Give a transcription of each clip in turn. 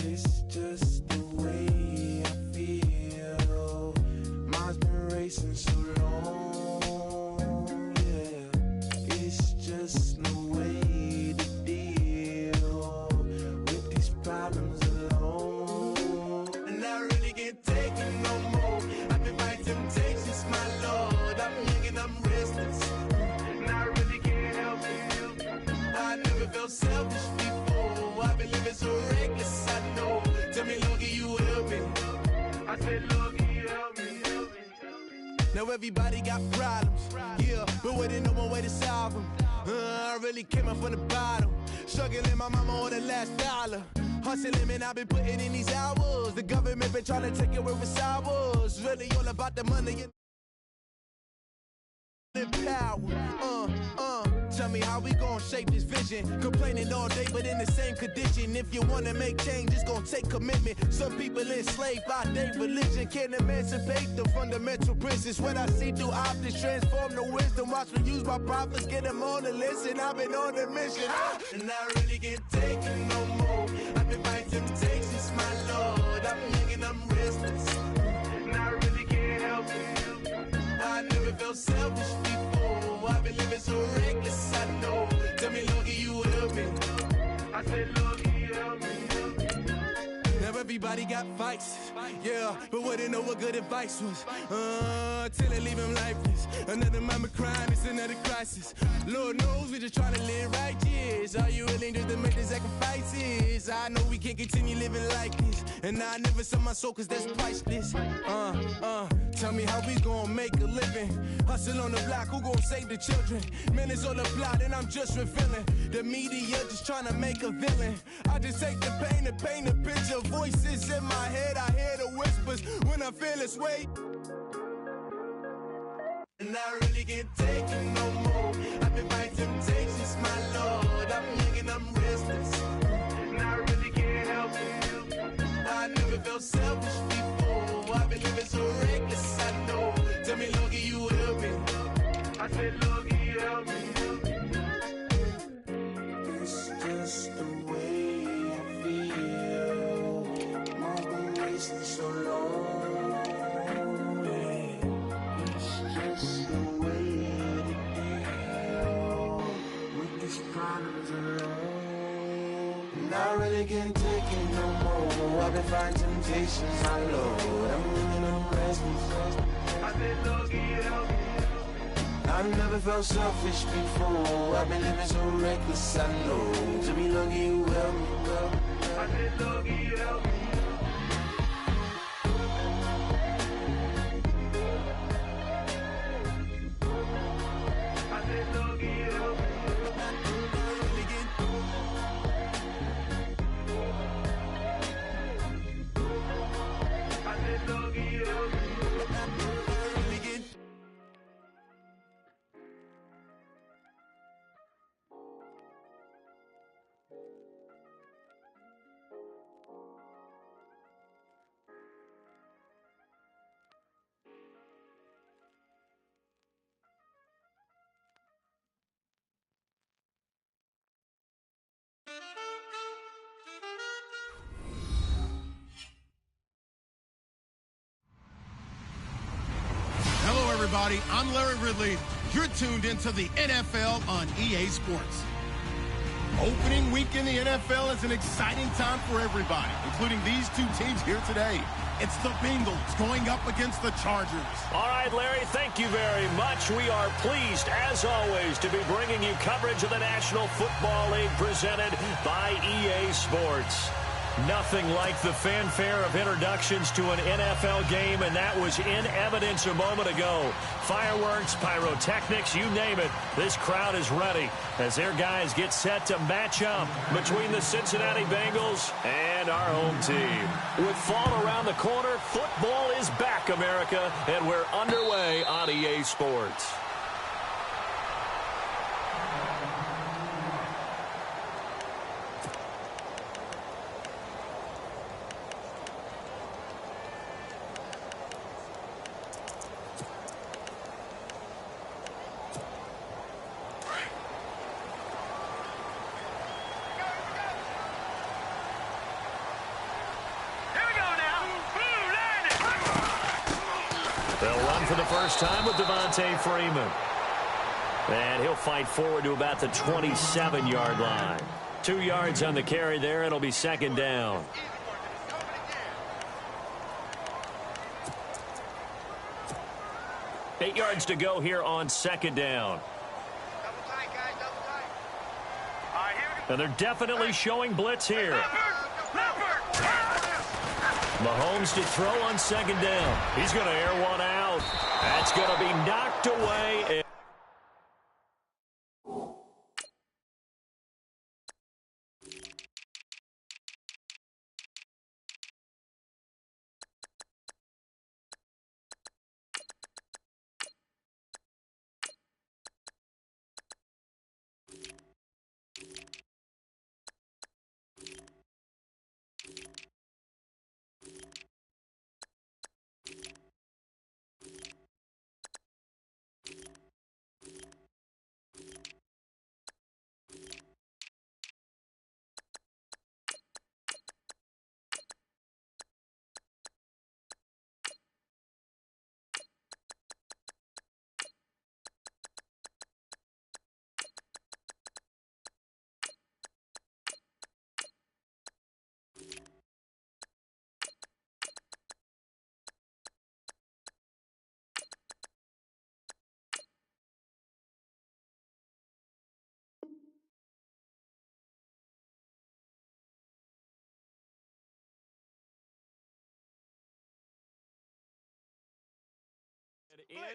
It's just the way I feel. Mine's been racing so long, yeah. It's just no way to deal with these problems alone. And I really can't take it no more. I've been fighting temptations, my Lord. I'm young and I'm restless, and I really can't help it. I never felt selfish before. I've been living so reckless, I know. Tell me, Lord, can you help me? I said, Lord, can you help me? Now everybody got problems, yeah, but we didn't know one way to solve them. I really came up from the bottom, struggling my mama on the last dollar. Hustling, man, I've been putting in these hours. The government been trying to take away with sours. Really all about the money and power. Tell me how we gon' shape this vision. Complaining all day, but in the same condition. If you wanna make change, it's gon' take commitment. Some people enslaved by their religion can't emancipate the fundamental principles. What I see through optics transform the wisdom. Watch me use my prophets, get them on the list, and I've been on a mission. And I really can't take it no more. I've been fighting temptations, my Lord. I'm young and I'm restless, and I really can't help it. I never felt selfish before. I've been living so reckless, I know. Tell me, Lord, can you help me? I said, Lord, can you help me? Now everybody got fights, yeah, but wouldn't know what good advice was. Till they leave him lifeless. Another mama crying, it's another crisis. Lord knows we just trying to live righteous. Are you willing just to make the sacrifices? I know we can't continue living like this, and I never sell my soul cause that's priceless. Tell me how we gon' make a living. Hustle on the block, who gon' save the children? Minutes on the plot and I'm just revealing. The media just trying to make a villain. I just take the pain and paint a picture. Voices in my head, I hear the whispers when I feel this way. And I really can't take it no more. I've been fighting temptations, my Lord. I'm young and I'm restless, and I really can't help it. I never felt selfish before. I've been living so reckless, I know. Tell me, Lord, can you help me? I said, Lord, can you help me? It's just the way I feel. Mine's been racing so long. It's the way to deal with these problems alone. And I really can't take it no more. I've been fighting temptations, my Lord. I'm living on restless. I said, Lord, can you help me? I've never felt selfish before. I've been living so reckless, I know. To be lucky you help me, girl. I said, Lord, can you help me? Everybody, I'm Larry Ridley. You're tuned into the NFL on EA Sports. Opening week in the NFL is an exciting time for everybody, including these two teams here today. It's the Bengals going up against the Chargers. All right, Larry, thank you very much. We are pleased, as always, to be bringing you coverage of the National Football League presented by EA Sports. Nothing like the fanfare of introductions to an NFL game, and that was in evidence a moment ago. Fireworks, pyrotechnics, you name it. This crowd is ready as their guys get set to match up between the Cincinnati Bengals and our home team. With fall around the corner, football is back, America, and we're underway on EA Sports. They'll run for the first time with Devontae Freeman. And he'll fight forward to about the 27-yard line. 2 yards on the carry there. It'll be second down. Eight yards to go here on second down. And they're definitely showing blitz here. Mahomes to throw on second down. He's going to air one out. That's going to be knocked away.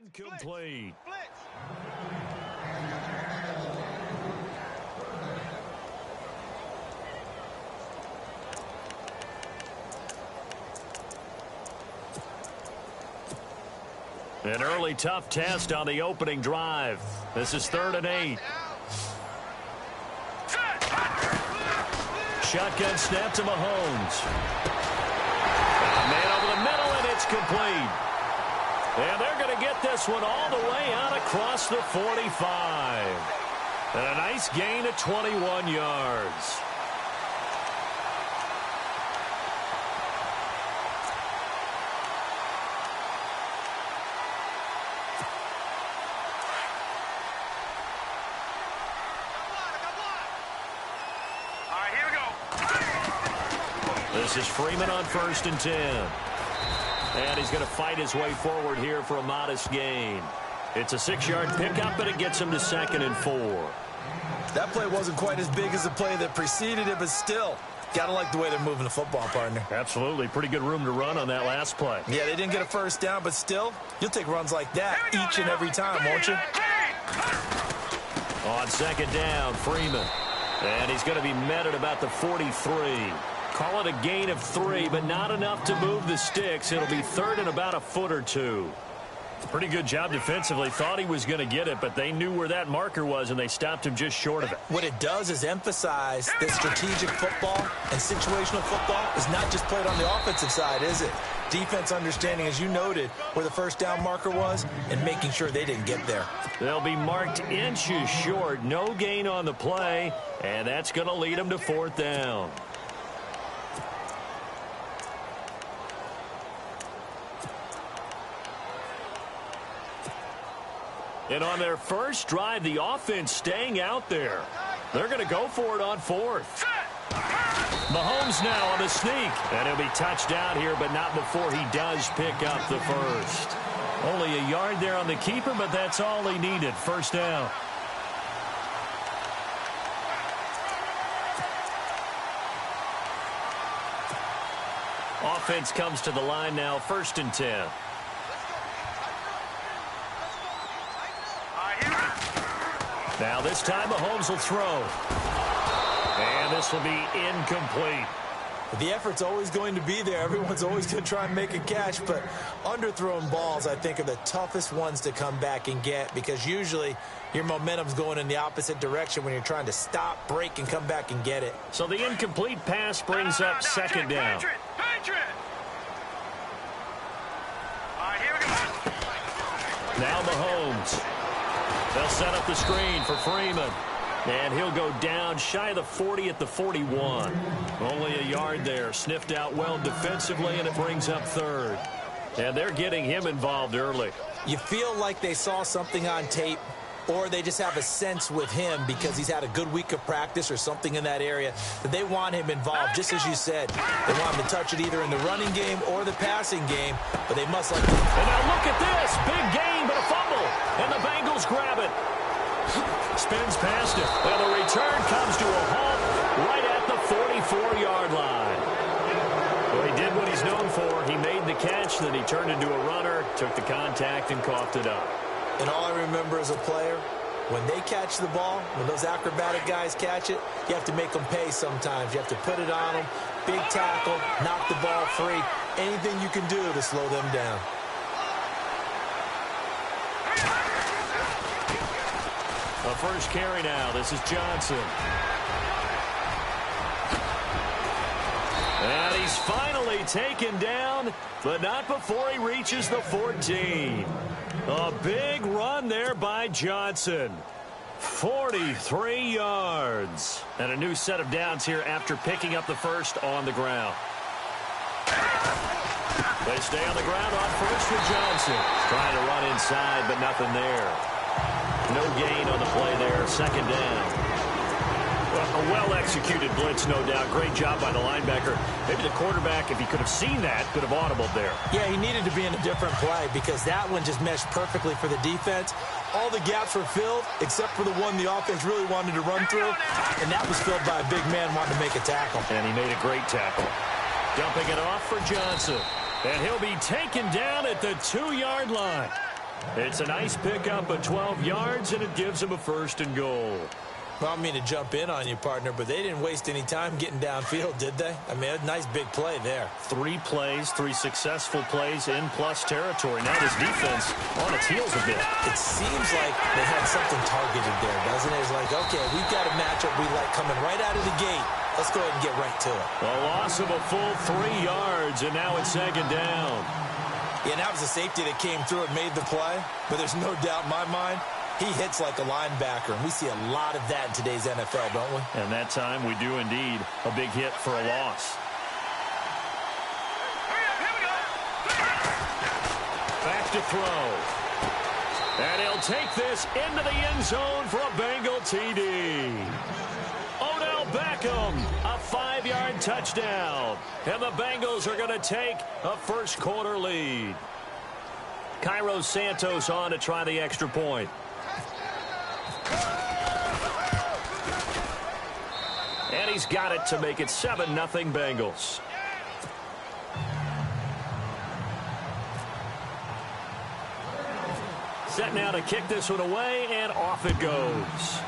Incomplete. An early tough test on the opening drive. This is 3rd and 8. Shotgun snap to Mahomes. Man over the middle, and it's complete. And they're going to get this one all the way out across the 45. And a nice gain of 21 yards. All right, here we go. This is Freeman on 1st and 10. And he's going to fight his way forward here for a modest gain. It's a 6-yard pickup, and it gets him to 2nd and 4. That play wasn't quite as big as the play that preceded it, but still, got to like the way they're moving the football, partner. Absolutely. Pretty good room to run on that last play. Yeah, they didn't get a first down, but still, you'll take runs like that each and every time, won't you? On 2nd down, Freeman. And he's going to be met at about the 43. Call it a gain of 3, but not enough to move the sticks. It'll be 3rd and about a foot or 2. Pretty good job defensively. Thought he was going to get it, but they knew where that marker was, and they stopped him just short of it. What it does is emphasize that strategic football and situational football is not just played on the offensive side, is it? Defense understanding, as you noted, where the first down marker was and making sure they didn't get there. They'll be marked inches short. No gain on the play, and that's going to lead them to 4th down. And on their first drive, the offense staying out there. They're going to go for it on 4th. Mahomes now on the sneak. And he'll be touched out here, but not before he does pick up the first. Only a yard there on the keeper, but that's all he needed. 1st down. Offense comes to the line now, 1st and 10. Now this time Mahomes will throw. And this will be incomplete. The effort's always going to be there. Everyone's always going to try and make a catch, but underthrown balls, I think, are the toughest ones to come back and get because usually your momentum's going in the opposite direction when you're trying to stop, break, and come back and get it. So the incomplete pass brings up 2nd down. Now Mahomes. They'll set up the screen for Freeman. And he'll go down shy of the 40 at the 41. Only a yard there. Sniffed out well defensively, and it brings up 3rd. And they're getting him involved early. You feel like they saw something on tape, or they just have a sense with him because he's had a good week of practice or something in that area that they want him involved, just as you said. They want him to touch it either in the running game or the passing game, but they must like to. And now look at this. Big gain, but a fumble. And the Bengals grab it. Spins past it. And the return comes to a halt right at the 44-yard line. Well, he did what he's known for. He made the catch, then he turned into a runner, took the contact, and coughed it up. And all I remember as a player, when they catch the ball, when those acrobatic guys catch it, you have to make them pay sometimes. You have to put it on them, big tackle, knock the ball free, anything you can do to slow them down. The first carry now. This is Johnson. And he's finally taken down, but not before he reaches the 14. A big run there by Johnson. 43 yards. And a new set of downs here after picking up the first on the ground. They stay on the ground on first with Johnson. Trying to run inside, but nothing there. No gain on the play there. Second down. Well, a well-executed blitz, no doubt. Great job by the linebacker. Maybe the quarterback, if he could have seen that, could have audibled there. Yeah, he needed to be in a different play because that one just meshed perfectly for the defense. All the gaps were filled except for the one the offense really wanted to run through, and that was filled by a big man wanting to make a tackle. And he made a great tackle. Dumping it off for Johnson. And he'll be taken down at the 2-yard line. It's a nice pickup of 12 yards, and it gives him a first and goal. Well, I don't mean to jump in on you, partner, but they didn't waste any time getting downfield, did they? I mean, a nice big play there. 3 plays, 3 successful plays in plus territory. Now this defense on its heels a bit. It seems like they had something targeted there, doesn't it? It's like, okay, we've got a matchup we like coming right out of the gate. Let's go ahead and get right to it. A loss of a full 3 yards, and now it's second down. Yeah, and that was a safety that came through and made the play, but there's no doubt in my mind, he hits like a linebacker, and we see a lot of that in today's NFL, don't we? And that time we do indeed. A big hit for a loss. Back to throw. And he'll take this into the end zone for a Bengal TD. Odell Beckham, a 5-yard touchdown. And the Bengals are going to take a first-quarter lead. Cairo Santos on to try the extra point. And he's got it to make it 7-0 Bengals. Set now to kick this one away, and off it goes.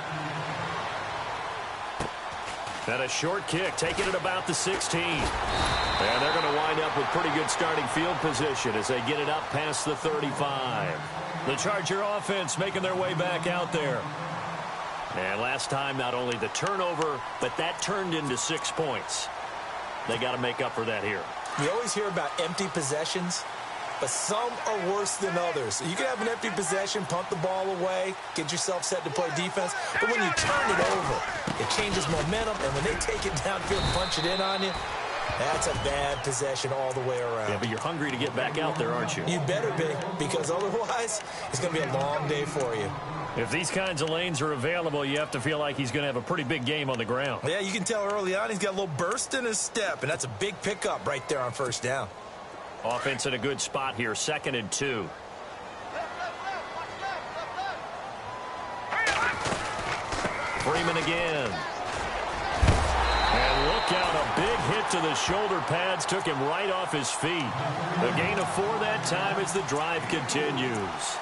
And a short kick, taking it about the 16. And they're going to wind up with pretty good starting field position as they get it up past the 35. The Charger offense making their way back out there. And last time, not only the turnover, but that turned into 6 points. They got to make up for that here. You always hear about empty possessions, but some are worse than others. You can have an empty possession, punt the ball away, get yourself set to play defense, but when you turn it over, it changes momentum, and when they take it downfield and punch it in on you, that's a bad possession all the way around. Yeah, but you're hungry to get back out there, aren't you? You better be, because otherwise, it's going to be a long day for you. If these kinds of lanes are available, you have to feel like he's going to have a pretty big game on the ground. Yeah, you can tell early on he's got a little burst in his step, and that's a big pickup right there on first down. Offense in a good spot here, 2nd and 2. Freeman again. And look out, a big hit to the shoulder pads took him right off his feet. The gain of 4 that time as the drive continues.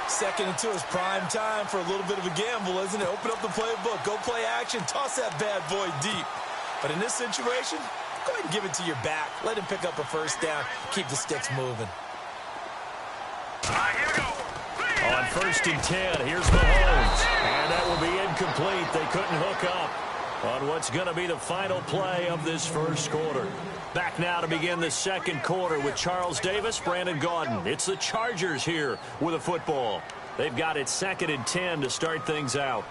2nd and 2 is prime time for a little bit of a gamble, isn't it? Open up the playbook, go play action, toss that bad boy deep. But in this situation, go ahead and give it to your back. Let him pick up a first down. Keep the sticks moving. Here we go. On 1st and 10, here's Mahomes. And that will be incomplete. They couldn't hook up on what's going to be the final play of this first quarter. Back now to begin the second quarter with Charles Davis, Brandon Gaudin. It's the Chargers here with a football. They've got it 2nd and 10 to start things out.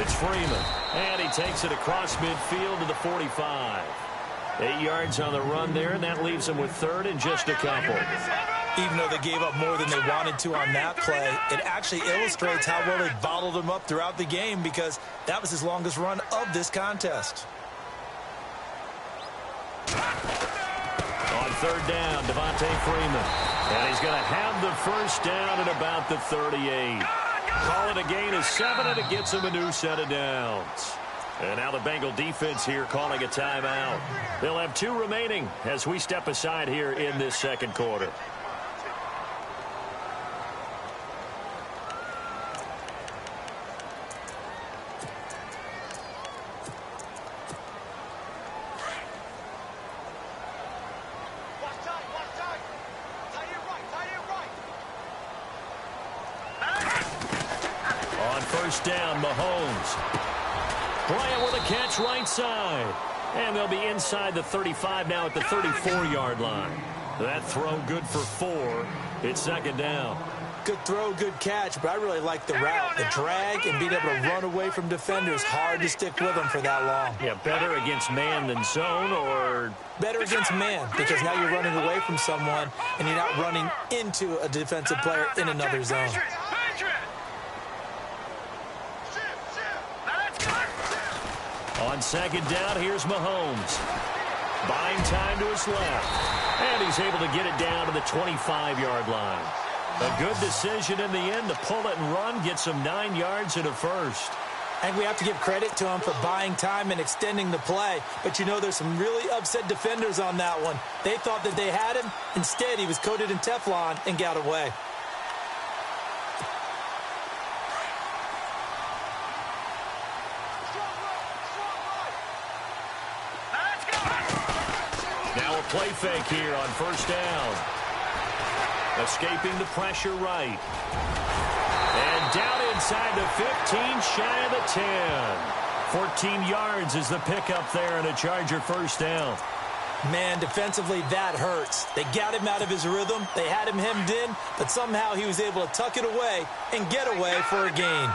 It's Freeman. And he takes it across midfield to the 45. 8 yards on the run there, and that leaves him with third and just a couple. Even though they gave up more than they wanted to on that play, it actually illustrates how well they bottled him up throughout the game because that was his longest run of this contest. On third down, Devontae Freeman. And he's going to have the first down at about the 38. Call it a gain of 7, and it gets him a new set of downs. And now the Bengal defense here calling a timeout. They'll have 2 remaining as we step aside here in this second quarter. On first down, Mahomes. Bryant with a catch right side. And they'll be inside the 35 now at the 34-yard line. That throw good for 4. It's second down. Good throw, good catch, but I really like the route. The drag and being able to run away from defenders. Hard to stick with them for that long. Yeah, better against man than zone, or... Better against man, because now you're running away from someone and you're not running into a defensive player in another zone. On second down, here's Mahomes. Buying time to his left. And he's able to get it down to the 25-yard line. A good decision in the end to pull it and run, get some 9 yards and a first. And we have to give credit to him for buying time and extending the play. But you know, there's some really upset defenders on that one. They thought that they had him. Instead, he was coated in Teflon and got away. Now a play fake here on first down. Escaping the pressure right. And down inside the 15, shy of the 10. 14 yards is the pickup there and a Charger first down. Man, defensively, that hurts. They got him out of his rhythm. They had him hemmed in, but somehow he was able to tuck it away and get away for a gain.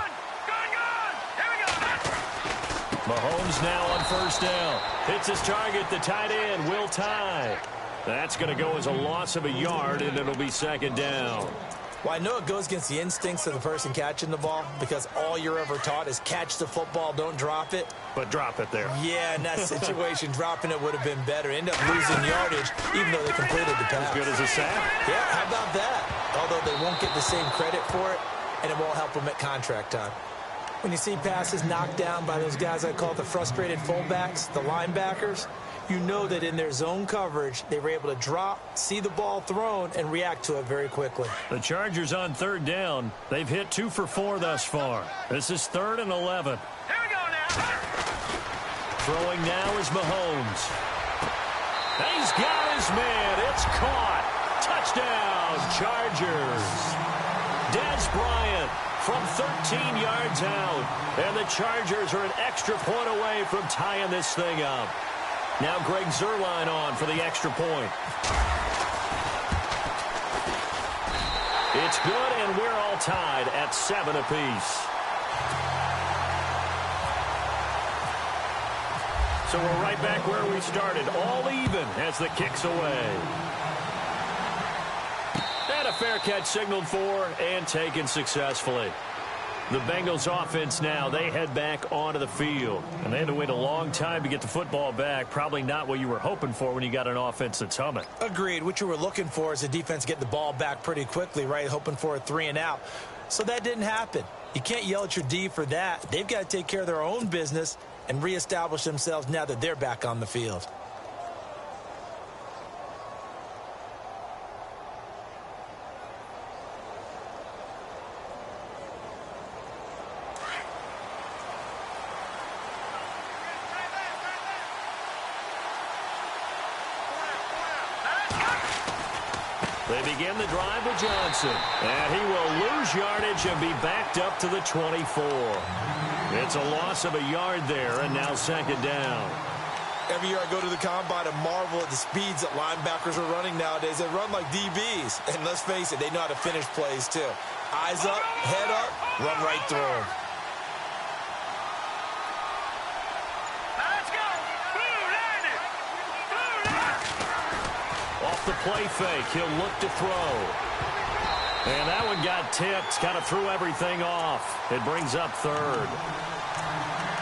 Mahomes now on first down. Hits his target, the tight end, Will Tye. That's going to go as a loss of a yard, and it'll be second down. Well, I know it goes against the instincts of the person catching the ball because all you're ever taught is catch the football, don't drop it. But drop it there. Yeah, in that situation, dropping it would have been better. End up losing yardage, even though they completed the pass. As good as a sack. Yeah, how about that? Although they won't get the same credit for it, and it won't help them at contract time. When you see passes knocked down by those guys I call the frustrated fullbacks, the linebackers, you know that in their zone coverage, they were able to drop, see the ball thrown, and react to it very quickly. The Chargers on third down. They've hit 2 for 4 thus far. This is 3rd and 11. Here we go now. Throwing now is Mahomes. He's got his man. It's caught. Touchdown, Chargers. Dez Bryant from 13 yards out. And the Chargers are an extra point away from tying this thing up. Now Greg Zuerlein on for the extra point. It's good, and we're all tied at 7 apiece. So we're right back where we started, all even as the kick's away. And a fair catch signaled for and taken successfully. The Bengals offense now, they head back onto the field. And they had to wait a long time to get the football back. Probably not what you were hoping for when you got an offense that's humming. Agreed. What you were looking for is the defense get the ball back pretty quickly, right? Hoping for a 3 and out. So that didn't happen. You can't yell at your D for that. They've got to take care of their own business and reestablish themselves now that they're back on the field. They begin the drive with Johnson. And he will lose yardage and be backed up to the 24. It's a loss of a yard there, and now second down. Every year I go to the combine and marvel at the speeds that linebackers are running nowadays. They run like DBs. And let's face it, they know how to finish plays too. Eyes up, head up, run right through them. Off the play fake, he'll look to throw. And that one got tipped, kind of threw everything off. It brings up third.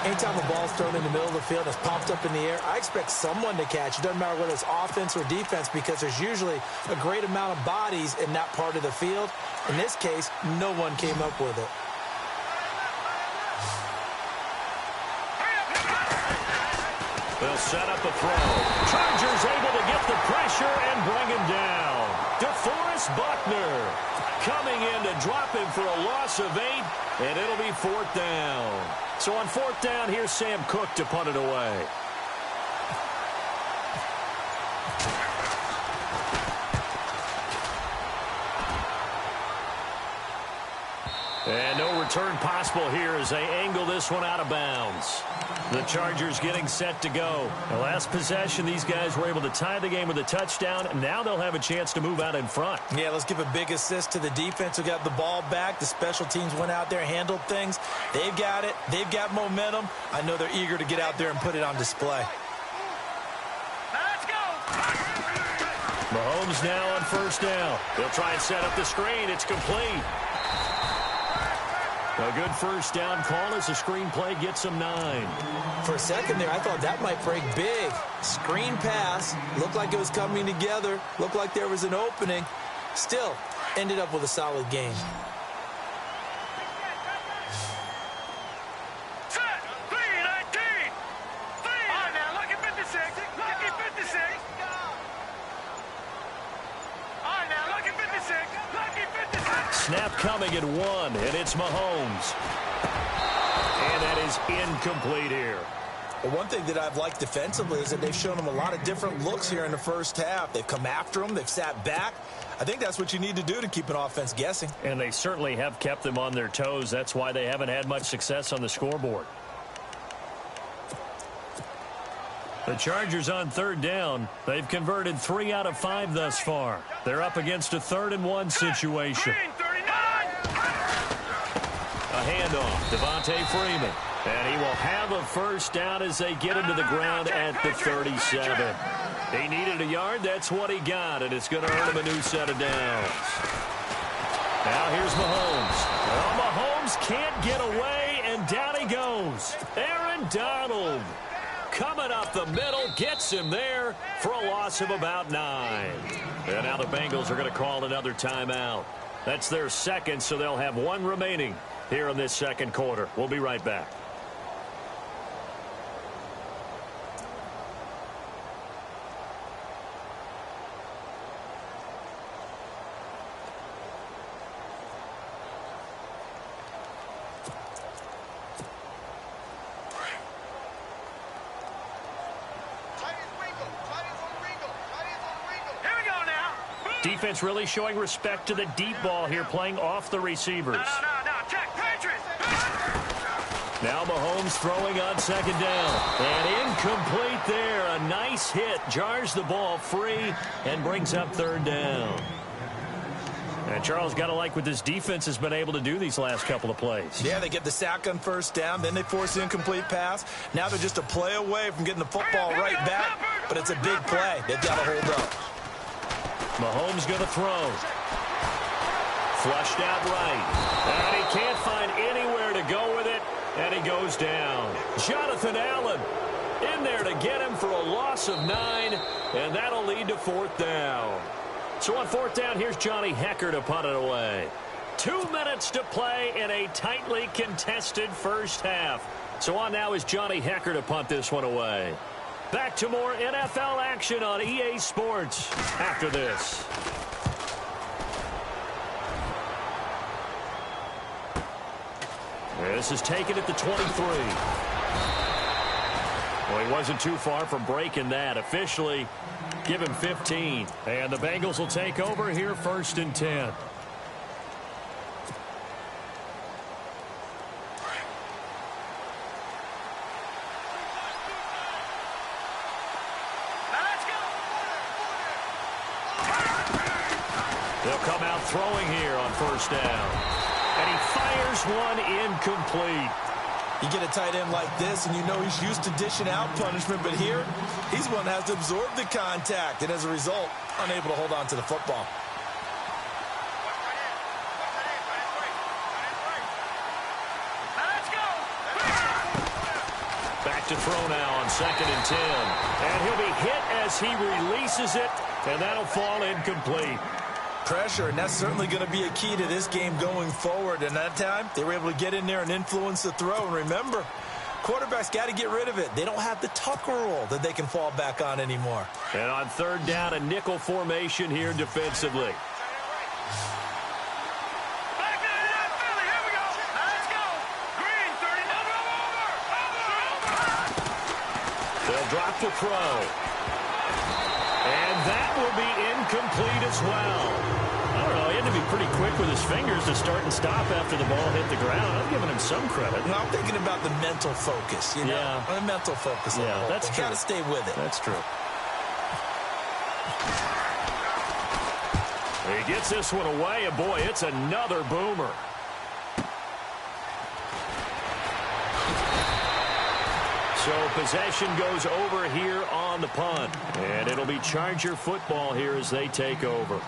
Anytime a ball's thrown in the middle of the field, it's popped up in the air, I expect someone to catch. It doesn't matter whether it's offense or defense because there's usually a great amount of bodies in that part of the field. In this case, no one came up with it. They'll set up a throw. Chargers able to get the pressure and bring him down. DeForest Buckner coming in to drop him for a loss of 8, and it'll be 4th down. So on 4th down, here's Sam Cook to punt it away. And no return possible here as they angle this one out of bounds. The Chargers getting set to go. The last possession, these guys were able to tie the game with a touchdown, and now they'll have a chance to move out in front. Yeah, let's give a big assist to the defense who got the ball back. The special teams went out there, handled things. They've got it. They've got momentum. I know they're eager to get out there and put it on display. Let's go! Mahomes now on 1st down. They'll try and set up the screen. It's complete. A good 1st down call as the screenplay gets them 9. For a second there, I thought that might break big. Screen pass. Looked like it was coming together. Looked like there was an opening. Still, ended up with a solid game. Set! 3-19! All right, now, look at 56. Look at 56. All right, now, look at 56. Look at 56. Snap coming at 1, and it's Mahomes. And that is incomplete here. Well, one thing that I've liked defensively is that they've shown them a lot of different looks here in the first half. They've come after them. They've sat back. I think that's what you need to do to keep an offense guessing. And they certainly have kept them on their toes. That's why they haven't had much success on the scoreboard. The Chargers on 3rd down. They've converted 3 out of 5 thus far. They're up against a 3rd and 1 situation. A handoff, Devontae Freeman. And he will have a 1st down as they get him to the ground at the 37. He needed a yard. That's what he got, and it's going to earn him a new set of downs. Now here's Mahomes. Well, Mahomes can't get away, and down he goes. Aaron Donald coming up the middle, gets him there for a loss of about 9. And now the Bengals are going to call another timeout. That's their 2nd, so they'll have 1 remaining here in this 2nd quarter. We'll be right back. Defense really showing respect to the deep ball here, playing off the receivers. No, check, Patriots! Now Mahomes throwing on 2nd down. And incomplete there. A nice hit. Jars the ball free and brings up 3rd down. And Charles, got to like what this defense has been able to do these last couple of plays. Yeah, they get the sack on 1st down, then they force the incomplete pass. Now they're just a play away from getting the football right back, but it's a big play. They've got to hold up. Mahomes going to throw. Flushed out right. And he can't find anywhere to go with it, and he goes down. Jonathan Allen in there to get him for a loss of 9, and that'll lead to 4th down. So on 4th down, here's Johnny Hekker to punt it away. 2 minutes to play in a tightly contested first half. So on now is Johnny Hekker to punt this one away. Back to more NFL action on EA Sports after this. This is taken at the 23. Well, he wasn't too far from breaking that. Officially, give him 15. And the Bengals will take over here 1st and 10. They'll come out throwing here on 1st down. And he fires one incomplete. You get a tight end like this, and you know he's used to dishing out punishment, but here, he's one that has to absorb the contact, and as a result, unable to hold on to the football. Back to throw now on 2nd and 10. And he'll be hit as he releases it, and that'll fall incomplete. Pressure, and that's certainly going to be a key to this game going forward. And that time, they were able to get in there and influence the throw. And remember, quarterbacks got to get rid of it. They don't have the Tucker rule that they can fall back on anymore. And on 3rd down, a nickel formation here defensively. They'll drop to throw. And that will be incomplete as well. I don't know, he had to be pretty quick with his fingers to start and stop after the ball hit the ground. I'm giving him some credit. Well, I'm thinking about the mental focus, you know? Yeah. The mental focus. Yeah, that's true. Got to stay with it. That's true. He gets this one away, and boy, it's another boomer. So possession goes over here on the punt. And it'll be Charger football here as they take over.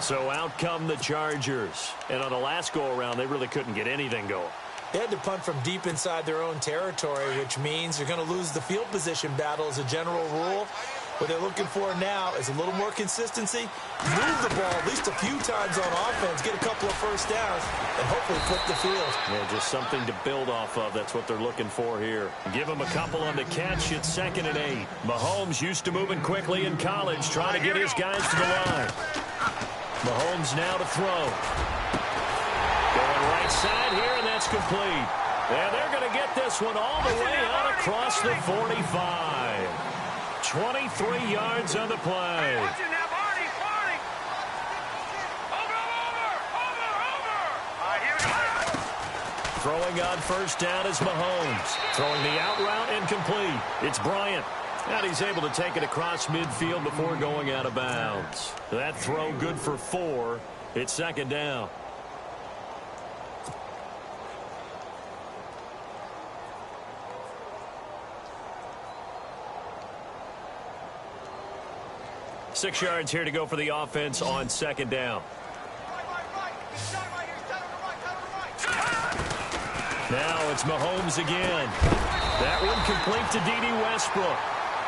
So out come the Chargers. And on the last go-around, they really couldn't get anything going. They had to punt from deep inside their own territory, which means you're going to lose the field position battle as a general rule. What they're looking for now is a little more consistency, move the ball at least a few times on offense, get a couple of first downs, and hopefully flip the field. Yeah, just something to build off of. That's what they're looking for here. Give them a couple on the catch. It's 2nd and 8. Mahomes used to moving quickly in college, trying to get his guys to the line. Mahomes now to throw. Going right side here, and that's complete. And they're going to get this one all the way out across the 45. 23 yards on the play. Throwing on 1st down is Mahomes. Throwing the out route incomplete. It's Bryant. And he's able to take it across midfield before going out of bounds. That throw good for 4. It's 2nd down. Six yards here to go for the offense on 2nd down. Now it's Mahomes again. That one complete to D.D. Westbrook.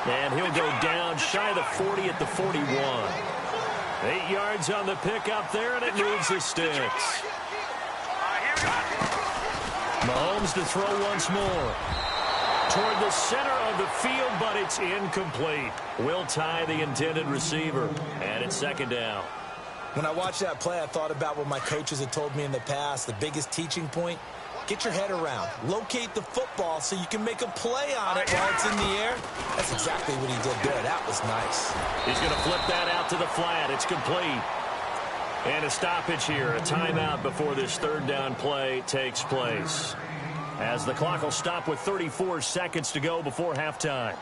And he'll go down shy of the 40 at the 41. 8 yards on the pickup there, and it moves the sticks. Mahomes to throw once more. Toward the center of the field, but it's incomplete. Will tie the intended receiver, and it's 2nd down. When I watched that play, I thought about what my coaches had told me in the past. The biggest teaching point, get your head around. Locate the football so you can make a play on it while it's in the air. That's exactly what he did there. That was nice. He's going to flip that out to the flat. It's complete. And a stoppage here, a timeout before this 3rd down play takes place. As the clock will stop with 34 seconds to go before halftime.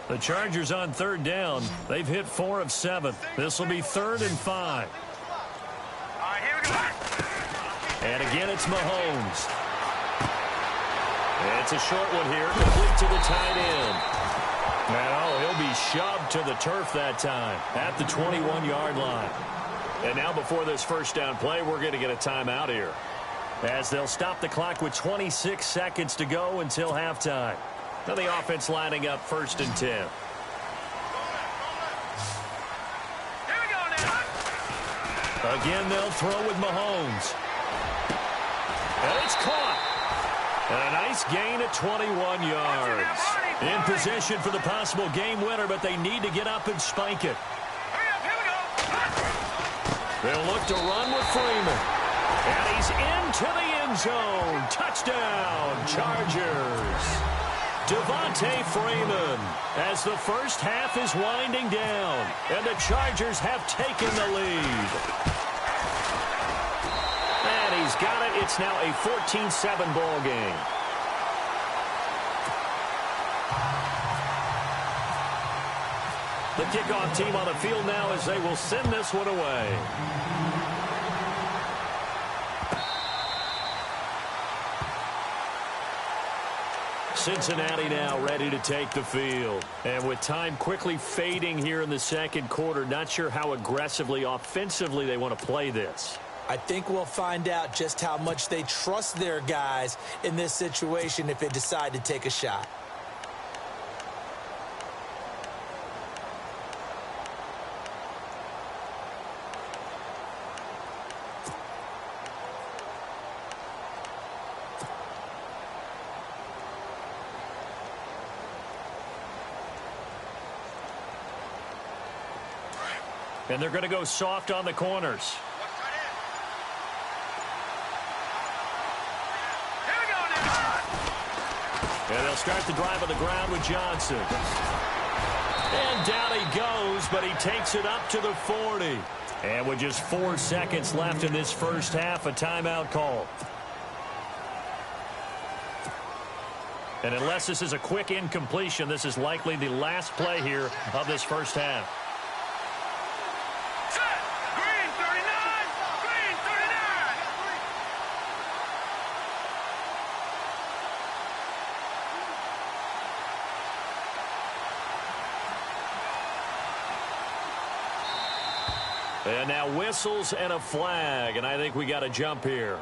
The Chargers on 3rd down. They've hit 4 of 7. This will be 3rd and 5. And again, it's Mahomes. And it's a short one here, complete to the tight end. Now he'll be shoved to the turf that time at the 21-yard line. And now before this 1st down play, we're going to get a timeout here, as they'll stop the clock with 26 seconds to go until halftime. Now the offense lining up 1st and 10. Again, they'll throw with Mahomes. And it's caught. And a nice gain at 21 yards. In position for the possible game winner, but they need to get up and spike it. They'll look to run with Freeman. And he's into the end zone. Touchdown, Chargers. Devontae Freeman, as the first half is winding down, and the Chargers have taken the lead. And he's got it. It's now a 14-7 ball game. The kickoff team on the field now as they will send this one away. Cincinnati now ready to take the field. And with time quickly fading here in the second quarter, not sure how aggressively, offensively they want to play this. I think we'll find out just how much they trust their guys in this situation if they decide to take a shot. And they're going to go soft on the corners. And they'll start the drive on the ground with Johnson. And down he goes, but he takes it up to the 40. And with just 4 seconds left in this first half, a timeout call. And unless this is a quick incompletion, this is likely the last play here of this first half. And now whistles and a flag, and I think we got a jump here.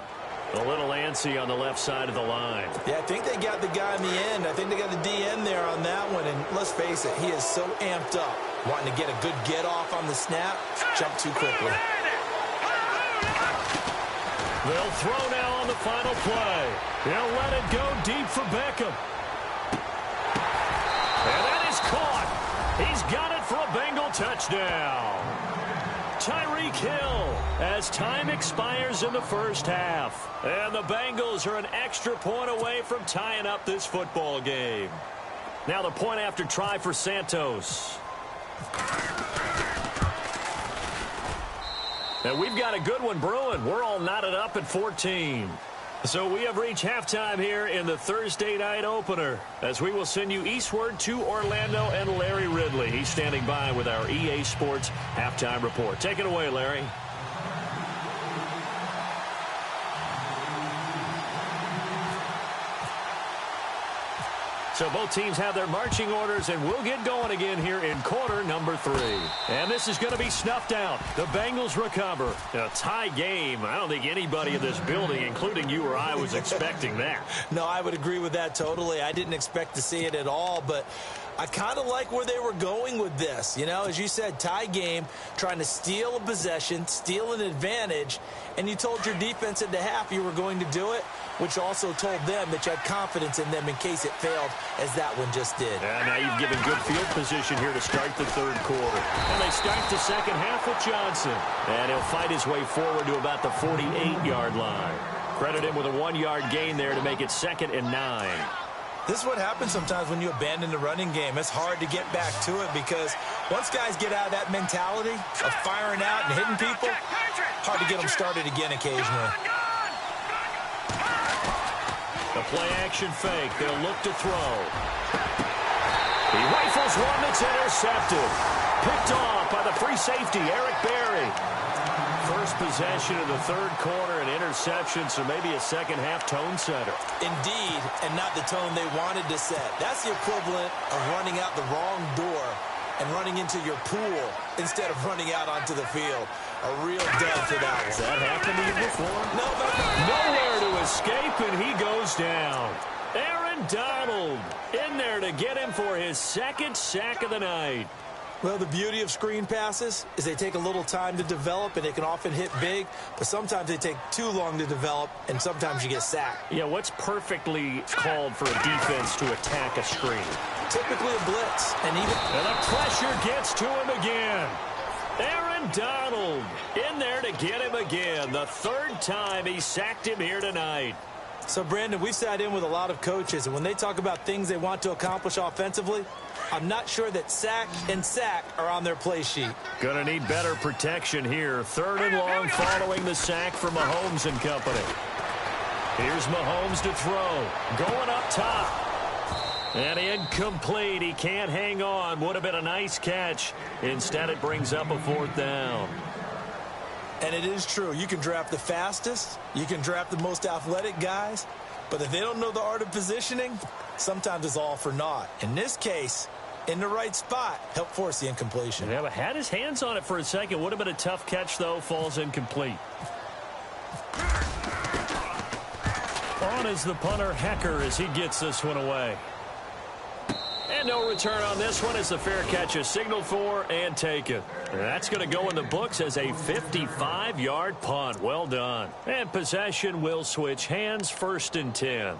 A little antsy on the left side of the line. Yeah, I think they got the guy in the end. I think they got the DN there on that one, and let's face it, he is so amped up, wanting to get a good get-off on the snap, jump too quickly. They'll throw now on the final play. They'll let it go deep for Beckham. And that is caught. He's got it for a Bengal touchdown. Tyreek Hill as time expires in the first half. And the Bengals are an extra point away from tying up this football game. Now the point after try for Santos. And we've got a good one brewing. We're all knotted up at 14. So we have reached halftime here in the Thursday night opener, as we will send you eastward to Orlando and Larry Ridley. He's standing by with our EA Sports halftime report. Take it away, Larry. So both teams have their marching orders, and we'll get going again here in quarter number 3. And this is going to be snuffed out. The Bengals recover. A tie game. I don't think anybody in this building, including you or I, was expecting that. No, I would agree with that totally. I didn't expect to see it at all, but I kind of like where they were going with this. You know, as you said, tie game, trying to steal a possession, steal an advantage, and you told your defense at the half you were going to do it, which also told them that you had confidence in them in case it failed, as that one just did. And now you've given good field position here to start the third quarter. And they start the second half with Johnson. And he'll fight his way forward to about the 48-yard line. Credit him with a 1-yard gain there to make it 2nd and 9. This is what happens sometimes when you abandon the running game. It's hard to get back to it because once guys get out of that mentality of firing out and hitting people, hard to get them started again occasionally. The play-action fake. They'll look to throw. He rifles one that's intercepted. Picked off by the free safety, Eric Berry. First possession of the third quarter, an interception, so maybe a second-half tone setter. Indeed, and not the tone they wanted to set. That's the equivalent of running out the wrong door and running into your pool instead of running out onto the field. A real dud for that one. Has that happened to you before? No, but nowhere to escape, and he goes down. Aaron Donald in there to get him for his 2nd sack of the night. Well, the beauty of screen passes is they take a little time to develop, and they can often hit big, but sometimes they take too long to develop, and sometimes you get sacked. Yeah, what's perfectly called for a defense to attack a screen? Typically a blitz. And the pressure gets to him again. Aaron Donald in there to get him again. The 3rd time he sacked him here tonight. So, Brandon, we sat in with a lot of coaches, and when they talk about things they want to accomplish offensively, I'm not sure that sack and sack are on their play sheet. Gonna need better protection here. 3rd and long following the sack from Mahomes and company. Here's Mahomes to throw. Going up top. And incomplete. He can't hang on. Would have been a nice catch. Instead, it brings up a 4th down. And it is true. You can draft the fastest. You can draft the most athletic guys. But if they don't know the art of positioning, sometimes it's all for naught. In this case, in the right spot, help force the incompletion. Yeah, but had his hands on it for a second. Would have been a tough catch, though. Falls incomplete. On is the punter, Hecker, as he gets this one away. And no return on this one as the fair catch is signaled for and taken. That's going to go in the books as a 55-yard punt. Well done. And possession will switch hands, 1st and 10.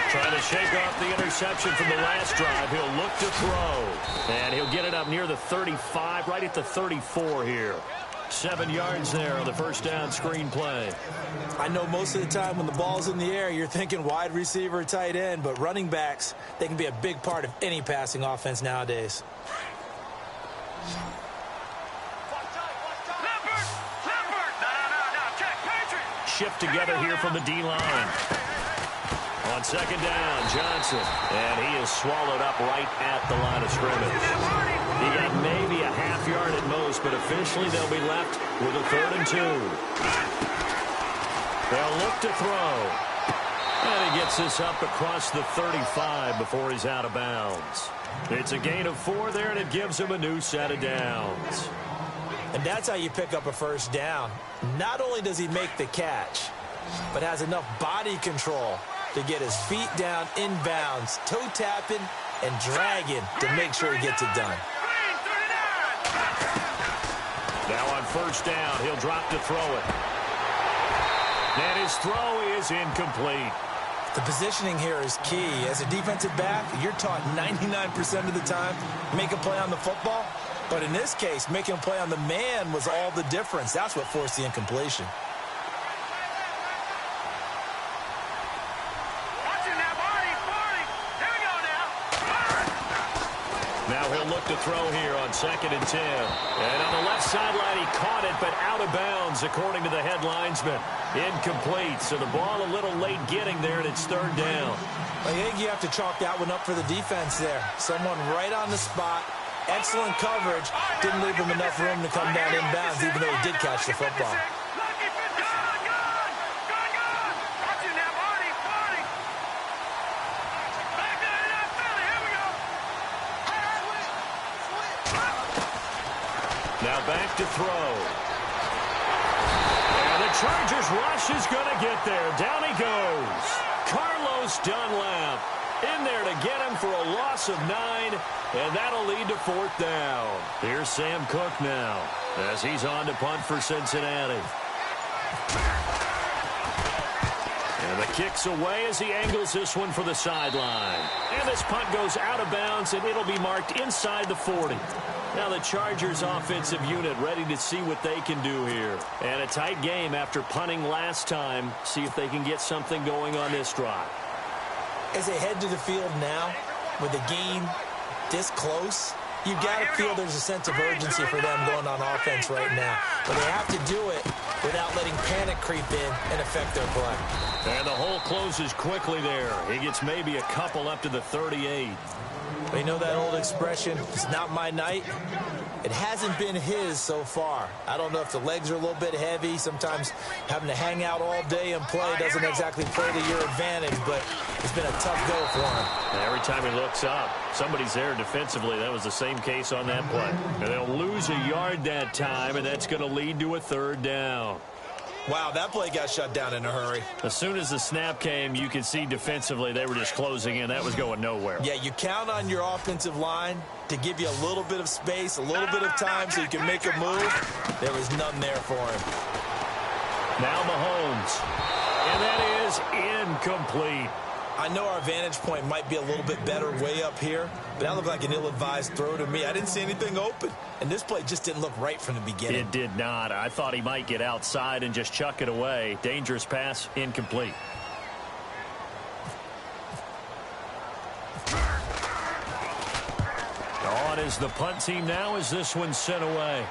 Trying to shake off the interception from the last drive. He'll look to throw. And he'll get it up near the 35, right at the 34 here. 7 yards there on the first down screen play. I know most of the time when the ball's in the air, you're thinking wide receiver, tight end, but running backs, they can be a big part of any passing offense nowadays. Shift together here from the D-line. On 2nd down, Johnson. And he is swallowed up right at the line of scrimmage. He got maybe a half yard at most, but officially they'll be left with a 3rd and 2. They'll look to throw. And he gets this up across the 35 before he's out of bounds. It's a gain of 4 there, and it gives him a new set of downs. And that's how you pick up a first down. Not only does he make the catch, but has enough body control to get his feet down inbounds, toe tapping and dragging to make sure he gets it done. Now on 1st down, he'll drop to throw it. And his throw is incomplete. The positioning here is key. As a defensive back, you're taught 99% of the time, make a play on the football. But in this case, making a play on the man was all the difference. That's what forced the incompletion. Now he'll look to throw here on 2nd and 10. And on the left sideline, he caught it, but out of bounds, according to the head linesman. Incomplete, so the ball a little late getting there, and it's 3rd down. I think you have to chalk that one up for the defense there. Someone right on the spot. Excellent coverage. Didn't leave him enough room to come down inbounds, even though he did catch the football. Now back to throw. And the Chargers rush is going to get there. Down he goes. Carlos Dunlap in there to get him for a loss of 9, and that'll lead to 4th down. Here's Sam Cook now as he's on to punt for Cincinnati. And the kick's away as he angles this one for the sideline. And this punt goes out of bounds, and it'll be marked inside the 40. Now the Chargers offensive unit ready to see what they can do here. And a tight game after punting last time. See if they can get something going on this drive. As they head to the field now, with the game this close, you've got to feel there's a sense of urgency for them going on offense right now. But they have to do it without letting panic creep in and affect their play. And the hole closes quickly there. He gets maybe a couple up to the 38. But you know that old expression, it's not my night? It hasn't been his so far. I don't know if the legs are a little bit heavy. Sometimes having to hang out all day and play doesn't exactly play to your advantage, but it's been a tough go for him. And every time he looks up, somebody's there defensively. That was the same case on that play. And they'll lose a yard that time, and that's going to lead to a 3rd down. Wow, that play got shut down in a hurry. As soon as the snap came, you could see defensively they were just closing in. That was going nowhere. Yeah, you count on your offensive line to give you a little bit of space, a little bit of time so you can make a move. There was none there for him. Now Mahomes. And that is incomplete. I know our vantage point might be a little bit better way up here, but that looked like an ill-advised throw to me. I didn't see anything open, and this play just didn't look right from the beginning. It did not. I thought he might get outside and just chuck it away. Dangerous pass, incomplete. On is the punt team now as this one's sent away.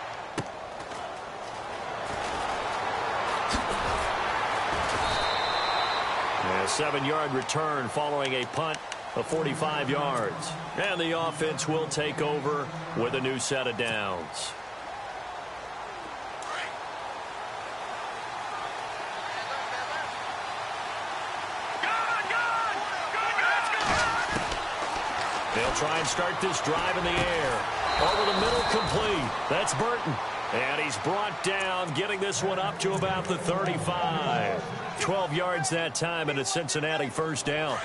A 7-yard return following a punt of 45 yards. And the offense will take over with a new set of downs. They'll try and start this drive in the air. Over the middle, complete. That's Burton. And he's brought down, getting this one up to about the 35. 12 yards that time, and a Cincinnati first down.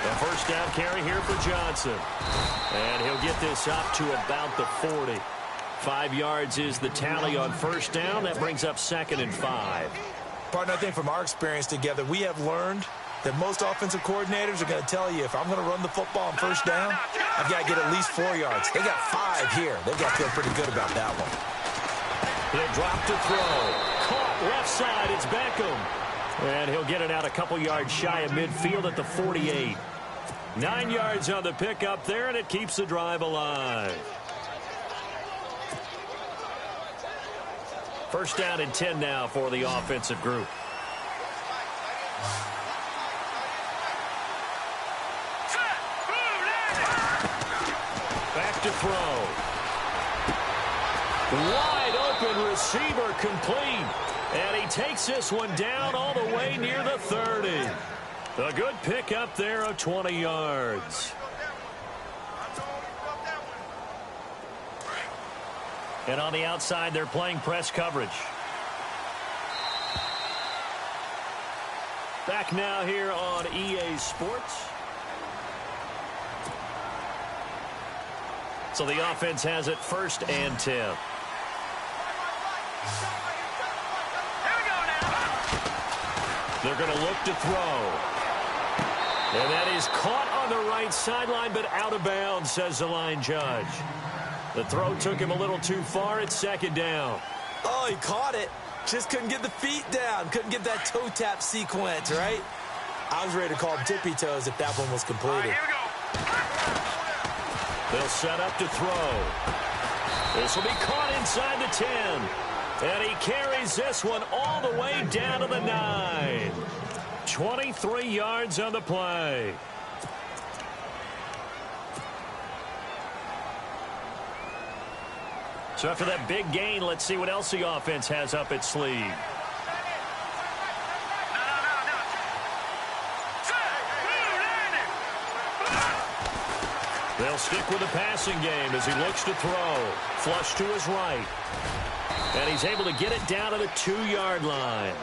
The first down carry here for Johnson. And he'll get this up to about the 40. 5 yards is the tally on first down. That brings up 2nd and 5. Partner, I think from our experience together, we have learned that most offensive coordinators are going to tell you, if I'm going to run the football on first down, I've got to get at least 4 yards. They got 5 here. They've got to feel pretty good about that one. He'll drop to throw. Caught left side. It's Beckham. And he'll get it out a couple yards shy of midfield at the 48. 9 yards on the pickup there, and it keeps the drive alive. First down and 10 now for the offensive group. Back to throw. Wide open receiver, complete. And he takes this one down all the way near the 30. A good pickup there of 20 yards. And on the outside, they're playing press coverage. Back now here on EA Sports. So the offense has it 1st and 10. They're going to look to throw. And that is caught on the right sideline, but out of bounds, says the line judge. The throw took him a little too far. It's 2nd down. Oh, he caught it. Just couldn't get the feet down. Couldn't get that toe tap sequence, right? I was ready to call him tippy toes if that one was completed. Here we go. They'll set up to throw. This will be caught inside the 10. And he carries this one all the way down to the 9. 23 yards on the play. So after that big gain, let's see what else the offense has up its sleeve. They'll stick with the passing game as he looks to throw. Flush to his right. And he's able to get it down to the 2-yard line.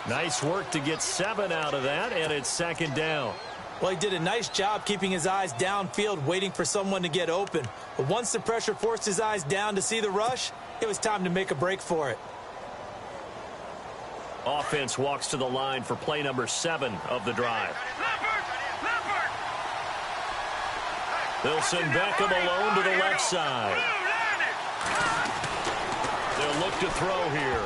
Nice work to get 7 out of that, and it's 2nd down. Well, he did a nice job keeping his eyes downfield, waiting for someone to get open. But once the pressure forced his eyes down to see the rush, it was time to make a break for it. Offense walks to the line for play number 7 of the drive. They'll send Beckham alone to the left side. They'll look to throw here.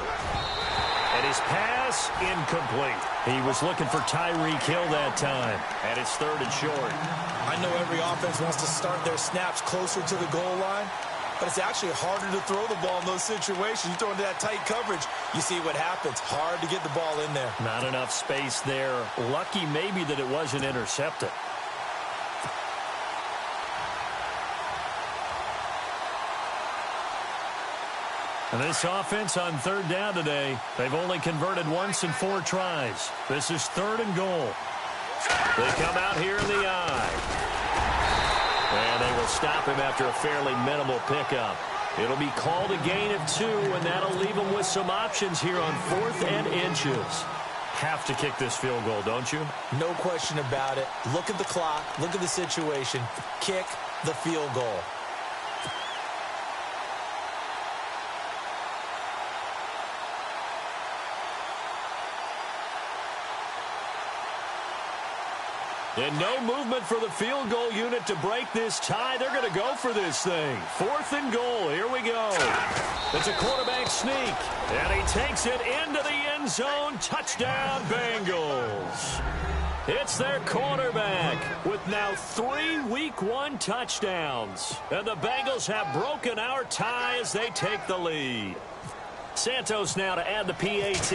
And his pass, incomplete. He was looking for Tyreek Hill that time. And it's 3rd and short. I know every offense wants to start their snaps closer to the goal line, but it's actually harder to throw the ball in those situations. You throw into that tight coverage, you see what happens. Hard to get the ball in there. Not enough space there. Lucky maybe that it wasn't intercepted. And this offense on 3rd down today, they've only converted once in 4 tries. This is 3rd and goal. They come out here in the eye. And they will stop him after a fairly minimal pickup. It'll be called a gain of 2, and that'll leave them with some options here on 4th and inches. Have to kick this field goal, don't you? No question about it. Look at the clock. Look at the situation. Kick the field goal. And no movement for the field goal unit to break this tie. They're going to go for this thing. 4th and goal. Here we go. It's a quarterback sneak. And he takes it into the end zone. Touchdown, Bengals. It's their quarterback with now 3 Week 1 touchdowns. And the Bengals have broken our tie as they take the lead. Santos now to add the PAT.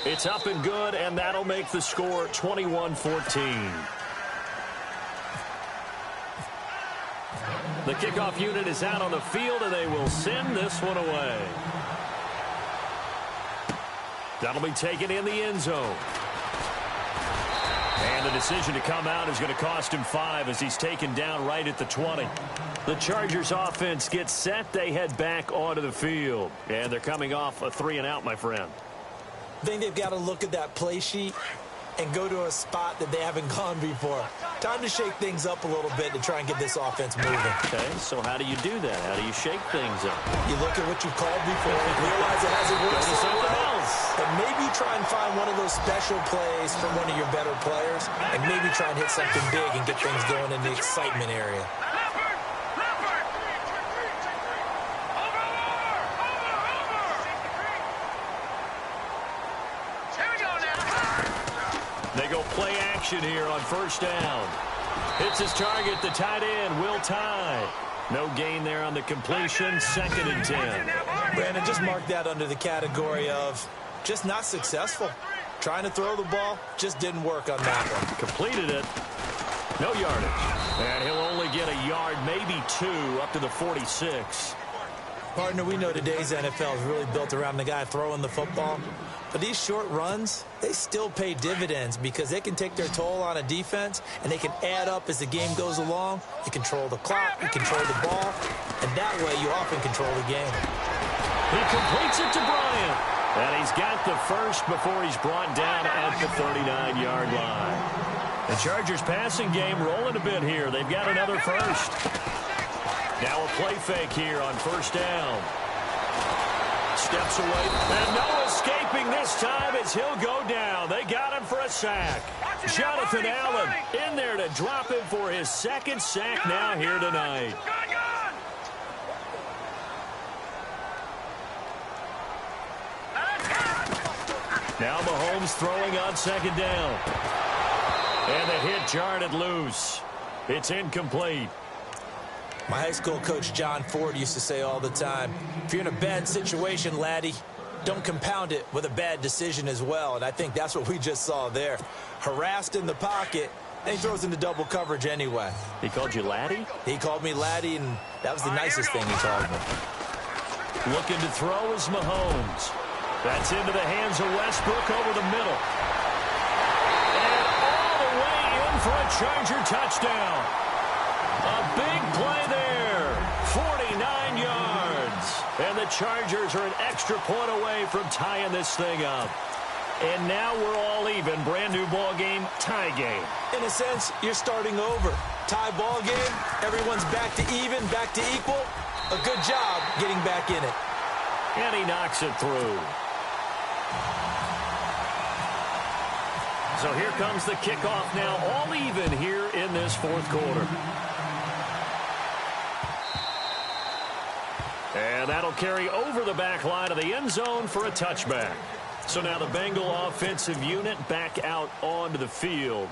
It's up and good, and that'll make the score 21-14. The kickoff unit is out on the field, and they will send this one away. That'll be taken in the end zone. And the decision to come out is going to cost him 5 as he's taken down right at the 20. The Chargers offense gets set. They head back onto the field. And they're coming off a 3-and-out, my friend. I think they've got to look at that play sheet and go to a spot that they haven't gone before. Time to shake things up a little bit to try and get this offense moving. Okay, so how do you do that? How do you shake things up? You look at what you've called before, realize it hasn't worked Go to something else. and maybe try and find one of those special plays from one of your better players, and maybe try and hit something big and get things going in the excitement area. They go play action here on first down. Hits his target, the tight end, Will Tye. No gain there on the completion, 2nd and 10. Brandon, just mark that under the category of just not successful. Trying to throw the ball, just didn't work on that one. Completed it. No yardage. And he'll only get a yard, maybe 2, up to the 46. Partner, we know today's NFL is really built around the guy throwing the football. But these short runs, they still pay dividends because they can take their toll on a defense, and they can add up as the game goes along. You control the clock, you control the ball, and that way you often control the game. He completes it to Bryant. And he's got the first before he's brought down at the 39-yard line. The Chargers passing game rolling a bit here. They've got another first. Now a play fake here on first down. Steps away, and no escaping this time as he'll go down. They got him for a sack. Jonathan Allen in there to drop him for his 2nd sack now here tonight. Now Mahomes throwing on 2nd down. And the hit jarred loose. It's incomplete. My high school coach, John Ford, used to say all the time, if you're in a bad situation, laddie, don't compound it with a bad decision as well. And I think that's what we just saw there. Harassed in the pocket, and he throws into double coverage anyway. He called you laddie? He called me laddie, and that was the nicest thing he told me. Looking to throw is Mahomes. That's into the hands of Westbrook over the middle. And all the way in for a Charger touchdown. A big play there, 49 yards. And the Chargers are an extra point away from tying this thing up. And now we're all even. Brand new ball game, tie game. In a sense, you're starting over. Tie ball game, everyone's back to even, back to equal. A good job getting back in it. And he knocks it through. So here comes the kickoff now, all even here in this 4th quarter. And that'll carry over the back line of the end zone for a touchback. So now the Bengal offensive unit back out onto the field.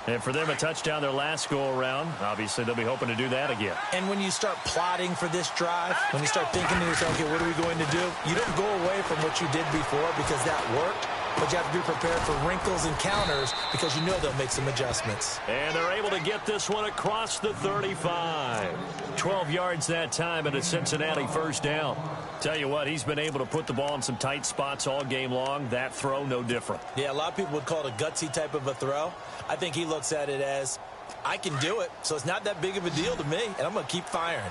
And for them, a touchdown their last go-around. Obviously, they'll be hoping to do that again. And when you start plotting for this drive, when you start thinking to yourself, okay, what are we going to do? You don't go away from what you did before because that worked. But you have to be prepared for wrinkles and counters because you know they'll make some adjustments. And they're able to get this one across the 35. 12 yards that time and a Cincinnati first down. Tell you what, he's been able to put the ball in some tight spots all game long. That throw, no different. Yeah, a lot of people would call it a gutsy type of a throw. I think he looks at it as, I can do it, so it's not that big of a deal to me, and I'm going to keep firing.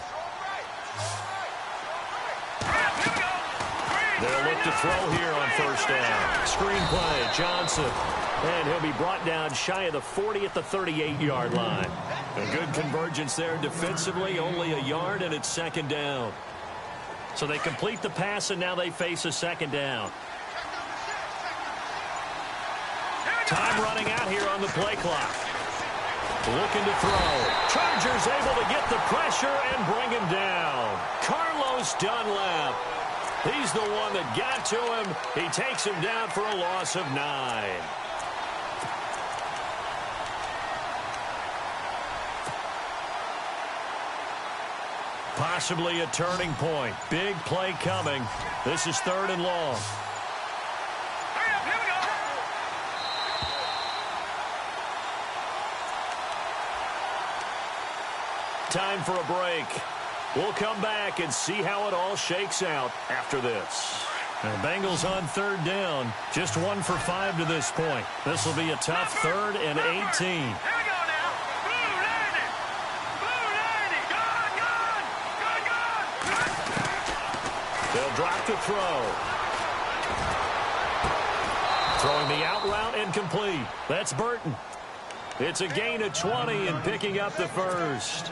They'll look to throw here on first down. Screen play, Johnson. And he'll be brought down shy of the 40 at the 38-yard line. A good convergence there defensively, only a yard, and it's 2nd down. So they complete the pass, and now they face a 2nd down. Time running out here on the play clock. Looking to throw. Chargers able to get the pressure and bring him down. Carlos Dunlap. He's the one that got to him. He takes him down for a loss of 9. possibly a turning point. Big play coming. This is 3rd and long. Hurry up, here we go. Time for a break. We'll come back and see how it all shakes out after this. The Bengals on 3rd down. Just 1 for 5 to this point. This will be a tough 3rd and 18. Here we go now. Blue 90. Blue 90. Gone, gone. Gone, gone. They'll drop the throw. Throwing the out route incomplete. That's Burton. It's a gain of 20 and picking up the first.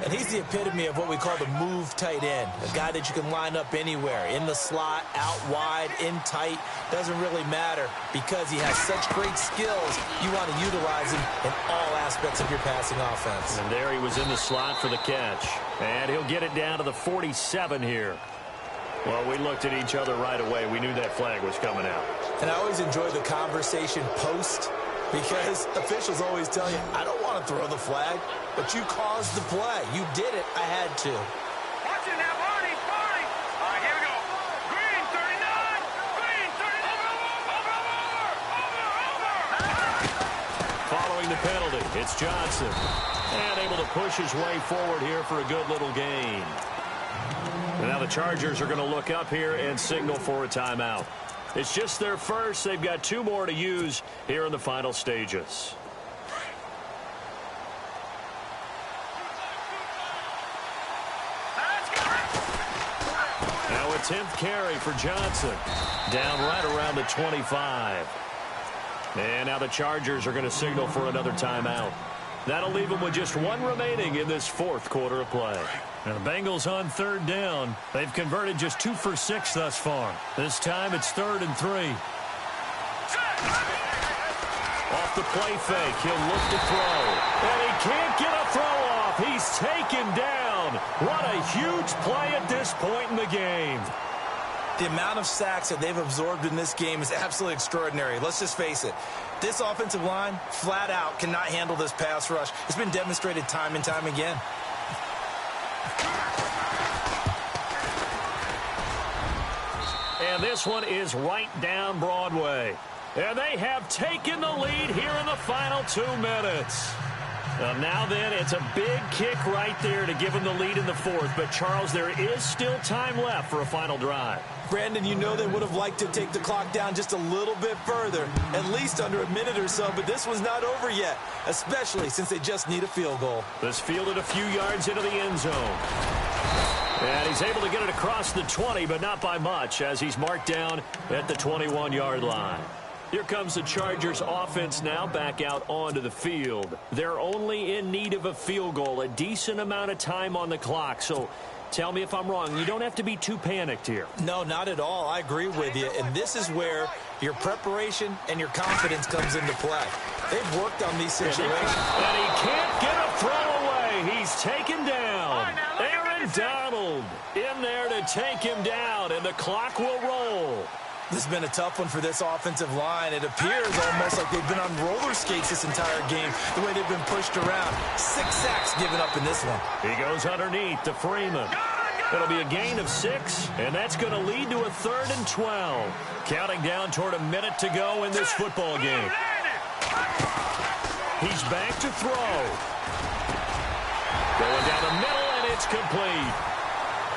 And he's the epitome of what we call the move tight end, a guy that you can line up anywhere, in the slot, out wide, in tight, doesn't really matter because he has such great skills. You want to utilize him in all aspects of your passing offense. And there he was in the slot for the catch. And he'll get it down to the 47 here. Well, we looked at each other right away. We knew that flag was coming out. And I always enjoy the conversation post because officials always tell you, I don't want to throw the flag, but you caused the play. You did it. I had to. Watch it now, Barney, Barney. All right, here we go. Green 39. Green 30. Over. Following the penalty, it's Johnson. And able to push his way forward here for a good little gain. And now the Chargers are going to look up here and signal for a timeout. It's just their first. They've got 2 more to use here in the final stages. Now a 10th carry for Johnson. Down right around the 25. And now the Chargers are going to signal for another timeout. That'll leave them with just 1 remaining in this 4th quarter of play. Now the Bengals on 3rd down. They've converted just 2 for 6 thus far. This time it's 3rd and 3. Off the play fake, he'll look to throw. And he can't get a throw off. He's taken down. What a huge play at this point in the game. The amount of sacks that they've absorbed in this game is absolutely extraordinary. Let's just face it. This offensive line, flat out, cannot handle this pass rush. It's been demonstrated time and time again. And this one is right down Broadway. And they have taken the lead here in the final 2 minutes. Now then, it's a big kick right there to give them the lead in the 4th. But, Charles, there is still time left for a final drive. Brandon, you know they would have liked to take the clock down just a little bit further, at least under a minute or so, but this one's not over yet, especially since they just need a field goal. This fielded a few yards into the end zone. And he's able to get it across the 20, but not by much, as he's marked down at the 21-yard line. Here comes the Chargers offense now back out onto the field. They're only in need of a field goal, a decent amount of time on the clock. So tell me if I'm wrong. You don't have to be too panicked here. No, not at all. I agree with you. And this is where your preparation and your confidence comes into play. They've worked on these situations. And he can't get a throw away. He's taken down. Aaron Donald in there to take him down, and the clock will roll. This has been a tough one for this offensive line. It appears almost like they've been on roller skates this entire game, the way they've been pushed around. 6 sacks given up in this one. He goes underneath to Freeman. It'll be a gain of 6, and that's going to lead to a 3rd and 12. Counting down toward a minute to go in this football game. He's back to throw. Going down the middle, and it's complete.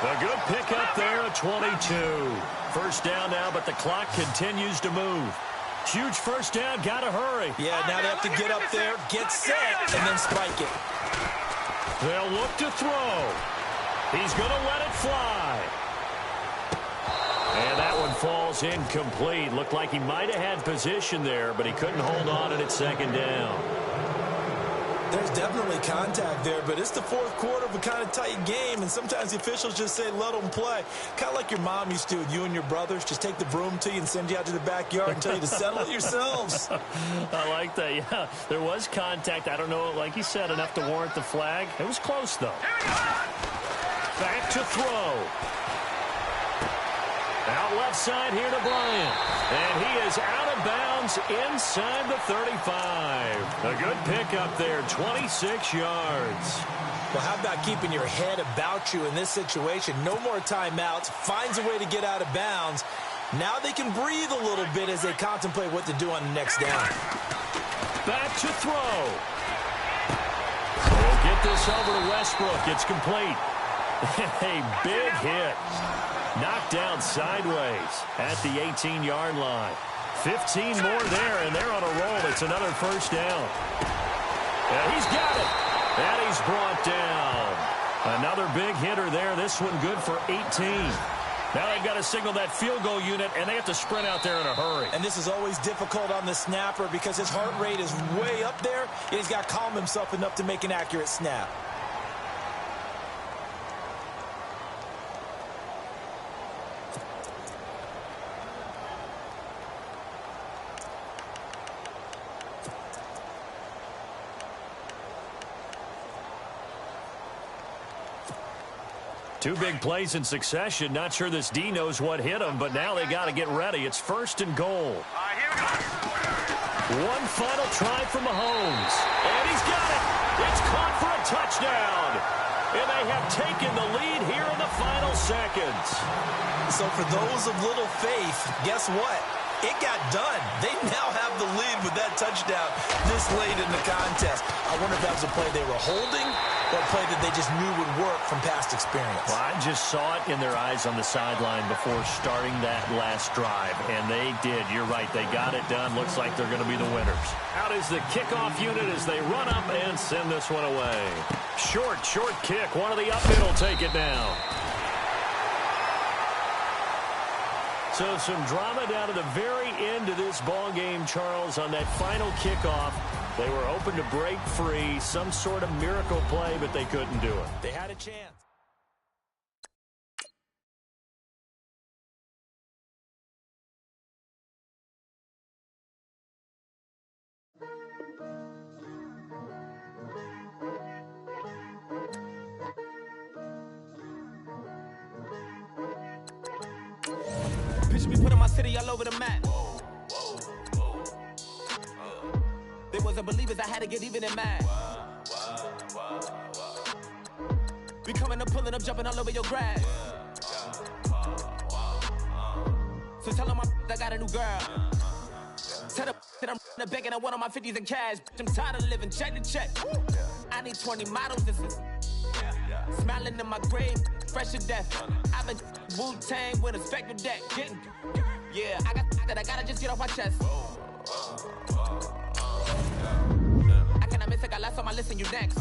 A good pickup there at 22. First down now, but the clock continues to move. Huge first down, gotta hurry. Yeah, now they have to get up there, get set, and then spike it. They'll look to throw. He's gonna let it fly. And that one falls incomplete. Looked like he might have had position there, but he couldn't hold on at its 2nd down. There's definitely contact there, but it's the 4th quarter of a kind of tight game, and sometimes the officials just say, let them play. Kind of like your mom used to with you and your brothers. Just take the broom to you and send you out to the backyard and tell you to settle it yourselves. I like that, yeah. There was contact. I don't know, like you said, enough to warrant the flag. It was close, though. Back to throw. Out left side here to Bryant. And he is out of bounds inside the 35. A good pickup there, 26 yards. Well, how about keeping your head about you in this situation? No more timeouts. Finds a way to get out of bounds. Now they can breathe a little bit as they contemplate what to do on the next down. Back to throw. We'll get this over to Westbrook. It's complete. A big hit. Knocked down sideways at the 18-yard line. 15 more there, and they're on a roll. It's another first down. And he's got it. And he's brought down. Another big hitter there. This one good for 18. Now they've got to signal that field goal unit, and they have to sprint out there in a hurry. And this is always difficult on the snapper because his heart rate is way up there, and he's got to calm himself enough to make an accurate snap. Two big plays in succession. Not sure this D knows what hit him, but now they got to get ready. It's 1st and goal. One final try from Mahomes. And he's got it. It's caught for a touchdown. And they have taken the lead here in the final seconds. So for those of little faith, guess what? It got done. They now have the lead with that touchdown this late in the contest. I wonder if that was a play they were holding or a play that they just knew would work from past experience. Well, I just saw it in their eyes on the sideline before starting that last drive, and they did. You're right. They got it done. Looks like they're going to be the winners. Out is the kickoff unit as they run up and send this one away. Short kick. One of the up mid will take it down. So some drama down to the very end of this ball game, Charles, on that final kickoff. They were hoping to break free, some sort of miracle play, but they couldn't do it. They had a chance. Picture me putting my city all over the map. They wasn't believers, I had to get even in mad. We coming up, pulling up, jumping all over your grass. So tell them I got a new girl. Tell them that I'm in the bank and I want on my 50s in cash. I'm tired of living check to check. I need 20 models, this is smiling in my grave, fresh to death. I've been Wu-Tang with a spectral deck. Yeah, I gotta just get off my chest. I cannot miss it, got last on my list and you next.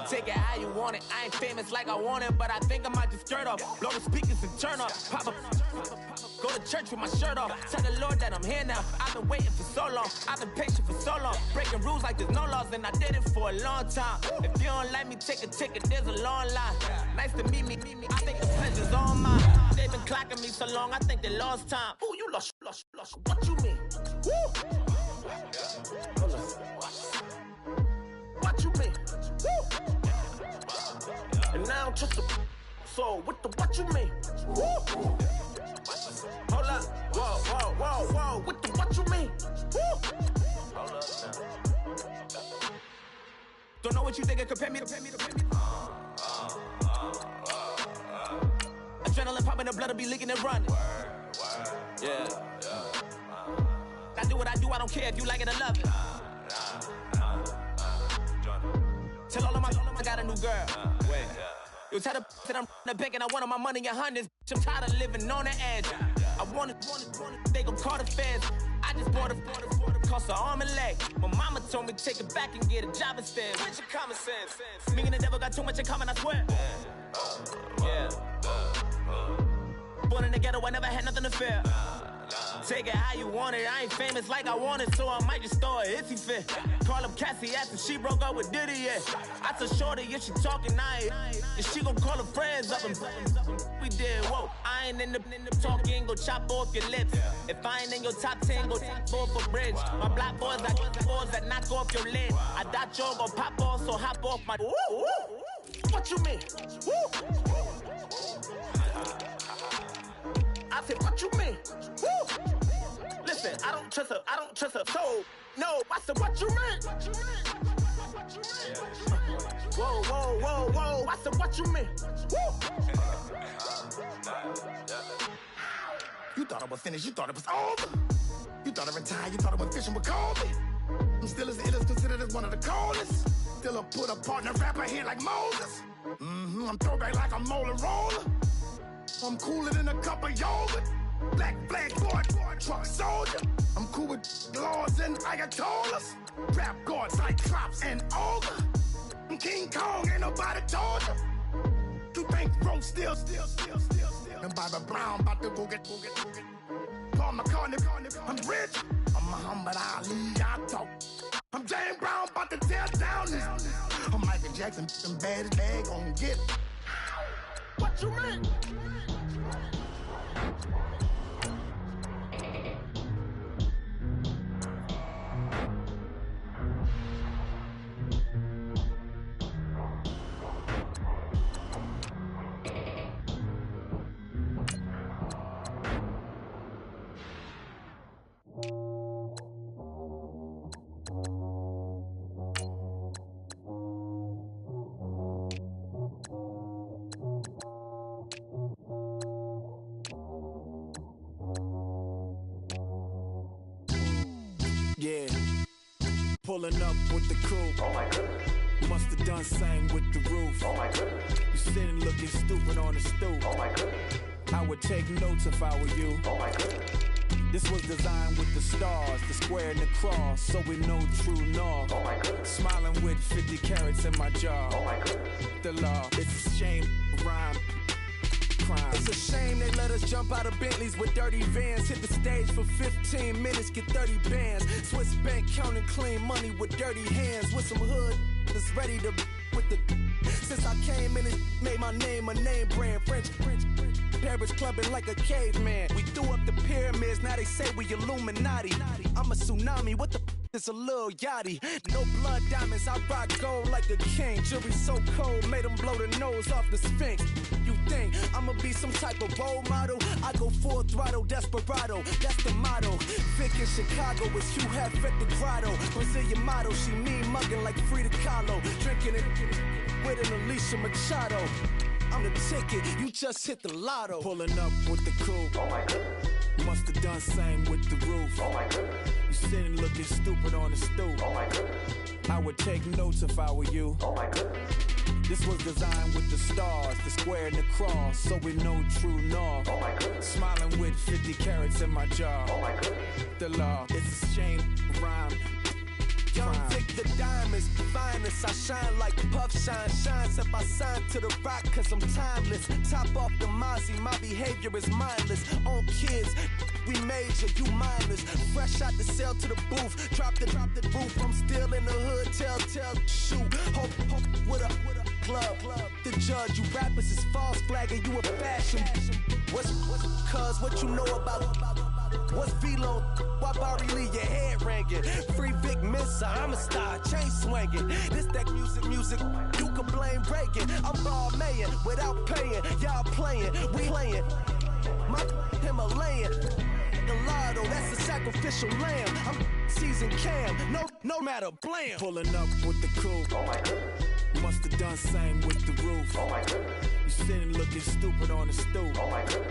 Take it how you want it. I ain't famous like I want it, but I think I might just skirt off. Blow the speakers and turn up. Pop up. Go to church with my shirt off. Tell the Lord that I'm here now. I've been waiting for so long. I've been patient for so long. Breaking rules like there's no laws, and I did it for a long time. If you don't like me, take a ticket. There's a long line. Nice to meet me. I think the pleasure's all mine. They've been clocking me so long, I think they lost time. Ooh, you lost. What you mean? Woo! What you mean? Woo! And now I'm just a so what you mean? Woo! Hold up, whoa, what you mean? Woo! Hold up now. Don't know what you think it compare me to. Adrenaline popping, the blood will be leaking and running. Yeah. I do what I do, I don't care if you like it or love it. Tell all of my I got a new girl. Wait. You tell the that I'm in the bank and I want all my money in hundreds. I'm tired of living on the edge. I want it, they gon' call the feds. I just bought a cost an arm and leg. My mama told me take it back and get a job instead. Where's your common sense? Me and the devil got too much in common, I swear. Yeah. Born in the ghetto, I never had nothing to fear. Take it how you want it. I ain't famous like I want it, so I might just throw a hissy fit. Call up Cassie, asked if she broke up with Diddy, yeah. I told Shorty if she talking, and she gon' call her friends up and we did, whoa. I ain't in the talking, go chop off your lips. If I ain't in your top 10, go top 4 for bridge. My black boys like boys that knock off your lid. I thought you gon' pop off, so hop off my. What you mean? I said, what you mean? Woo! Listen, I don't trust her. So, no, I said, what you mean? Whoa, whoa, whoa, whoa. I said, what you mean? Woo! You thought I was finished, you thought it was over. You thought I retired, you thought I went fishing with Kobe. I'm still as ill as considered as one of the coldest. Still a put a partner rapper here like Moses. I'm throwback like a molar roller. I'm cooler than a cup of yogurt. Black flag boy, truck soldier. I'm cool with laws and Ayatollahs. Rap god, Cyclops and Ogre. I'm King Kong, ain't nobody told you. You think Rose still. And Bobby Brown about to go get. Paul McCartney, I'm rich. I'm Muhammad Ali, I talk. I'm James Brown, about to tear down this. I'm Michael Jackson, them bad as bag gon' get. What you mean? Yeah, pulling up with the crew. Oh my goodness. Must have done same with the roof. Oh my goodness. You sitting looking stupid on the stoop. Oh my goodness. I would take notes if I were you. Oh my goodness. This was designed with the stars, the square and the cross, so we know true north. Oh my goodness. Smiling with 50 carats in my jaw. Oh my goodness. The law, it's a shame, rhyme. Crime. It's a shame they let us jump out of Bentleys with dirty vans. Hit the stage for 15 minutes, get 30 bands. Swiss bank counting clean money with dirty hands. With some hood that's ready to with the. Since I came in, it made my name a name brand. French. Paris clubbing like a caveman. We threw up the pyramids, now they say we Illuminati. I'm a tsunami, what the is a little yachty. No blood diamonds, I rock gold like a king. Jury so cold, made them blow the nose off the Sphinx. You think I'ma be some type of role model? I go full throttle, desperado, that's the motto. Vic in Chicago is Hugh Hef at the grotto. Brazilian model, she mean mugging like Frida Kahlo. Drinking it with an Alicia Machado. I'm the ticket, you just hit the lotto. Pulling up with the crew. Oh my goodness. Must have done same with the roof. Oh my goodness. You sitting looking stupid on the stoop. Oh my goodness. I would take notes if I were you. Oh my goodness. This was designed with the stars, the square and the cross, so we know true north. Oh my goodness. Smiling with 50 carats in my jaw. Oh my goodness. The law, it's a shame, rhyme. Young Vic the diamonds, finest. I shine like Puff shines if I sign to the rock, cause I'm timeless. Top off the Mozzie, my behavior is mindless. On kids, we major, you minors. Fresh out the cell to the booth, drop the roof. I'm still in the hood, tell, shoot. Hope with a club. The judge, you rappers is false flagging, you a fashion. What's cuz, what you know about? What's Velo? Why Barry Lee, your head ringing? Free Vic Mensa, I'm a star, chain swinging. This that music, you can blame Reagan. I'm ball mayin' without paying, y'all playing, we playing. My Himalayan, Gallardo, that's a sacrificial lamb. I'm seasoned cam, no matter, blam. Pulling up with the crew. Oh my goodness. Must have done same with the roof. Oh my goodness. You sitting looking stupid on the stoop. Oh my goodness.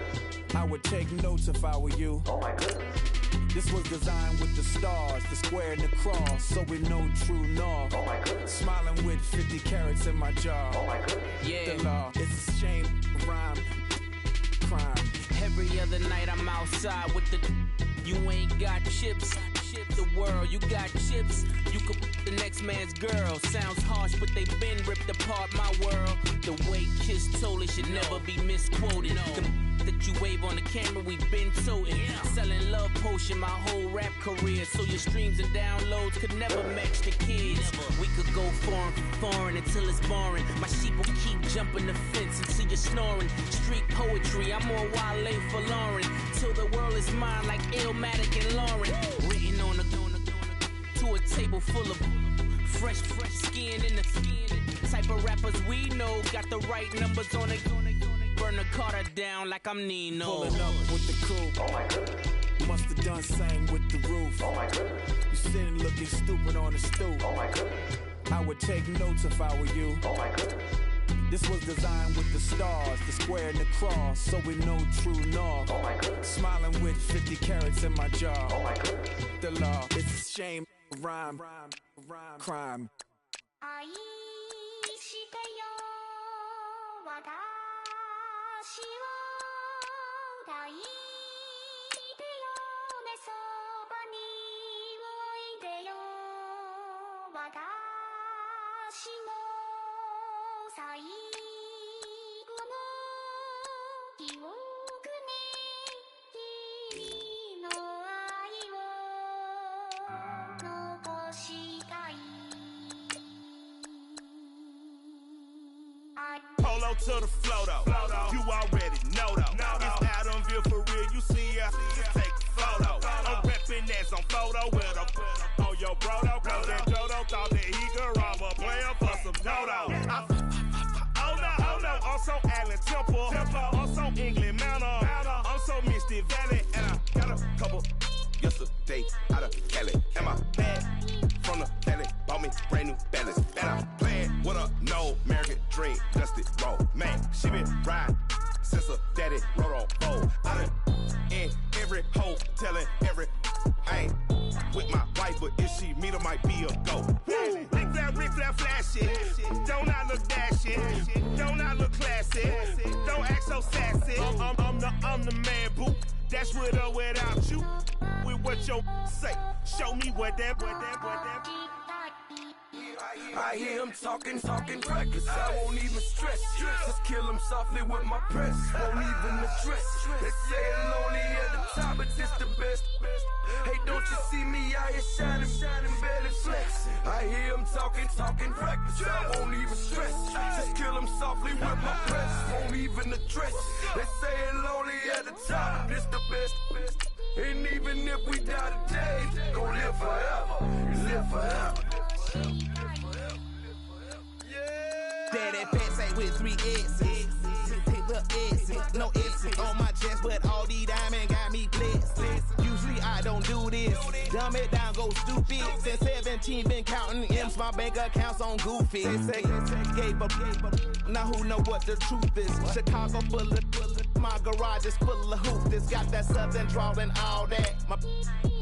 I would take notes if I were you. Oh my goodness. This was designed with the stars, the square and the cross, so we know true north. Oh my goodness. Smiling with 50 carats in my jaw. Oh my goodness. Yeah. The law, it's a shame, rhyme, crime. Every other night I'm outside with the. You ain't got chips. The world, you got chips. You could the next man's girl. Sounds harsh, but they been ripped apart my world. The way Kiss told it should never be misquoted. The that you wave on the camera, we been toting. Selling love potion my whole rap career, so your streams and downloads could never match the kids. We could go foreign until it's boring. My sheep will keep jumping the fence until you're snoring. Street poetry, I'm more Wale for Lauren. Till the world is mine like Illmatic and Lauren. Written on a to a table full of fresh skin in the skin. Type of rappers we know got the right numbers on it. Burn the Carter down like I'm Nino. Pulling up with the crew. Oh my goodness. Must have done same with the roof. Oh my goodness. You sitting looking stupid on the stoop. Oh my goodness. I would take notes if I were you. Oh my goodness. This was designed with the stars, the square and the cross, so we know true north. Oh my goodness. Smiling with 50 carats in my jaw. Oh my goodness. The law, it's a shame, rhyme, crime. Polo to the flow though. You already know though. It's Adamville for real. You see ya, just take a photo. I'm reppin' that's on photo with a on your bro though. Cause that Dodo thought that he could rob a player for some dodo. Oh no, I'm so Allen Temple. I'm so England Manor. I'm so Misty Valley. And I got a couple yesterday out of Cali. And my bag from the Valley bought me brand new balance. And I'm playing with a no American dream, dusted roll. Man, she been riding since her daddy rode on bowl. I done in every hole, telling every I ain't with my wife, but if she meet her, might be a go. Rick Flair flashy. Don't I look dashy? Don't I look classy? Don't act so sassy. I'm the man, boo. That's with or without you. With what your say. Show me what that. I hear him talking reckless. I won't even stress. Just kill him softly with my press. Won't even address. They say it lonely at the top, but this the best. Hey, don't you see me out here shining, barely flex. I hear him talking reckless. I won't even stress. Just kill him softly with my press. Won't even address. They say it lonely at the top, but this the best. And even if we die today, gon' live forever. Live forever. Daddy pants ain't with 3 S's. Take the S's, no S's on my chest, but all these diamonds got me blessed. Usually I don't do this. Dumb it down, go stupid. Since 17, been counting M's, my bank accounts on Goofy. They say gave up. Now who know what the truth is? Chicago full of my garage is full of hoops. It's got that southern drawl and all that. My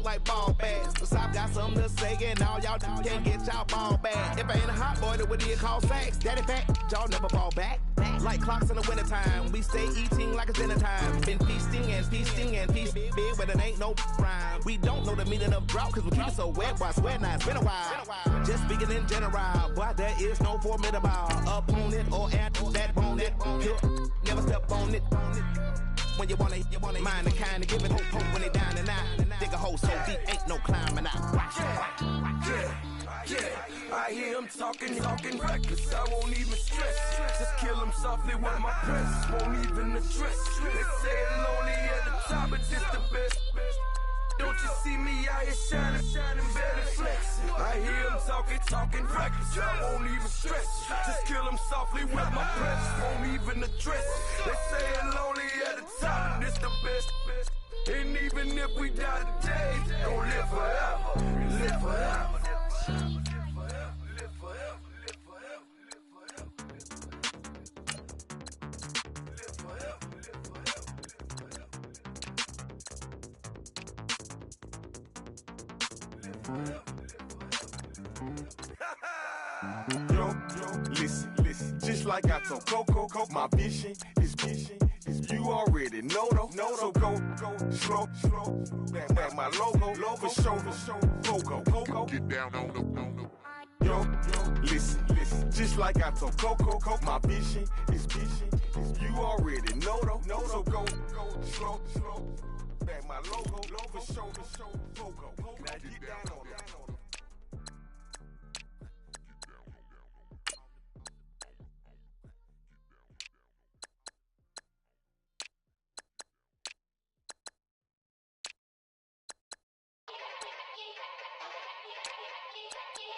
like ball bags. Cause I've got something to say and all y'all can't get y'all ball back. If I ain't a hot boy, then what do you call sacks? Daddy fat, y'all never fall back. Like clocks in the wintertime, we stay eating like it's dinner time. Been feasting and big, but it ain't no rhyme. We don't know the meaning of drought, cause we keep it so wet, boy, I swear now it's been a while. Just speaking in general, boy, there is no formidable opponent or at that bone that never step on it. When you want it, mind the kind of give it hope when they down and out. Dig a hole so deep, ain't no climbing out. Yeah, I hear him talking reckless. I won't even stress. Just kill him softly with my press. Won't even address. They say it lonely at the top, but this the best. Don't you see me out here shining, barely flex. I hear him talking reckless. I won't even stress. Just kill him softly with my press. Won't even address. They say it lonely at the top, this the best. And even if we die today, gon' live forever. Live forever. Yo, listen, just like I told Coco, my vision is you already know though. So go slow, back my logo, for show, Coco, get down on the. Yo, listen, just like I told Coco, my vision is you already know though. So go slow, back my logo, for show, Coco, now get down on that.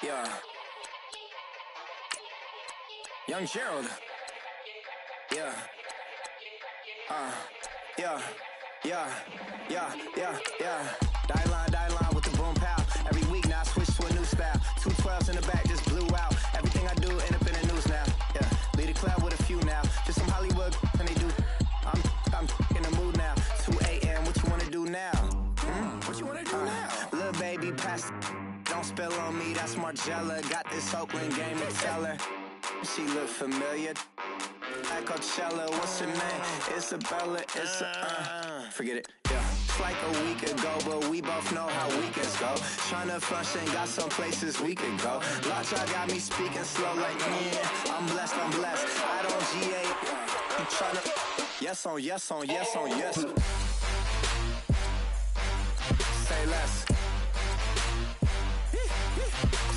Yeah. Young Gerald. Yeah. Die line with the boom pow. Every week now I switch to a new style. 212s in the back just blew out. spill on me, that's Margella. Got this Oakland game to tell her. She look familiar. Like Coachella, what's her name? Isabella, forget it, yeah. It's like a week ago, but we both know how weekends go. Tryna function, got some places we could go. Lockjaw got me speaking slow like, yeah, I'm blessed. I don't GA, I'm tryna, yes on yes. Say less.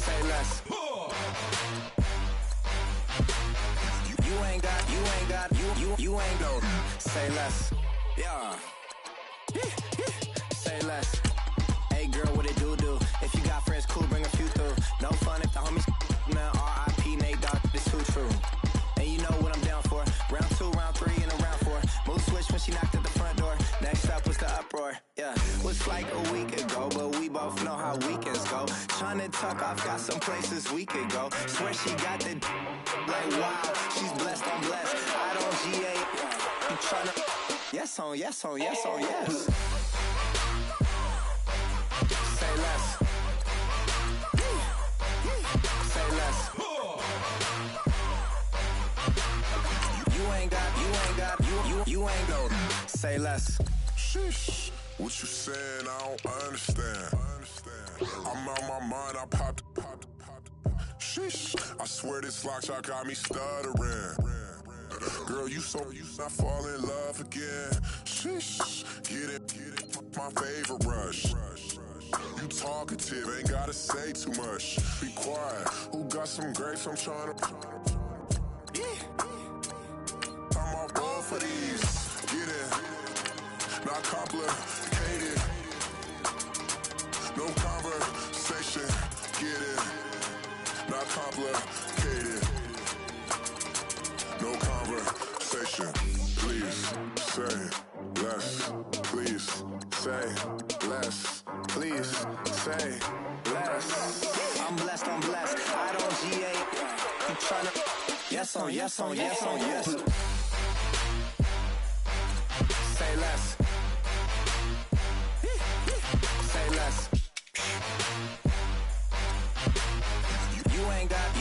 Say less. You ain't go. Say less. Yeah. Say less. Hey girl, what it do? If you got friends, cool, bring a few through. No fun if the homies, man. R.I.P. Nate Dogg, this too true. And you know what I'm down for. Round 2, round 3, and a round 4. Mood switch when she knocked at the front door. Next up was the uproar. Yeah, was like a week ago, but we both know how weekends go. Tryna tuck off, got some places we could go. Swear she got the like wow, she's blessed, I'm blessed. I don't GA. I'm tryna yes on yes. Say less. Say less. You ain't go. Say less. Sheesh. What you saying? I don't understand. I'm out my mind. I popped. Sheesh. I swear this lockjaw got me stuttering. Girl, you not fall in love again. Sheesh. Get it. My favorite rush. You talkative, ain't gotta say too much. Be quiet. Who got some grapes? I'm trying to. I'm all ball for these. Get it. Not complicated. No conversation. Get it. Not complicated. No conversation. Please say less. Please say less. Please say less. I'm blessed. I don't GA. I'm tryna yes on yes. Say less. Say less. You ain't got.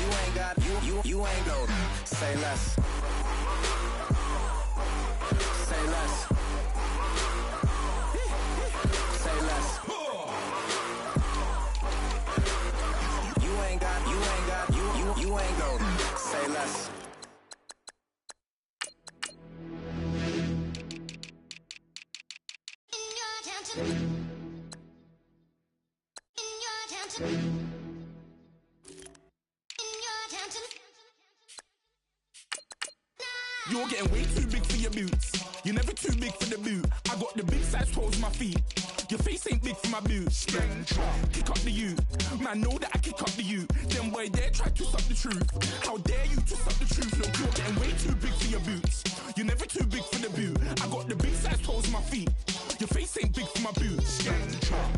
You ain't go. Say less. Say less. Say less. You ain't got. You ain't go. Say less. You're getting way too big for your boots. You're never too big for the boot. I got the big size toes on my feet. Your face ain't big for my boots. Kick up the you. Man, know that I kick up the you. Then boy dare try to suck the truth. How dare you to suck the truth? Look, you're getting way too big for your boots. You're never too big for the boot. I got the big size toes on my feet. Your face ain't big for my boots.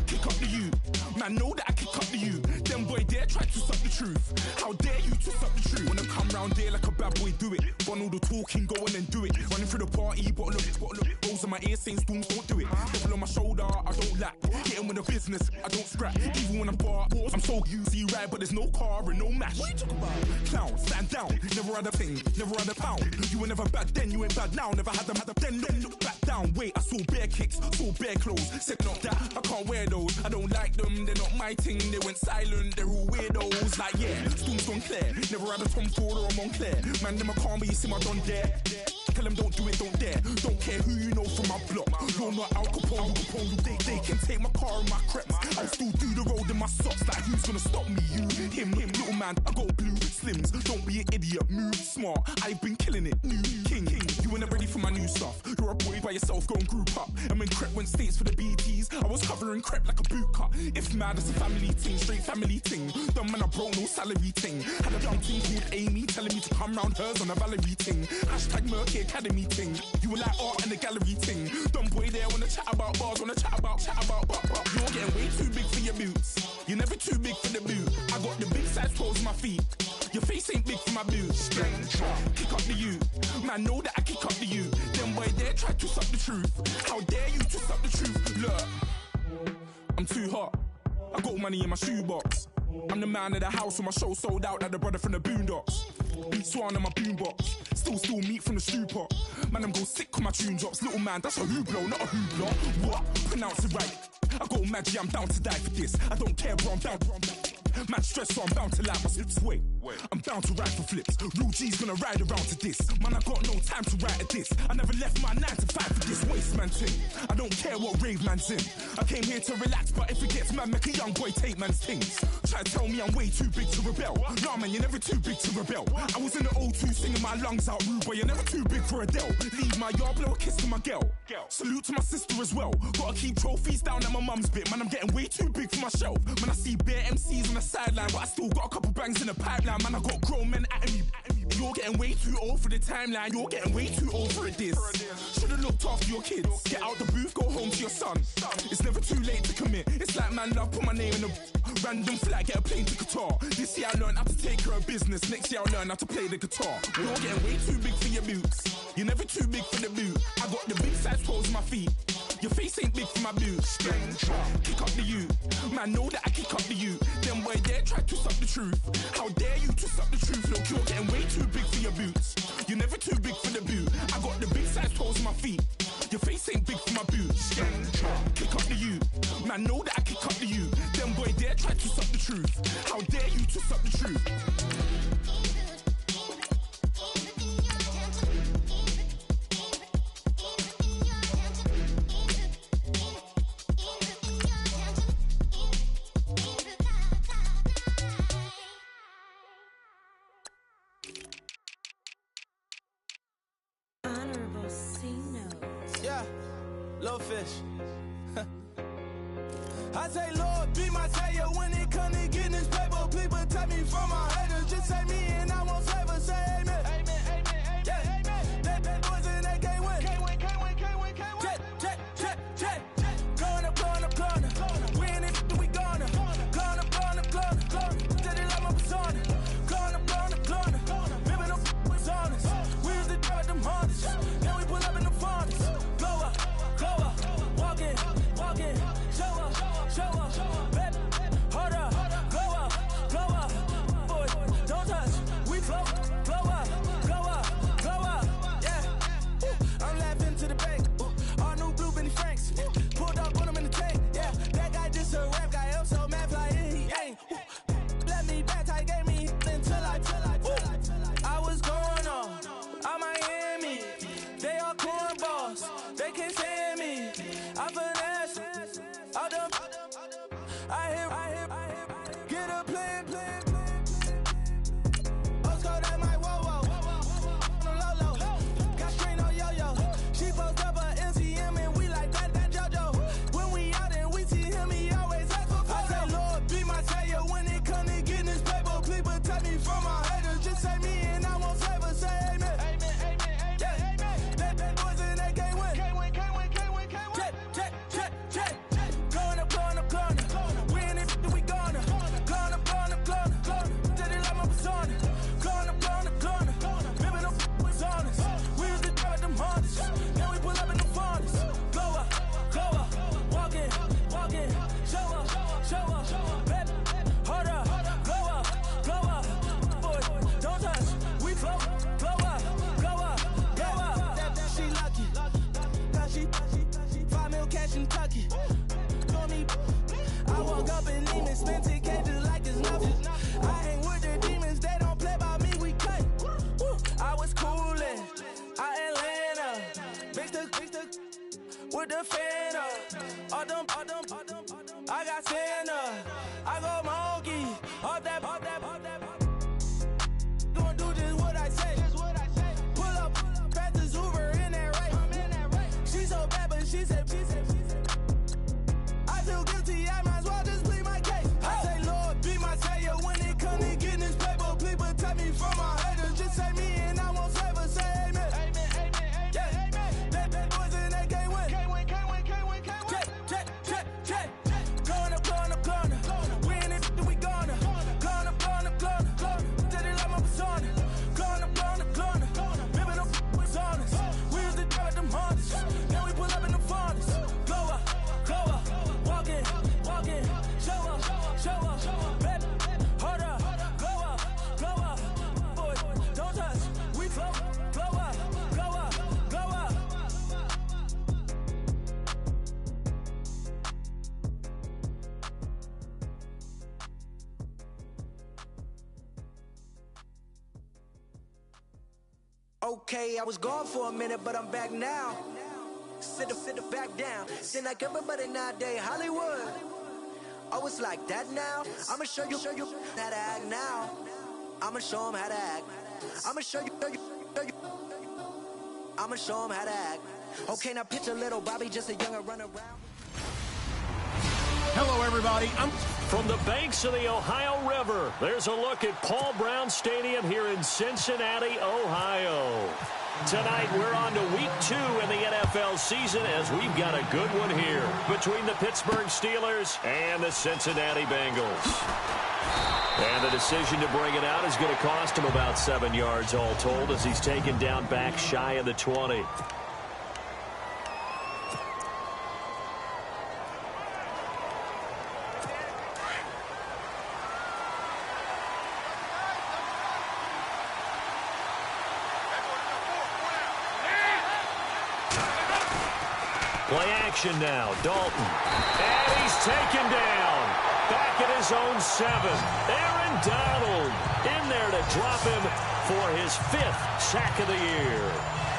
Kick up the you. Man, know that I kick up the you. Then boy dare try to suck the truth. How dare you to suck the truth? Wanna come round there like a bad boy, do it. Want all the talking, go on and do it. Running through the party, bottle up. Rolls on my ear saying spoons, don't do it. Devil on my shoulder, I don't lack. Getting with the business, I don't scrap. Even when I'm bar, I'm so easy right, but there's no car and no match. What you talking about? Clown, stand down. Never had a thing, never had a pound. You were never bad then, you ain't bad now. Never had them, then look back down. Wait, I saw bare kicks, saw bare clothes. Said not that, I can't wear those. I don't like them, they're not my thing. They went silent, they're all weirdos. Like yeah, Stones gone clear. Never had a Tom Ford or a Montclair. Man, them I can't be, you see my don't dare. Tell them don't do it, don't dare. Don't care who you know from my block. You're not Al Capone, they can take my car and my creps. I'll still do the road in my socks. Like who's gonna stop me? You, him, little man. I got blue slims. Don't be an idiot, move smart. I've been killing it, new king. You ain't ready for my new stuff. You're a boy by yourself, go and group up. And when Crep went states for the BTs, I was covering Crep like a boot cut. If mad, it's a family ting, straight family ting. Dumb man, I bro, no salary ting. Had a young ting called Amy telling me to come round hers on a Valerie ting. Hashtag Murky Academy ting. You were like art and the gallery ting. Dumb boy there wanna chat about bars, wanna chat about. You're getting way too big for your boots. You're never too big for the boot. I got the big size toes on my feet. Your face ain't big for my boots. Kick up the you. Man, know that I kick up the you. Then boy there try to suck the truth. How dare you to suck the truth? Look, I'm too hot. I got money in my shoebox. I'm the man of the house when my show sold out like the brother from the Boondocks. Swan on my boombox, still meat from the stew pot. Man, I'm go sick on my tune drops. Little man, that's a hooblo, not a hoobla. What? Pronounce it right. I go mad, yeah, I'm down to die for this. I don't care, bro, I'm down. Man stressed, so I'm bound to like my slips. Wait, I'm bound to ride for flips. Real G's gonna ride around to this. Man, I got no time to write at this. I never left my 9 to 5 for this waste man thing. I don't care what rave man's in. I came here to relax, but if it gets mad, make a young boy take man's things. Try to tell me I'm way too big to rebel. Nah, man, you're never too big to rebel. I was in the O2 singing my lungs out, rude boy, you're never too big for Adele. Leave my yard, blow a kiss to my girl. Salute to my sister as well. Gotta keep trophies down at my mum's bit. Man, I'm getting way too big for my shelf. Man, I see bare MCs on the sideline, but I still got a couple bangs in the pipeline. Man, I got grown men at me. You're getting way too old for the timeline. You're getting way too old for this. Should've looked after your kids. Get out the booth, go home to your son. It's never too late to commit. It's like man love, put my name in a random flat, get a plane to Qatar. This year I learned how to take care of business. Next year I'll learn how to play the guitar. You're getting way too big for your boots. You're never too big for the boot. I got the big size toes on my feet. Your face ain't big for my boots. Kick up the you. Man, know that I kick up the you. Them boy there try to twist up the truth. How dare you twist up the truth? Look, you're getting way too big for your boots. You're never too big for the boot. I got the big size toes on my feet. Your face ain't big for my boots. Kick up the you. Man, know that I kick up the you. Them boy there try to twist up the truth. How dare you twist up the truth? Fish. I say, Lord, be my savior when it comes to getting this paper. Please protect me from my haters. Just say me and I won't favor. Say amen. Amen, amen, amen. Yeah. Amen. That boys and they can't win. Can't win, can't win, can't win, can't win. Jet. Going up. We in it, we gonna. Going up. Did it like my persona. Going up. Ripping up with honest. We used to drive them hardest. Then we pull up in the furnace. Glow up. Walking, show up, baby, hold up, glow up, boy, don't touch, we flow up, yeah, I'm laughing to the bank, all new blue Benny Franks, pulled up on him in the tank, yeah, that guy just a rap guy, I'm so mad fly in, he ain't, let me back, tight gave me until I was going on Miami, they all cornballs, they can't stand me, I finesse, all them, I hear, get a plan. Oscar, that my whoa, no low, got strain on yo-yo. She post up a MCM and we like that JoJo. When we out and we see him, he always ask for photo. I say, Lord, be my savior when it come to getting this paper. Please protect me from my haters. Just say me and I won't favor. Say amen. Amen. Yeah. That boys and they can't win. Can't win. Jet. Going up. We in it, we gonna. Going up. Did it like my persona. Going up. Ripping up with honest. We used to drive them hardest. Then we pull up in the furnace. Glow up. Walking. Show up. Baby, hold up. Glow up. Boy, don't touch. We flow up. That she lucky. Cause she 5 mil cash in Kentucky. I woke up in demons, spent 10K just like it's nothing. I hang with the demons, they don't play by me, we cut. I was coolin', Atlanta, mixed with the fan up. All them, I got Santa, I go monkey, all that. Gonna do just what I say. Pull up, fast as Uber in that race. She so bad, but she said. I feel guilty, I might as well just plead my case. I say, Lord, be my savior when it come to getting this paper. Please protect me from my haters. Just say me and I won't favor. Say amen. Amen. Yeah. That boys and they can't win. Jet. Going up. Okay, I was gone for a minute, but I'm back now. Sit back down. Seem like everybody nowadays, Hollywood. Oh, it's like that now? I'ma show you how to act now. I'ma show them how to act. I'ma show you. I'ma show them how to act. Okay, now picture little Bobby, just a younger run around. Hello, everybody. I'm from the banks of the Ohio River. There's a look at Paul Brown Stadium here in Cincinnati, Ohio. Tonight, we're on to week 2 in the NFL season as we've got a good one here between the Pittsburgh Steelers and the Cincinnati Bengals. And the decision to bring it out is going to cost him about 7 yards all told as he's taken down back shy of the 20. Play action now, Dalton. And he's taken down. Back at his own 7. Aaron Donald in there to drop him for his 5th sack of the year.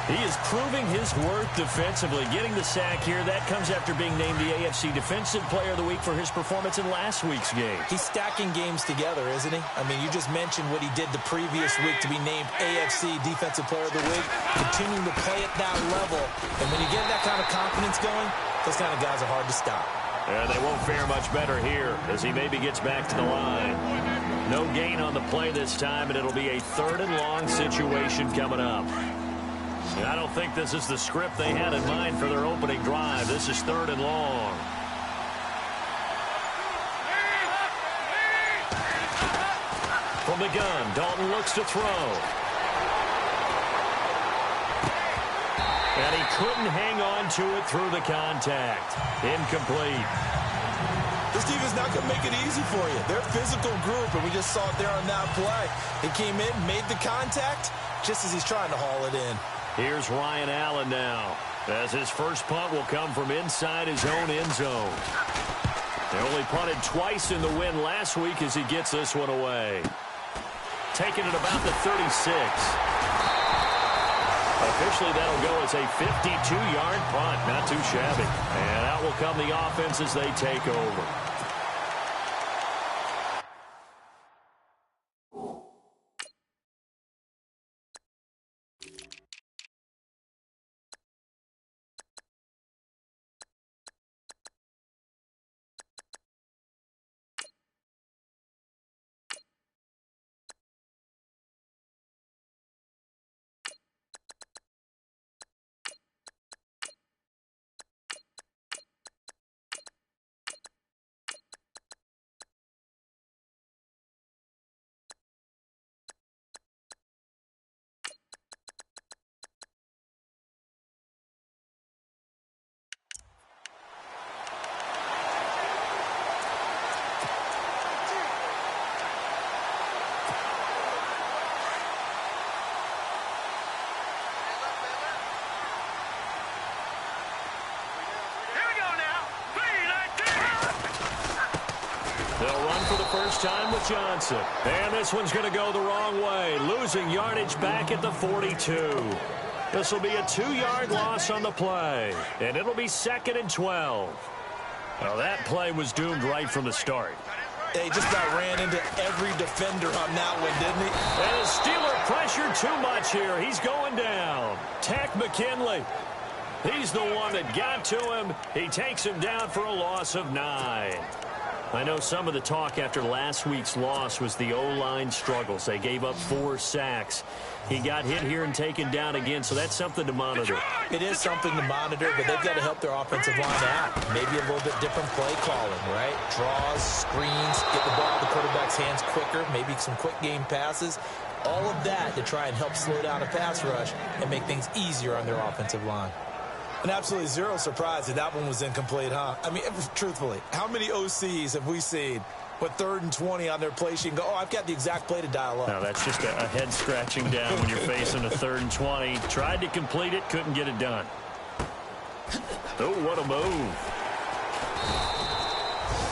He is proving his worth defensively. Getting the sack here, that comes after being named the AFC Defensive Player of the Week for his performance in last week's game. He's stacking games together, isn't he? I mean, you just mentioned what he did the previous week to be named AFC Defensive Player of the Week, continuing to play at that level. And when you get that kind of confidence going, those kind of guys are hard to stop. And they won't fare much better here as he maybe gets back to the line. No gain on the play this time, and it'll be a 3rd and long situation coming up. And I don't think this is the script they had in mind for their opening drive. This is 3rd and long. From the gun, Dalton looks to throw. And he couldn't hang on to it through the contact. Incomplete. This defense not going to make it easy for you. They're a physical group, and we just saw it there on that play. He came in, made the contact, just as he's trying to haul it in. Here's Ryan Allen now, as his first punt will come from inside his own end zone. They only punted twice in the win last week as he gets this one away. Taking it about the 36. Officially, that'll go as a 52-yard punt. Not too shabby. And out will come the offense as they take over. They'll run for the first time with Johnson. And this one's going to go the wrong way, losing yardage back at the 42. This will be a 2-yard loss on the play, and it'll be 2nd and 12. Well, that play was doomed right from the start. They just about ran into every defender on that one, didn't he? And the Steeler pressured too much here. He's going down. Tack McKinley. He's the one that got to him. He takes him down for a loss of 9. I know some of the talk after last week's loss was the O-line struggles. They gave up 4 sacks. He got hit here and taken down again, so that's something to monitor. It is something to monitor, but they've got to help their offensive line out. Maybe a little bit different play calling, right? Draws, screens, get the ball in the quarterback's hands quicker, maybe some quick game passes. All of that to try and help slow down a pass rush and make things easier on their offensive line. And absolutely zero surprise that that one was incomplete, huh? I mean, truthfully, how many OCs have we seen with 3rd and 20 on their play sheet and go, oh, I've got the exact play to dial up? No, that's just a head scratching down when you're facing a 3rd and 20. Tried to complete it, couldn't get it done. Oh, what a move.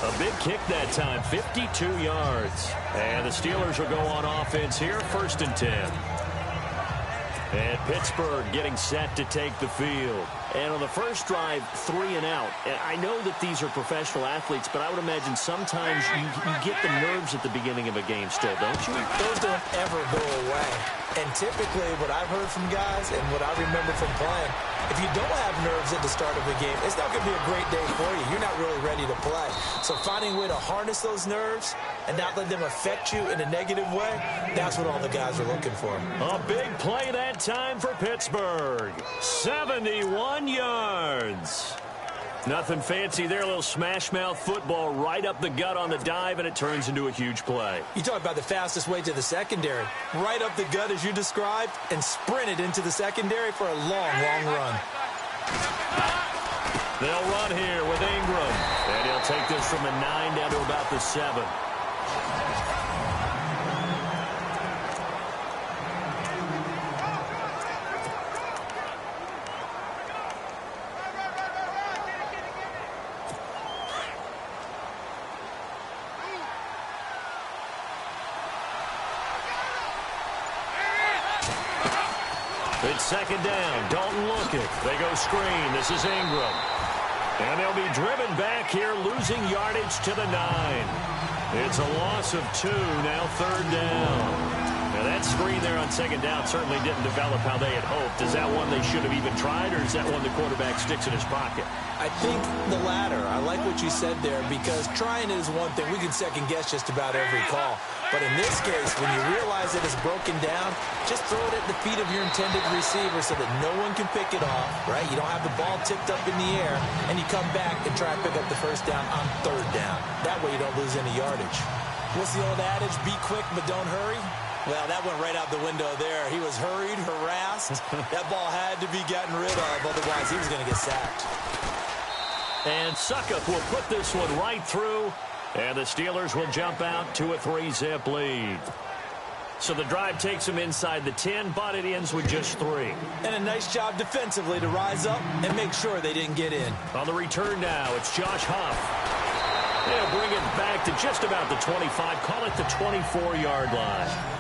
A big kick that time, 52 yards. And the Steelers will go on offense here, 1st and 10. And Pittsburgh getting set to take the field. And on the first drive, 3 and out. And I know that these are professional athletes, but I would imagine sometimes you get the nerves at the beginning of a game still, don't you? Those don't ever go away. And typically what I've heard from guys and what I remember from playing, if you don't have nerves at the start of a game, it's not going to be a great day for you. You're not really ready to play. So finding a way to harness those nerves and not let them affect you in a negative way, that's what all the guys are looking for. A big play that time for Pittsburgh. 71 yards. Nothing fancy there. A little smash-mouth football right up the gut on the dive, and it turns into a huge play. You talk about the fastest way to the secondary. Right up the gut as you described and sprinted into the secondary for a long, long run. They'll run here with Ingram. And he'll take this from the 9 down to about the 7. It's second down. Don't look it. They go screen. This is Ingram. And they'll be driven back here, losing yardage to the 9. It's a loss of 2, now third down. Now that screen there on second down certainly didn't develop how they had hoped. Is that one they should have even tried, or is that one the quarterback sticks in his pocket? I think the latter. I like what you said there, because trying it is one thing. We can second guess just about every call. But in this case, when you realize that it's broken down, just throw it at the feet of your intended receiver so that no one can pick it off, right? You don't have the ball tipped up in the air, and you come back and try and pick up the first down on third down. That way you don't lose any yardage. What's the old adage? Be quick, but don't hurry. Well, that went right out the window there. He was hurried, harassed. That ball had to be gotten rid of, otherwise he was going to get sacked. And Suckup will put this one right through, and the Steelers will jump out to a 3-zip lead. So the drive takes them inside the 10, but it ends with just 3. And a nice job defensively to rise up and make sure they didn't get in. On the return now, it's Josh Huff. They'll bring it back to just about the 25, call it the 24-yard line.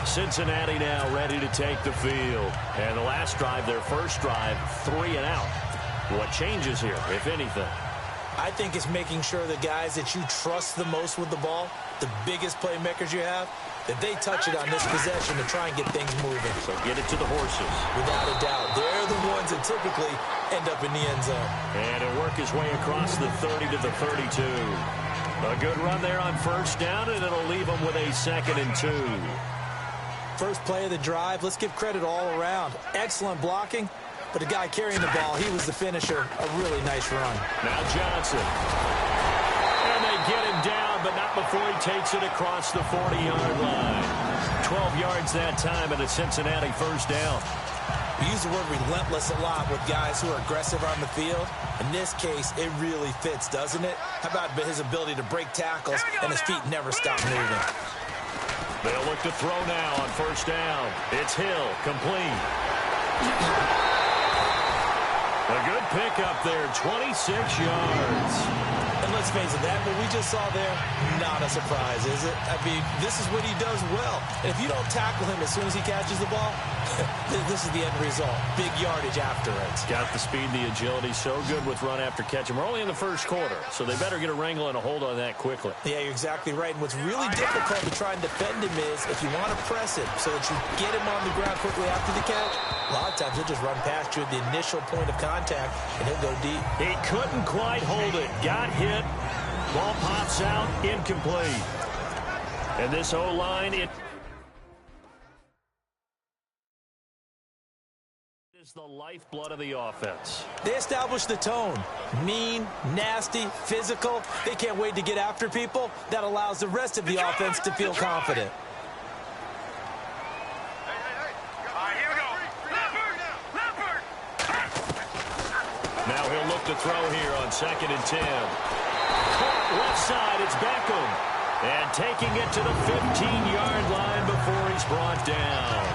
Cincinnati now ready to take the field. And the last drive, their first drive, 3 and out. What changes here, if anything? I think it's making sure the guys that you trust the most with the ball, the biggest playmakers you have, that they touch it on this possession to try and get things moving. So get it to the horses. Without a doubt. They're the ones that typically end up in the end zone. And he'll work his way across the 30 to the 32. A good run there on first down, and it'll leave him with a 2nd and 2. First play of the drive, let's give credit all around. Excellent blocking, but the guy carrying the ball, he was the finisher. A really nice run. Now Johnson. And they get him down, but not before he takes it across the 40-yard line. 12 yards that time and a Cincinnati first down. We use the word relentless a lot with guys who are aggressive on the field. In this case, it really fits, doesn't it? How about his ability to break tackles and his feet never stop moving? They'll look to throw now on first down. It's Hill, complete. A good pickup there, 26 yards. And let's face it, that what we just saw there, not a surprise, is it? I mean, this is what he does well. And if you don't tackle him as soon as he catches the ball, this is the end result. Big yardage after it. Got the speed, the agility, so good with run after catch. And we're only in the first quarter, so they better get a wrangle and a hold on that quickly. Yeah, you're exactly right. And what's really difficult to try and defend him is if you want to press it so that you get him on the ground quickly after the catch, a lot of times he'll just run past you at the initial point of contact, and he'll go deep. He couldn't quite hold it. Got hit. Ball pops out, incomplete. And this O-line, it is the lifeblood of the offense. They establish the tone. Mean, nasty, physical. They can't wait to get after people. That allows the rest of the offense to feel confident. Now he'll look to throw here on 2nd and 10. Left side, it's Beckham. And taking it to the 15-yard line before he's brought down.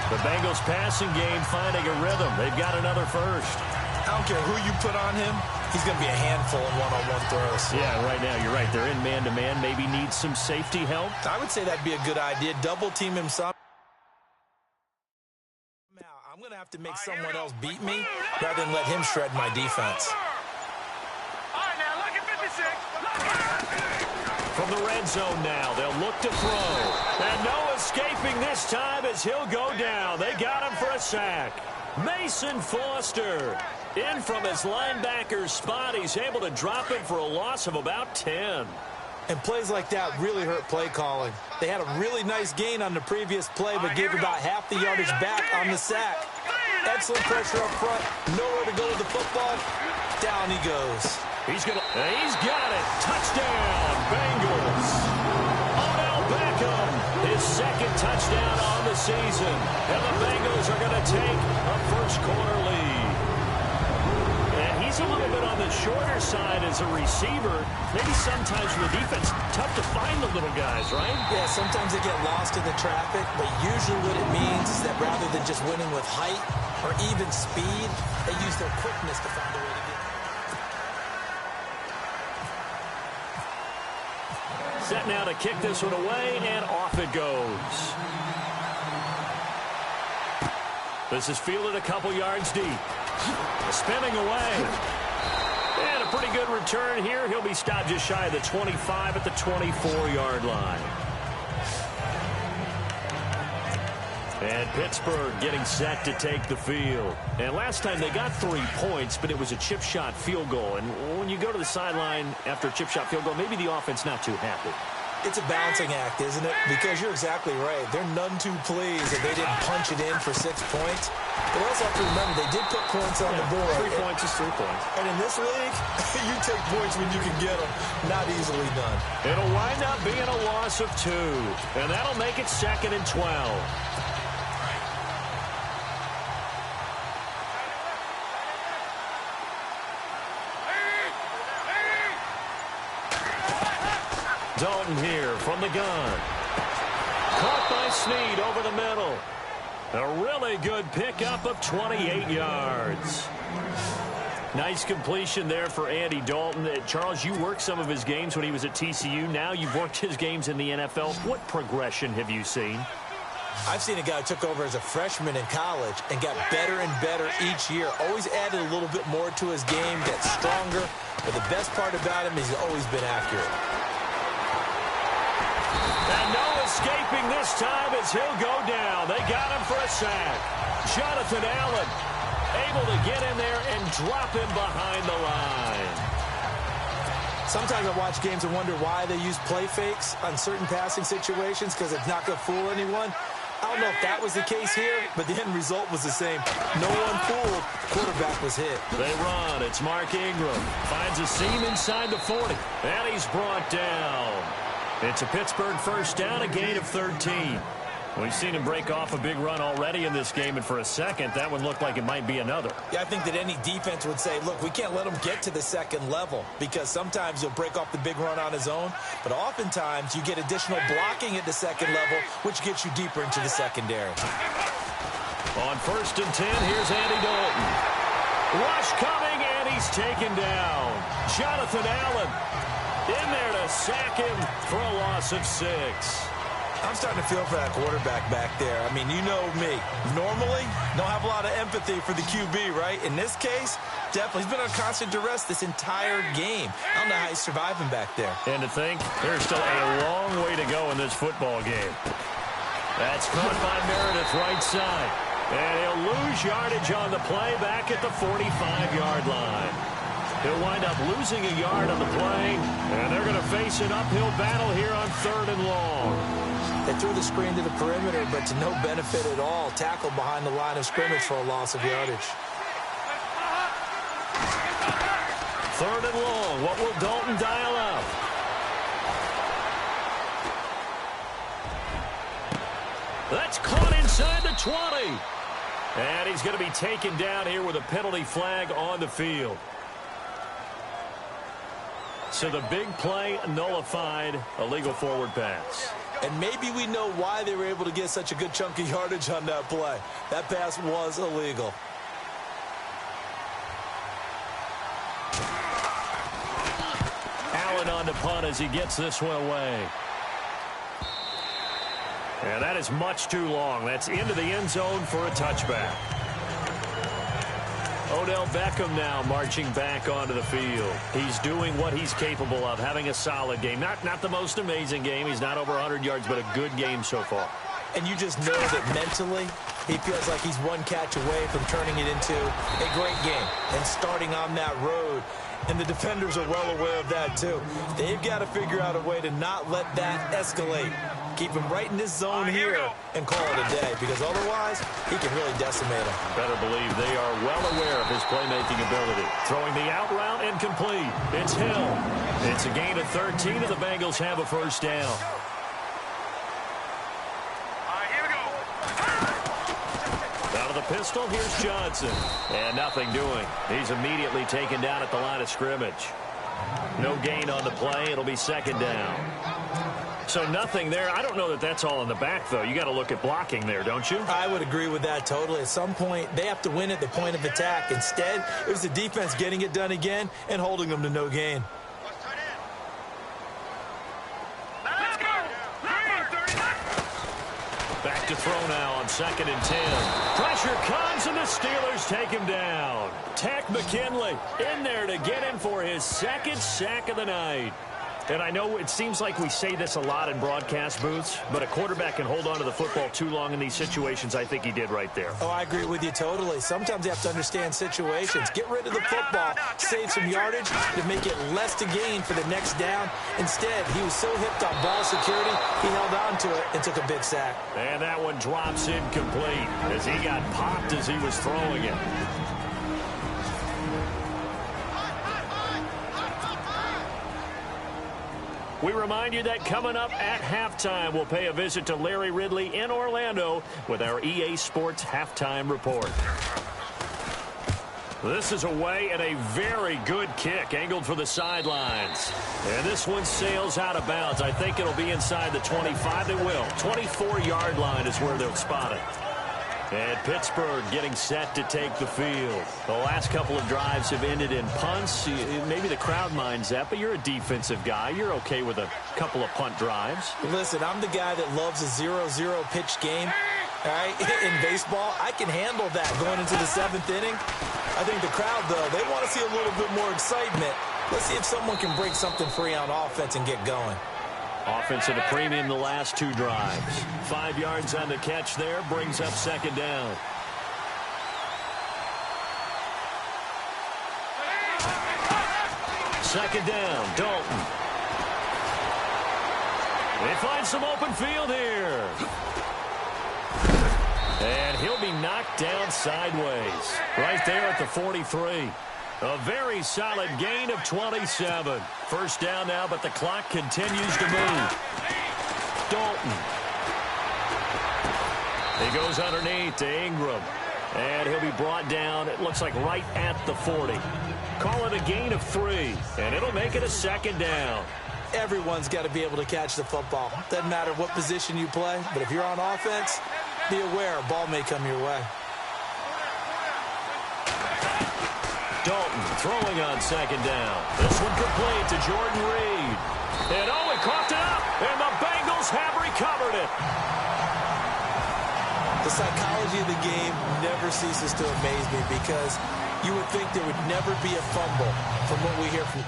The Bengals passing game finding a rhythm. They've got another first. I I don't care who you put on him, he's going to be a handful in one-on-one throws. Yeah, right now, you're right. They're in man-to-man. Maybe need some safety help. I would say that'd be a good idea. Double team him some. I'm going to have to make someone else beat me rather than let him shred my defense. All right, now look at 56. From the red zone now, they'll look to throw. And no escaping this time as he'll go down. They got him for a sack. Mason Foster in from his linebacker spot. He's able to drop him for a loss of about 10. And plays like that really hurt play calling. They had a really nice gain on the previous play, but gave about half the yardage back on the sack. Excellent pressure up front. Nowhere to go with the football. Down he goes. He's got it. Touchdown, Bengals. Odell Beckham, his second touchdown on the season. And the Bengals are going to take a first-quarter lead. And he's a little bit on the shorter side as a receiver. Maybe sometimes for the defense, tough to find the little guys, right? Yeah, sometimes they get lost in the traffic, but usually what it means is that rather than just winning with height or even speed, they use their quickness to find a way to get. Set now to kick this one away, and off it goes. This is fielded a couple yards deep. Spinning away. And a pretty good return here. He'll be stopped just shy of the 25 at the 24-yard line. And Pittsburgh getting set to take the field. And last time they got 3 points, but it was a chip shot field goal. And when you go to the sideline after a chip shot field goal, maybe the offense not too happy. It's a balancing act, isn't it? Because you're exactly right. They're none too pleased that they didn't punch it in for 6 points. But also have to remember, they did put points on the board. 3 points is 3 points. And in this league, you take points when you can get them. Not easily done. It'll wind up being a loss of 2. And that'll make it 2nd and 12. Dalton here from the gun. Caught by Snead over the middle. A really good pickup of 28 yards. Nice completion there for Andy Dalton. Charles, you worked some of his games when he was at TCU. Now you've worked his games in the NFL. What progression have you seen? I've seen a guy who took over as a freshman in college and got better and better each year. Always added a little bit more to his game, gets stronger. But the best part about him is he's always been accurate. And no escaping this time as he'll go down. They got him for a sack. Jonathan Allen able to get in there and drop him behind the line. Sometimes I watch games and wonder why they use play fakes on certain passing situations because it's not going to fool anyone. I don't know if that was the case here, but the end result was the same. No one fooled. Quarterback was hit. They run. It's Mark Ingram. Finds a seam inside the 40. And he's brought down. It's a Pittsburgh first down, a gain of 13. We've seen him break off a big run already in this game, and for a second, that one looked like it might be another. Yeah, I think that any defense would say, look, we can't let him get to the second level because sometimes he'll break off the big run on his own, but oftentimes you get additional blocking at the second level, which gets you deeper into the secondary. On 1st and 10, here's Andy Dalton. Rush coming, and he's taken down. Jonathan Allen in there to sack him for a loss of 6. I'm starting to feel for that quarterback back there. I mean, you know me. Normally, don't have a lot of empathy for the QB, right? In this case, definitely. He's been on constant duress this entire game. I don't know how he's surviving back there. And to think, there's still a long way to go in this football game. That's caught by Meredith right side. And he'll lose yardage on the play back at the 45-yard line. He'll wind up losing a yard on the play, and they're going to face an uphill battle here on 3rd and long. They threw the screen to the perimeter, but to no benefit at all. Tackled behind the line of scrimmage for a loss of yardage. 3rd and long. What will Dalton dial up? That's caught inside the 20. And he's going to be taken down here with a penalty flag on the field. So the big play nullified, a legal forward pass. And maybe we know why they were able to get such a good chunk of yardage on that play. That pass was illegal. rolling on the punt as he gets this one away. And that is much too long. That's into the end zone for a touchback. Odell Beckham now marching back onto the field. He's doing what he's capable of, having a solid game. Not the most amazing game. He's not over 100 yards, but a good game so far. And you just know that mentally he feels like he's one catch away from turning it into a great game and starting on that road. And the defenders are well aware of that, too. They've got to figure out a way to not let that escalate. Keep him right in this zone here and call it a day, because otherwise he can really decimate him. Better believe they are well aware of his playmaking ability. Throwing the out route incomplete. It's Hill. It's a gain of 13, and the Bengals have a first down. Out of the pistol, here's Johnson. And nothing doing. He's immediately taken down at the line of scrimmage. No gain on the play. It'll be second down. So nothing there. I don't know that that's all in the back, though. You got to look at blocking there, don't you? I would agree with that totally. At some point, they have to win at the point of attack. Instead, it was the defense getting it done again and holding them to no gain. Back to throw now on 2nd and 10. Pressure comes, and the Steelers take him down. Takk McKinley in there to get him for his second sack of the night. And I know it seems like we say this a lot in broadcast booths, but a quarterback can hold on to the football too long in these situations. I think he did right there. Oh, I agree with you totally. Sometimes you have to understand situations. Get rid of the football, save some yardage to make it less to gain for the next down. Instead, he was so hipped on ball security, he held on to it and took a big sack. And that one drops incomplete as he got popped as he was throwing it. We remind you that coming up at halftime, we'll pay a visit to Larry Ridley in Orlando with our EA Sports Halftime Report. This is away and a very good kick, angled for the sidelines. And this one sails out of bounds. I think it'll be inside the 25. It will. 24-yard line is where they'll spot it. And Pittsburgh getting set to take the field. The last couple of drives have ended in punts. Maybe the crowd minds that, but you're a defensive guy. You're okay with a couple of punt drives. Listen, I'm the guy that loves a 0-0 pitch game. All right, in baseball, I can handle that going into the 7th inning. I think the crowd, though, they want to see a little bit more excitement. Let's see if someone can break something free on offense and get going. Offense at a premium the last 2 drives. 5 yards on the catch there, brings up second down. Second down, Dalton. They find some open field here. And he'll be knocked down sideways. Right there at the 43. A very solid gain of 27. First down now, but the clock continues to move. Dalton. He goes underneath to Ingram. And he'll be brought down, it looks like right at the 40. Call it a gain of 3, and it'll make it a second down. Everyone's got to be able to catch the football. Doesn't matter what position you play, but if you're on offense, be aware a ball may come your way. Dalton throwing on second down. This one complete to Jordan Reed. And he coughed it up, and the Bengals have recovered it. The psychology of the game never ceases to amaze me because you would think there would never be a fumble from what we hear from...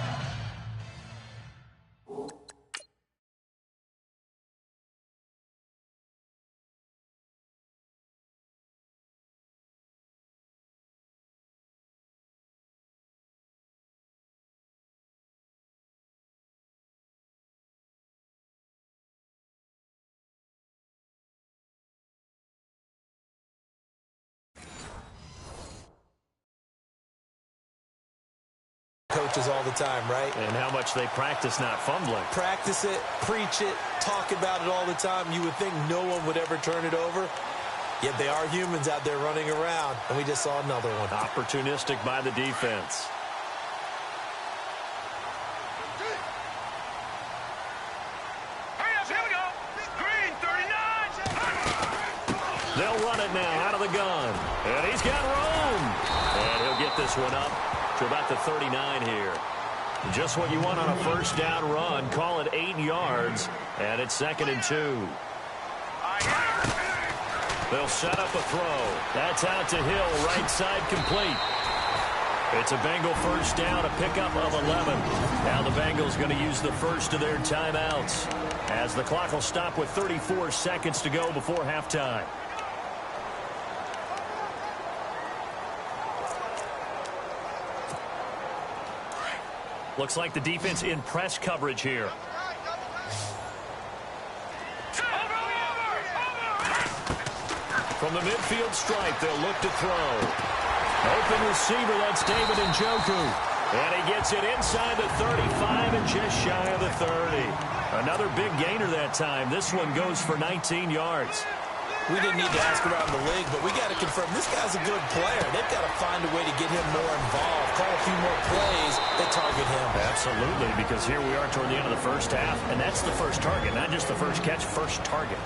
coaches all the time, right? And how much they practice not fumbling. Practice it, preach it, talk about it all the time. You would think no one would ever turn it over. Yet they are humans out there running around, and we just saw another one. Opportunistic by the defense. Here we go. Green, 39. They'll run it now out of the gun. And he's got room. And he'll get this one up to about the 39 here. Just what you want on a first down run. Call it 8 yards, and it's 2nd and 2. They'll set up a throw. That's out to Hill, right side complete. It's a Bengal first down, a pickup of 11. Now the Bengals going to use the first of their timeouts as the clock will stop with 34 seconds to go before halftime. Looks like the defense in press coverage here. From the midfield stripe, they'll look to throw. Open receiver, that's David Njoku. And he gets it inside the 35 and just shy of the 30. Another big gainer that time. This one goes for 19 yards. We didn't need to ask around the league, but we got to confirm this guy's a good player. They've got to find a way to get him more involved, call a few more plays that target him. Absolutely, because here we are toward the end of the first half, and that's the first target, not just the first catch, first target.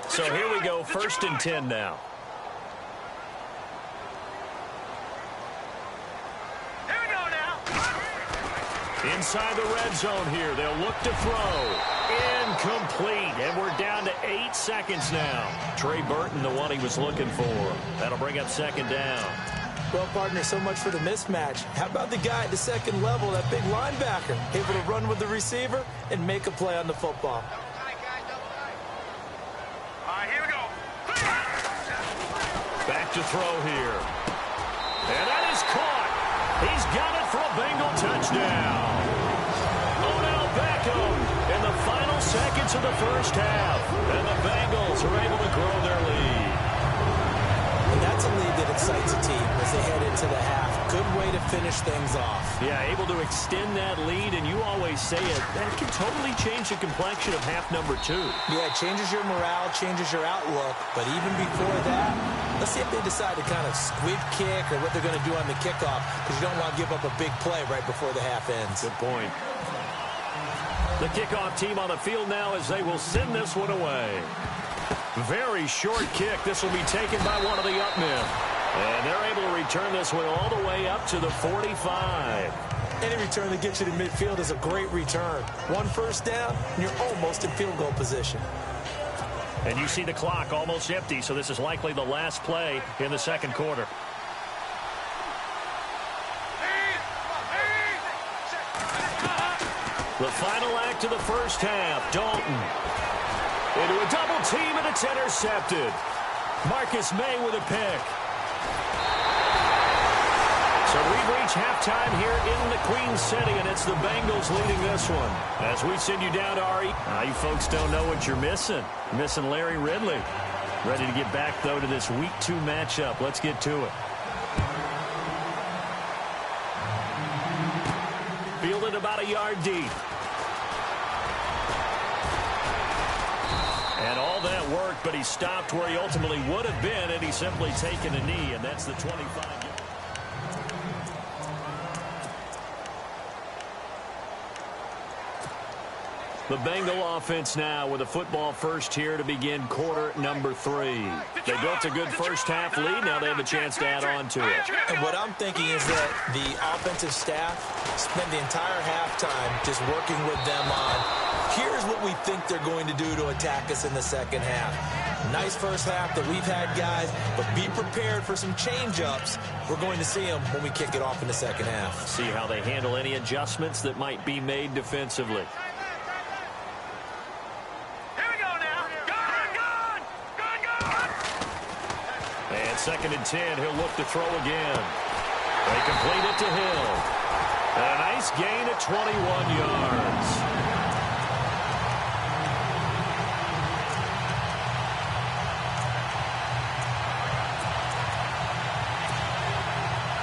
So here we go, 1st and 10 now. Here we go now. Inside the red zone here, they'll look to throw. Incomplete, and we're down to 8 seconds now. Trey Burton, the one he was looking for. That'll bring up 2nd down. Well, partner, so much for the mismatch. How about the guy at the second level, that big linebacker, able to run with the receiver and make a play on the football? Back to throw here. And that is caught. He's got it for a Bengal touchdown. Odell Beckham in the final seconds of the first half. And the Bengals are able to grow their lead. And that's a lead that excites a team as they head into the half. Good way to finish things off. Yeah, able to extend that lead, and you always say it, that can totally change the complexion of half number 2. Yeah, it changes your morale, changes your outlook. But even before that, let's see if they decide to kind of squib kick or what they're going to do on the kickoff, because you don't want to give up a big play right before the half ends. Good point. The kickoff team on the field now as they will send this one away. Very short kick. This will be taken by one of the up men. And they're able to return this one all the way up to the 45. Any return that gets you to midfield is a great return. 1 first down, and you're almost in field goal position. And you see the clock almost empty, so this is likely the last play in the second quarter. The final act of the first half, Dalton. Into a double team, and it's intercepted. Marcus May with a pick. So we've reached halftime here in the Queen City, and it's the Bengals leading this one. As we send you down to our... you folks don't know what you're missing. You're missing Larry Ridley. Ready to get back, though, to this Week 2 matchup. Let's get to it. Fielded about a yard deep. And all that worked, but he stopped where he ultimately would have been, and he's simply taken a knee, and that's the 25. The Bengal offense now with a football first here to begin quarter number 3. They built a good first half lead. Now they have a chance to add on to it. And what I'm thinking is that the offensive staff spent the entire halftime just working with them on, here's what we think they're going to do to attack us in the second half. Nice first half that we've had, guys, but be prepared for some change-ups. We're going to see them when we kick it off in the second half. See how they handle any adjustments that might be made defensively. And 2nd and 10, he'll look to throw again. They complete it to Hill. And a nice gain at 21 yards.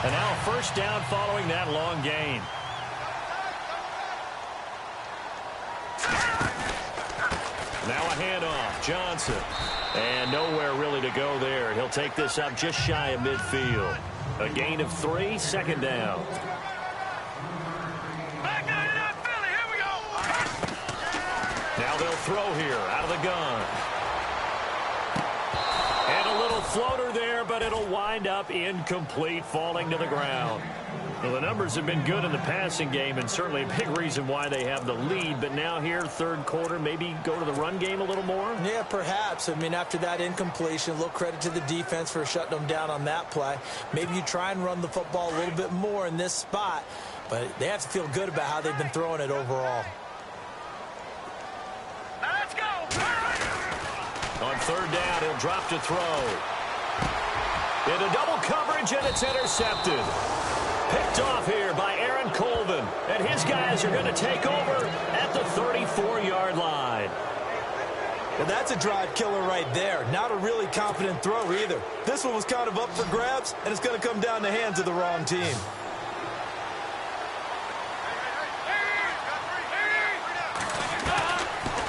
And now a first down following that long gain. Now a handoff. Johnson. And nowhere really to go there. He'll take this up just shy of midfield. A gain of 3, second down. Now they'll throw here out of the gun. And a little floater there, but it'll wind up incomplete, falling to the ground. Well, the numbers have been good in the passing game, and certainly a big reason why they have the lead. But now here, third quarter, maybe go to the run game a little more? Yeah, perhaps. I mean, after that incompletion, a little credit to the defense for shutting them down on that play. Maybe you try and run the football a little bit more in this spot, but they have to feel good about how they've been throwing it overall. Let's go! On third down, he'll drop to throw. Into double coverage, and it's intercepted. Picked off here by Aaron Colvin. And his guys are going to take over at the 34-yard line. Well, that's a drive killer right there. Not a really confident throw either. This one was kind of up for grabs, and it's going to come down the hands of the wrong team.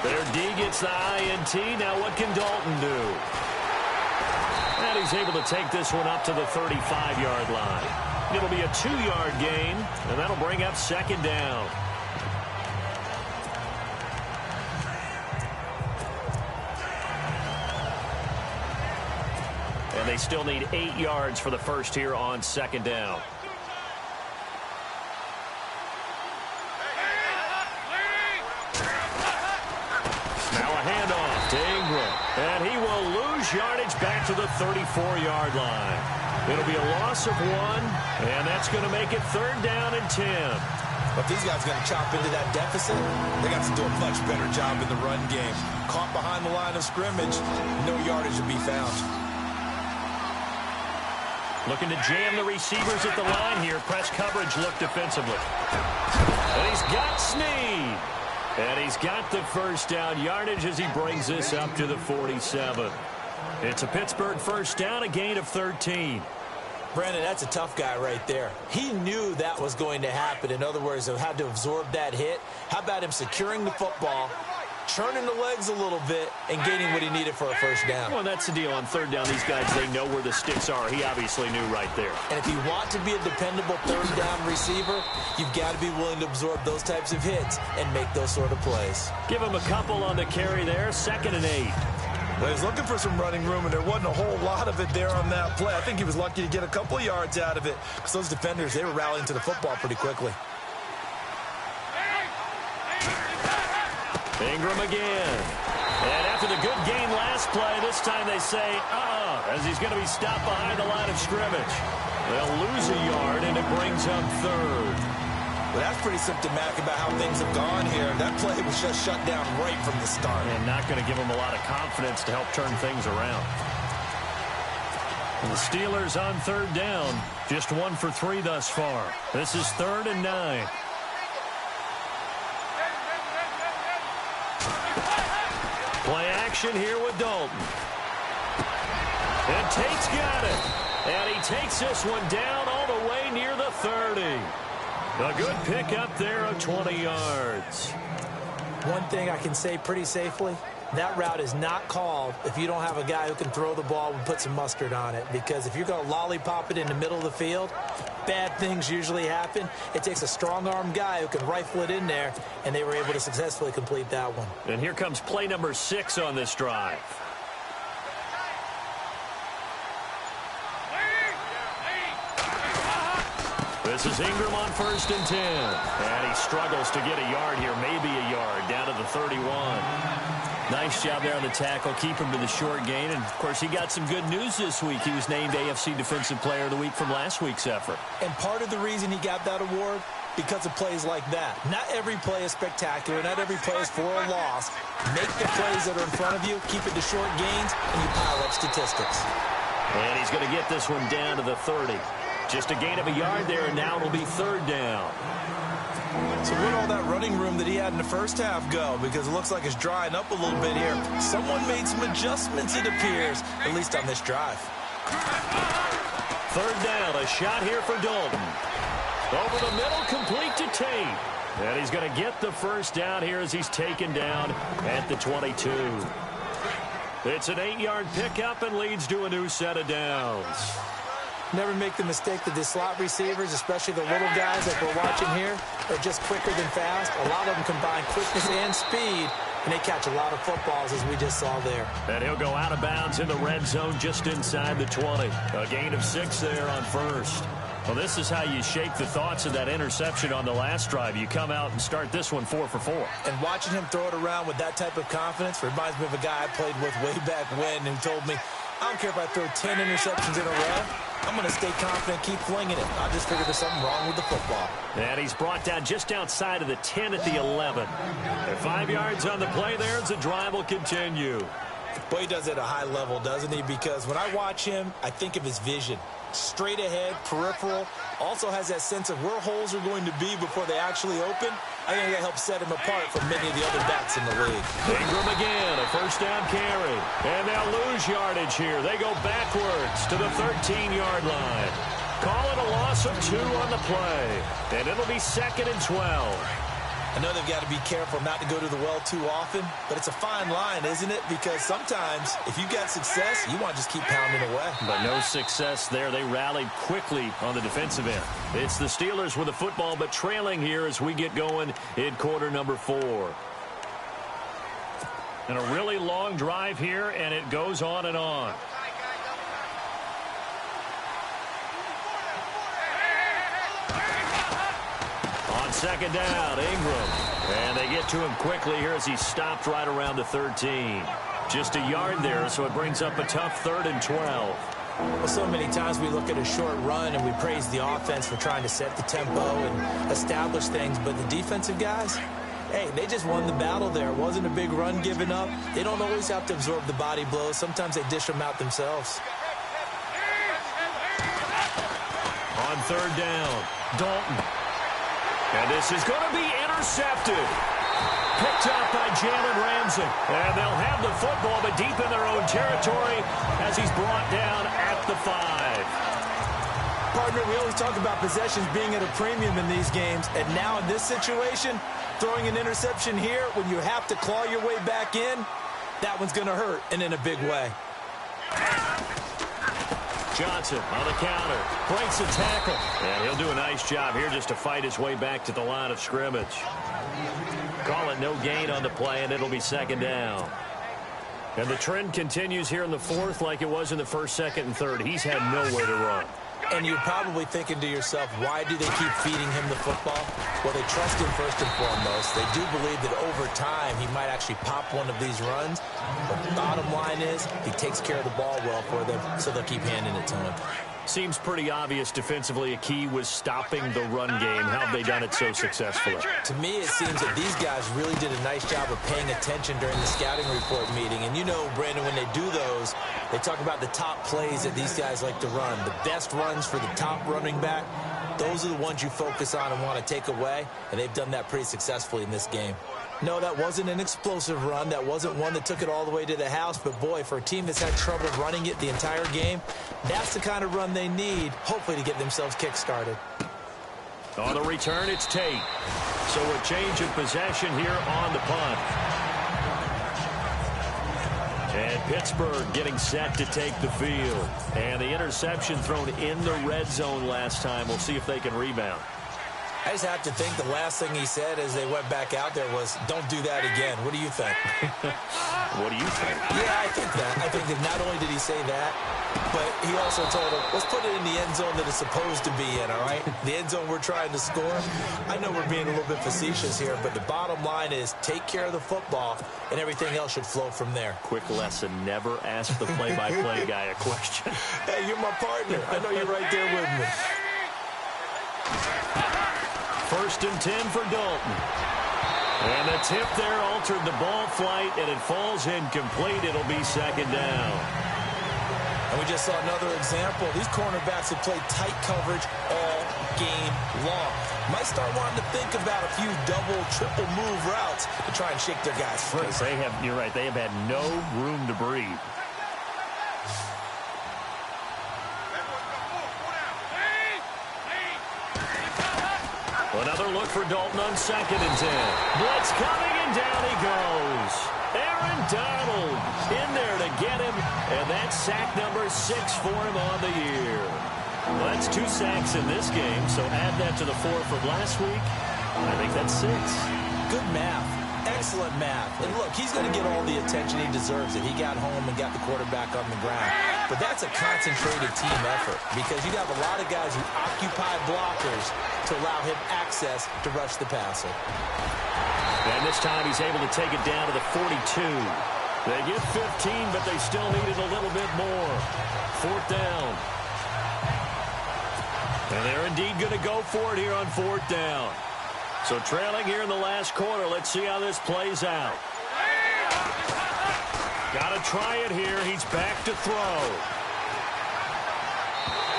Their D gets the INT. Now what can Dalton do? And he's able to take this one up to the 35-yard line. It'll be a 2-yard gain, and that'll bring up second down. And they still need 8 yards for the first here on second down. Now a handoff to Ingram, and he will lose yardage back to the 34-yard line. It'll be a loss of 1, and that's going to make it third down and 10. But if these guys are going to chop into that deficit, they got to do a much better job in the run game. Caught behind the line of scrimmage, no yardage to be found. Looking to jam the receivers at the line here. Press coverage look defensively. And he's got Snead. And he's got the first down yardage as he brings this up to the 47. It's a Pittsburgh first down, a gain of 13. Brandon, that's a tough guy right there. He knew that was going to happen. In other words, he had to absorb that hit. How about him securing the football, churning the legs a little bit, and gaining what he needed for a first down? Well, that's the deal. On third down, these guys, they know where the sticks are. He obviously knew right there. And if you want to be a dependable third down receiver, you've got to be willing to absorb those types of hits and make those sort of plays. Give him a couple on the carry there, 2nd and 8. Well, he's looking for some running room, and there wasn't a whole lot of it there on that play. I think he was lucky to get a couple of yards out of it because those defenders, they were rallying to the football pretty quickly. Ingram again. And after the good game last play, this time they say, as he's going to be stopped behind the line of scrimmage. They'll lose a yard, and it brings up third. Well, that's pretty symptomatic about how things have gone here. That play was just shut down right from the start. And not going to give them a lot of confidence to help turn things around. And the Steelers on third down, just 1 for 3 thus far. This is 3rd and 9. Play action here with Dalton. And Tate's got it. And he takes this one down all the way near the 30. A good pick up there of 20 yards. One thing I can say pretty safely, that route is not called if you don't have a guy who can throw the ball and put some mustard on it. Because if you're going to lollipop it in the middle of the field, bad things usually happen. It takes a strong-arm guy who can rifle it in there, and they were able to successfully complete that one. And here comes play number 6 on this drive. This is Ingram on 1st and 10. And he struggles to get a yard here, maybe a yard, down to the 31. Nice job there on the tackle, keep him to the short gain. And, of course, he got some good news this week. He was named AFC Defensive Player of the Week from last week's effort. And part of the reason he got that award, because of plays like that. Not every play is spectacular. Not every play is for a loss. Make the plays that are in front of you, keep it to short gains, and you pile up statistics. And he's going to get this one down to the 30. Just a gain of a yard there, and now it'll be third down. So where'd all that running room that he had in the first half go? Because it looks like it's drying up a little bit here. Someone made some adjustments, it appears, at least on this drive. Third down, a shot here for Dalton. Over the middle, complete to Tate. And he's going to get the first down here as he's taken down at the 22. It's an 8-yard pickup and leads to a new set of downs. Never make the mistake that the slot receivers, especially the little guys like we're watching here, are just quicker than fast. A lot of them combine quickness and speed, and they catch a lot of footballs, as we just saw there. And he'll go out of bounds in the red zone just inside the 20. A gain of 6 there on first. Well, this is how you shake the thoughts of that interception on the last drive. You come out and start this one 4 for 4. And watching him throw it around with that type of confidence reminds me of a guy I played with way back when who told me, I don't care if I throw 10 interceptions in a row. I'm going to stay confident, keep flinging it. I just figured there's something wrong with the football. And he's brought down just outside of the 10 at the 11. And 5 yards on the play there as the drive will continue. Boy, he does it at a high level, doesn't he? Because when I watch him, I think of his vision. Straight ahead, peripheral, also has that sense of where holes are going to be before they actually open. I think that helps set him apart from many of the other backs in the league. Ingram again, a first down carry. And they'll lose yardage here. They go backwards to the 13-yard line. Call it a loss of 2 on the play. And it'll be 2nd and 12. I know they've got to be careful not to go to the well too often, but it's a fine line, isn't it? Because sometimes, if you've got success, you want to just keep pounding away. But no success there. They rallied quickly on the defensive end. It's the Steelers with the football, but trailing here as we get going in quarter number 4. And a really long drive here, and it goes on and on. Second down, Ingram. And they get to him quickly here as he stopped right around the 13. Just a yard there, so it brings up a tough 3rd and 12. Well, so many times we look at a short run and we praise the offense for trying to set the tempo and establish things, but the defensive guys, hey, they just won the battle there. It wasn't a big run given up. They don't always have to absorb the body blows. Sometimes they dish them out themselves. On 3rd down, Dalton. And this is going to be intercepted. Picked up by Jalen Ramsey. And they'll have the football, but deep in their own territory as he's brought down at the 5. Partner, we always talk about possessions being at a premium in these games. And now in this situation, throwing an interception here when you have to claw your way back in, that one's going to hurt, and in a big way. Johnson on the counter, breaks a tackle, and he'll do a nice job here just to fight his way back to the line of scrimmage. Call it no gain on the play, and it'll be 2nd down. And the trend continues here in the 4th like it was in the 1st, 2nd, and 3rd. He's had nowhere to run. And you're probably thinking to yourself, why do they keep feeding him the football? Well, they trust him first and foremost. They do believe that over time he might actually pop one of these runs. But the bottom line is he takes care of the ball well for them, so they'll keep handing it to him. Seems pretty obvious defensively a key was stopping the run game. How have they done it so successfully? To me, it seems that these guys really did a nice job of paying attention during the scouting report meeting. And you know, Brandon, when they do those, they talk about the top plays that these guys like to run. The best runs for the top running back, those are the ones you focus on and want to take away. And they've done that pretty successfully in this game. No, that wasn't an explosive run. That wasn't one that took it all the way to the house. But, boy, for a team that's had trouble running it the entire game, that's the kind of run they need, hopefully, to get themselves kick-started. On the return, it's Tate. So a change of possession here on the punt. And Pittsburgh getting set to take the field. And the interception thrown in the red zone last time. We'll see if they can rebound. I just have to think the last thing he said as they went back out there was, don't do that again. What do you think? What do you think? Yeah, I think that. I think that not only did he say that, but he also told him, let's put it in the end zone that it's supposed to be in, all right? The end zone we're trying to score. I know we're being a little bit facetious here, but the bottom line is take care of the football, and everything else should flow from there. Quick lesson, never ask the play-by-play guy a question. Hey, you're my partner. I know you're right there with me. 1st and 10 for Dalton. And the tip there altered the ball flight, and it falls incomplete. It'll be 2nd down. And we just saw another example. These cornerbacks have played tight coverage all game long. Might start wanting to think about a few double, triple move routes to try and shake their guys free. You're right. They have had no room to breathe. Another look for Dalton on 2nd and 10. Blitz coming, and down he goes. Aaron Aaron Donald in there to get him, and that's sack number 6 for him on the year. Well, that's 2 sacks in this game, so add that to the 4 from last week. I think that's 6. Good math. Excellent math. And look, he's going to get all the attention he deserves. He got home and got the quarterback on the ground. But that's a concentrated team effort because you have a lot of guys who occupy blockers to allow him access to rush the passer. And this time he's able to take it down to the 42. They get 15, but they still needed a little bit more. 4th down. And they're indeed going to go for it here on 4th down. So trailing here in the last quarter. Let's see how this plays out. Got to try it here. He's back to throw.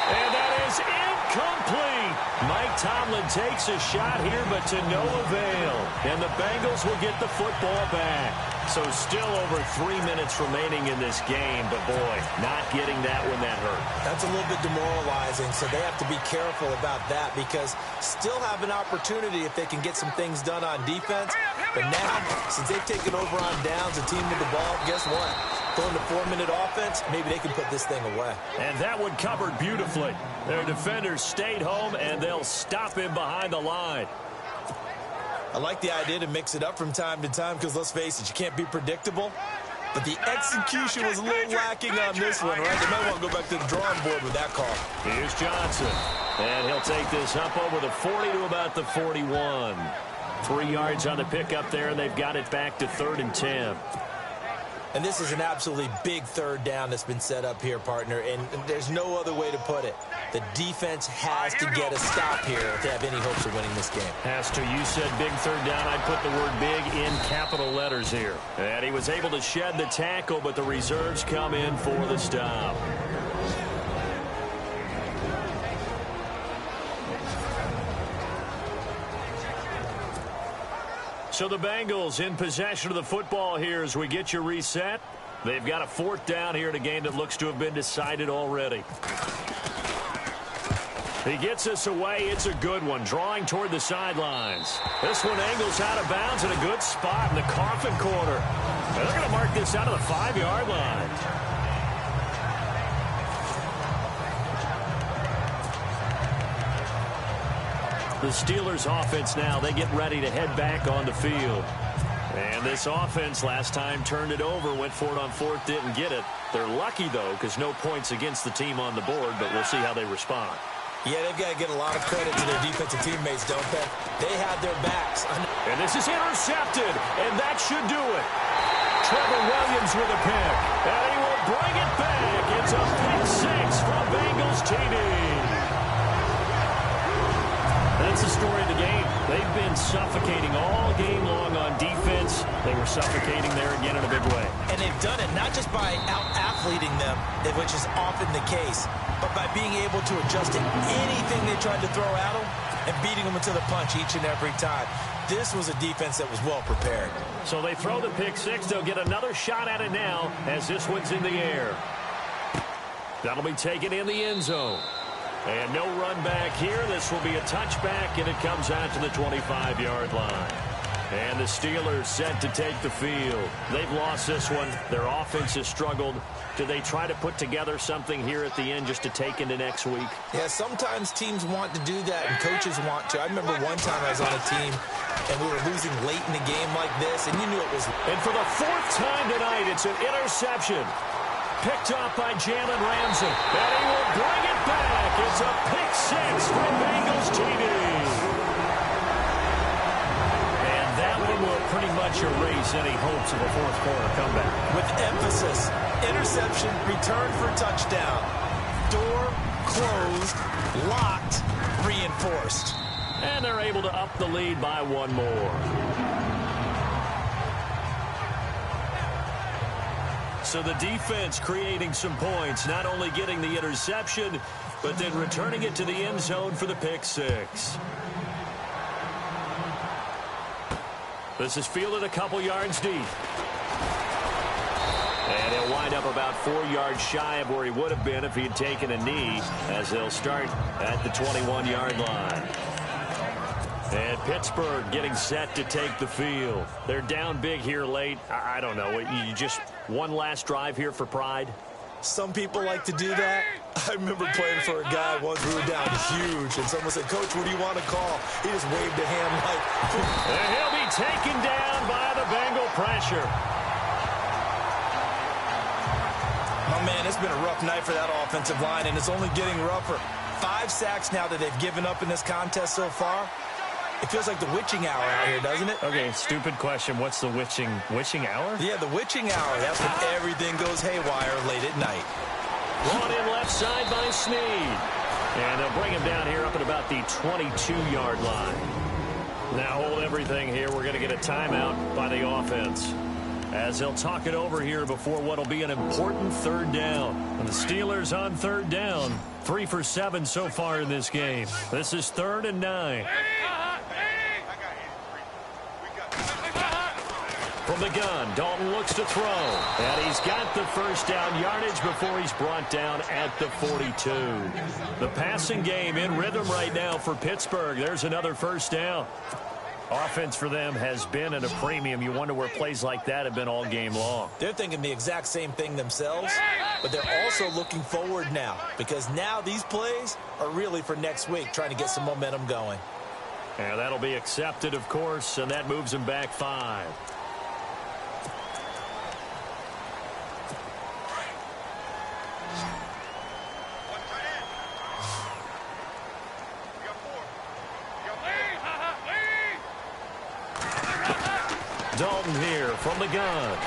And that is incomplete. Mike Tomlin takes a shot here, but to no avail. And the Bengals will get the football back. So still over 3 minutes remaining in this game, but boy, not getting that when that hurt. That's a little bit demoralizing, so they have to be careful about that because still have an opportunity if they can get some things done on defense. But now, since they've taken over on downs, a team with the ball, guess what? Going to 4-minute offense, maybe they can put this thing away. And that one covered beautifully. Their defenders stayed home, and they'll stop him behind the line. I like the idea to mix it up from time to time because, let's face it, you can't be predictable. But the execution was a little lacking on this one, right? They might want to go back to the drawing board with that call. Here's Johnson. And he'll take this up over the 40 to about the 41. 3 yards on the pickup there, and they've got it back to 3rd and 10. And this is an absolutely big 3rd down that's been set up here, partner, and there's no other way to put it. The defense has to get a stop here if they have any hopes of winning this game. Has to. You said big 3rd down. I'd put the word big in capital letters here. And he was able to shed the tackle, but the reserves come in for the stop. So the Bengals in possession of the football here as we get you reset. They've got a 4th down here in a game that looks to have been decided already. He gets us away. It's a good one. Drawing toward the sidelines. This one angles out of bounds in a good spot in the coffin corner. And they're going to mark this out of the 5-yard line. The Steelers offense now, they get ready to head back on the field. And this offense last time turned it over, went for it on 4th, didn't get it. They're lucky, though, because no points against the team on the board, but we'll see how they respond. Yeah, they've got to get a lot of credit to their defensive teammates, don't they? They had their backs. And this is intercepted, and that should do it. Trevor Williams with a pick, and he will bring it back. It's a pick 6 from Bengals TD. That's the story of the game. They've been suffocating all game long on defense. They were suffocating there again in a big way. And they've done it not just by out-athleting them, which is often the case, but by being able to adjust to anything they tried to throw at them and beating them into the punch each and every time. This was a defense that was well prepared. So they throw the pick 6. They'll get another shot at it now as this one's in the air. That'll be taken in the end zone. And no run back here. This will be a touchback, and it comes out to the 25-yard line. And the Steelers set to take the field. They've lost this one. Their offense has struggled. Do they try to put together something here at the end just to take into next week? Yeah, sometimes teams want to do that, and coaches want to. I remember one time I was on a team, and we were losing late in the game like this, and you knew it was... And for the 4th time tonight, it's an interception. Picked off by Jalen Ramsey. And he will bring it back. It's a pick 6 from Bengals TD. And that one will pretty much erase any hopes of a 4th quarter comeback. With emphasis, interception, return for touchdown. Door closed, locked, reinforced. And they're able to up the lead by 1 more. So the defense creating some points, not only getting the interception, but then returning it to the end zone for the pick 6. This is fielded a couple yards deep. And he'll wind up about 4 yards shy of where he would have been if he had taken a knee, as they'll start at the 21-yard line. And Pittsburgh getting set to take the field. They're down big here late. I don't know. You just one last drive here for pride? Some people like to do that. I remember playing for a guy once. We were down huge, and someone said, "Coach, what do you want to call?" He just waved a hand like... And he'll be taken down by the Bengal pressure. Oh, man, it's been a rough night for that offensive line, and it's only getting rougher. 5 sacks now that they've given up in this contest so far. It feels like the witching hour out here, doesn't it? Okay, stupid question. What's the witching hour? Yeah, the witching hour. That's when everything goes haywire late at night. Brought in left side by Snead. And they'll bring him down here up at about the 22-yard line. Now hold everything here. We're going to get a timeout by the offense, as they'll talk it over here before what will be an important third down. And the Steelers on third down, 3 for 7 so far in this game. This is 3rd and 9. From the gun, Dalton looks to throw. And he's got the first down yardage before he's brought down at the 42. The passing game in rhythm right now for Pittsburgh. There's another first down. Offense for them has been at a premium. You wonder where plays like that have been all game long. They're thinking the exact same thing themselves, but they're also looking forward now, because now these plays are really for next week, trying to get some momentum going. And that'll be accepted, of course, and that moves them back 5. Dalton here from the gun.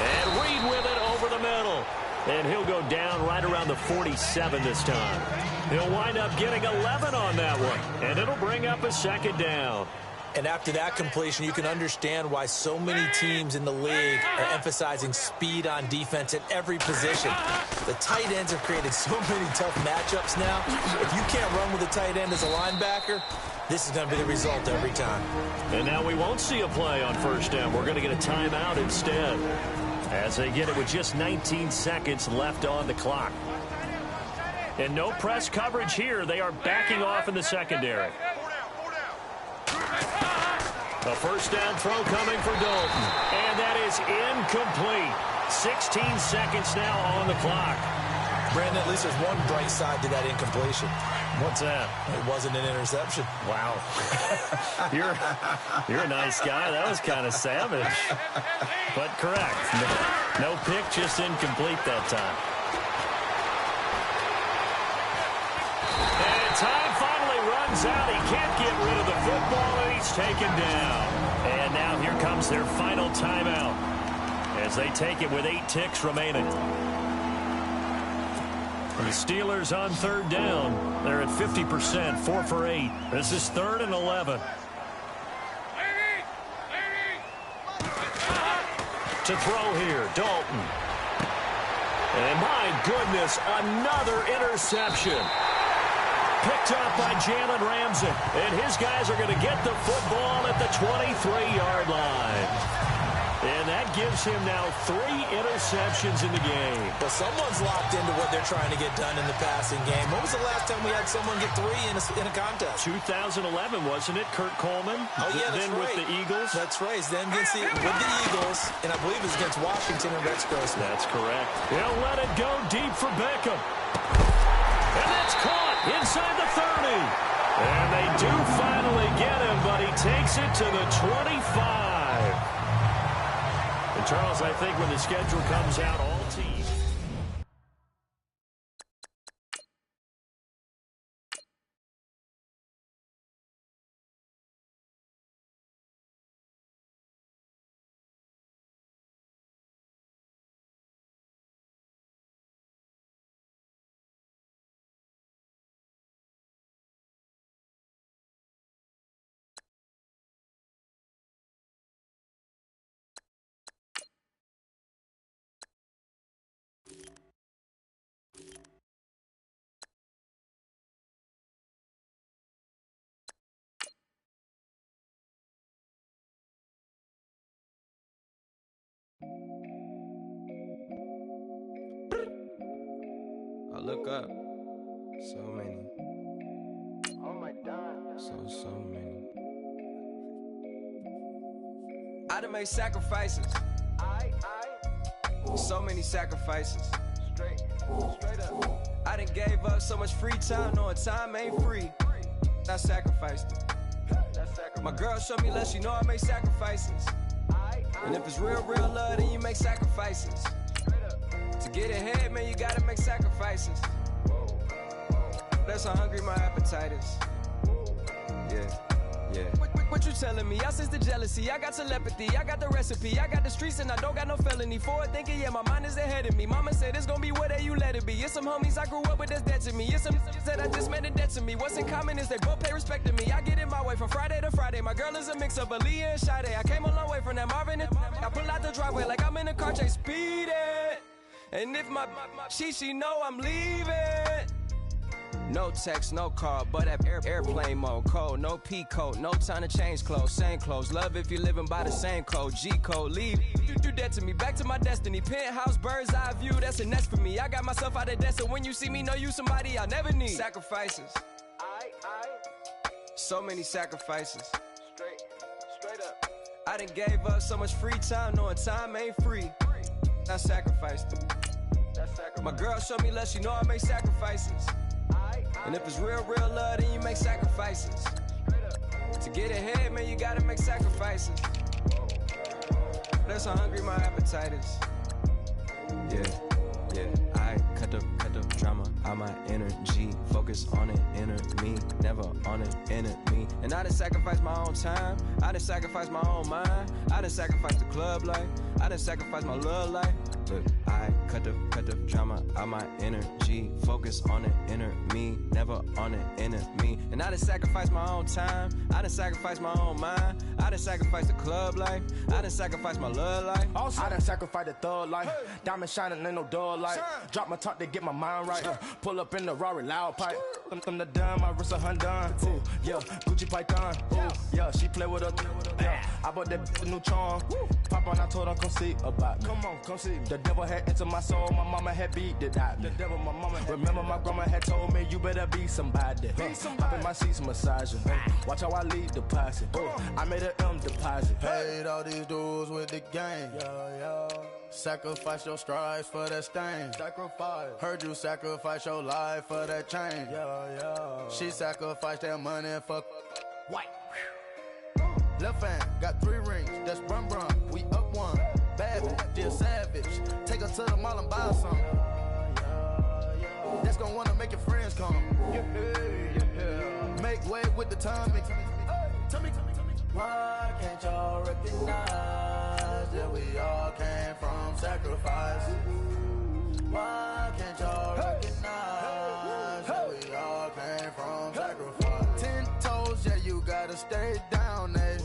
And Reed with it over the middle. And he'll go down right around the 47 this time. He'll wind up getting 11 on that one. And it'll bring up a second down. And after that completion, you can understand why so many teams in the league are emphasizing speed on defense at every position. The tight ends have created so many tough matchups now. If you can't run with a tight end as a linebacker, this is going to be the result every time. And now we won't see a play on first down. We're going to get a timeout instead, as they get it with just 19 seconds left on the clock. And no press coverage here. They are backing off in the secondary. A first down throw coming for Dalton. And that is incomplete. 16 seconds now on the clock. Brandon, at least there's one bright side to that incompletion. What's that? It wasn't an interception. Wow. You're a nice guy. That was kind of savage. But correct. No pick, just incomplete that time. And time finally runs out. He can't get rid of the football, and he's taken down. And now here comes their final timeout, as they take it with 8 ticks remaining. The Steelers on third down. They're at 50%, 4 for 8. This is 3rd and 11. To throw here, Dalton. And my goodness, another interception. Picked up by Jalen Ramsey. And his guys are going to get the football at the 23-yard line. And that gives him now 3 interceptions in the game. Well, someone's locked into what they're trying to get done in the passing game. When was the last time we had someone get 3 in a contest? 2011, wasn't it? Kurt Coleman. Oh, yeah, that's then right. with the Eagles. That's right. Then with the Eagles, and I believe it was against Washington and Rex Grossman. That's correct. They'll let it go deep for Beckham. And that's caught inside the 30. And they do finally get him, but he takes it to the 25. And Charles, I think when the schedule comes out, all teams. I look up. So many. Oh my So many. I done made sacrifices. So many sacrifices. Straight up. I done gave up so much free time, knowing time ain't free. I sacrificed it. My girl showed me love, she know I make sacrifices. And if it's real love, then you make sacrifices. To get ahead, man, you gotta make sacrifices. That's how hungry my appetite is. Yeah. What you telling me? I sense the jealousy, I got telepathy, I got the recipe, I got the streets and I don't got no felony. Forward thinking, yeah, my mind is ahead of me. Mama said it's gonna be whatever you let it be. It's some homies I grew up with that's dead to me. It's some that I just met in debt to me. What's in common is they both pay respect to me. I get in my way from Friday to Friday. My girl is a mix of Aaliyah and Sade. I came a long way from that Marvin and I pull out the driveway like I'm in a car chase speeding. And if my she know I'm leaving. No text, no call, but at airplane mode. Code, no P code, no time to change clothes. Same clothes, love if you're living by the same code. G code, leave, you do that to me. Back to my destiny, penthouse, bird's eye view, that's a nest for me. I got myself out of debt, so when you see me, know you somebody I'll never need. Sacrifices. So many sacrifices. Straight up. I done gave up so much free time, knowing time ain't free. I sacrificed it. My girl showed me love, she know I make sacrifices. And if it's real love, then you make sacrifices. To get ahead, man, you gotta make sacrifices. That's how hungry my appetite is. Yeah. I cut the drama out my energy. Focus on it, inner me, never on it, enemy. And I done sacrifice my own time. I done sacrifice my own mind. I done sacrifice the club life. I done sacrifice my love life. But I cut the drama out my energy. Focus on it, inner me, never on it, enemy. And I done sacrifice my own time. I done sacrifice my own mind. I done sacrifice the club life. I done sacrifice my love life. Also, I done sacrifice the thug life. Diamond shining in no dull light. Drop my top to get my mind right. Pull up in the Rari loud pipe. Them the dime, my wrist a Hyundai. Ooh, yeah, Gucci Python. Ooh, yeah, she play with her. Yeah, I bought that new charm. Pop on, I told her come see about me. Come on, come see me. The devil had entered my soul, my mama had beat it out. The devil, my mama had. Remember my grandma had told me you better be somebody. Hop in my seats massaging. Watch how I lead the posse. I made an M deposit. Paid all these dudes with the game. Sacrifice your strides for that stain. Sacrifice. Heard you sacrifice your life for that chain. She sacrificed that money for white. Left hand got 3 rings. That's brum brum. We up one. Bad bitch, dear savage. Take her to the mall and buy some. That's gonna wanna make your friends come. Make way with the timing. Tell me. Why can't y'all recognize that we all came from sacrifice? Why can't y'all recognize that we all came from sacrifice? 10 toes, yeah, you gotta stay down, eh?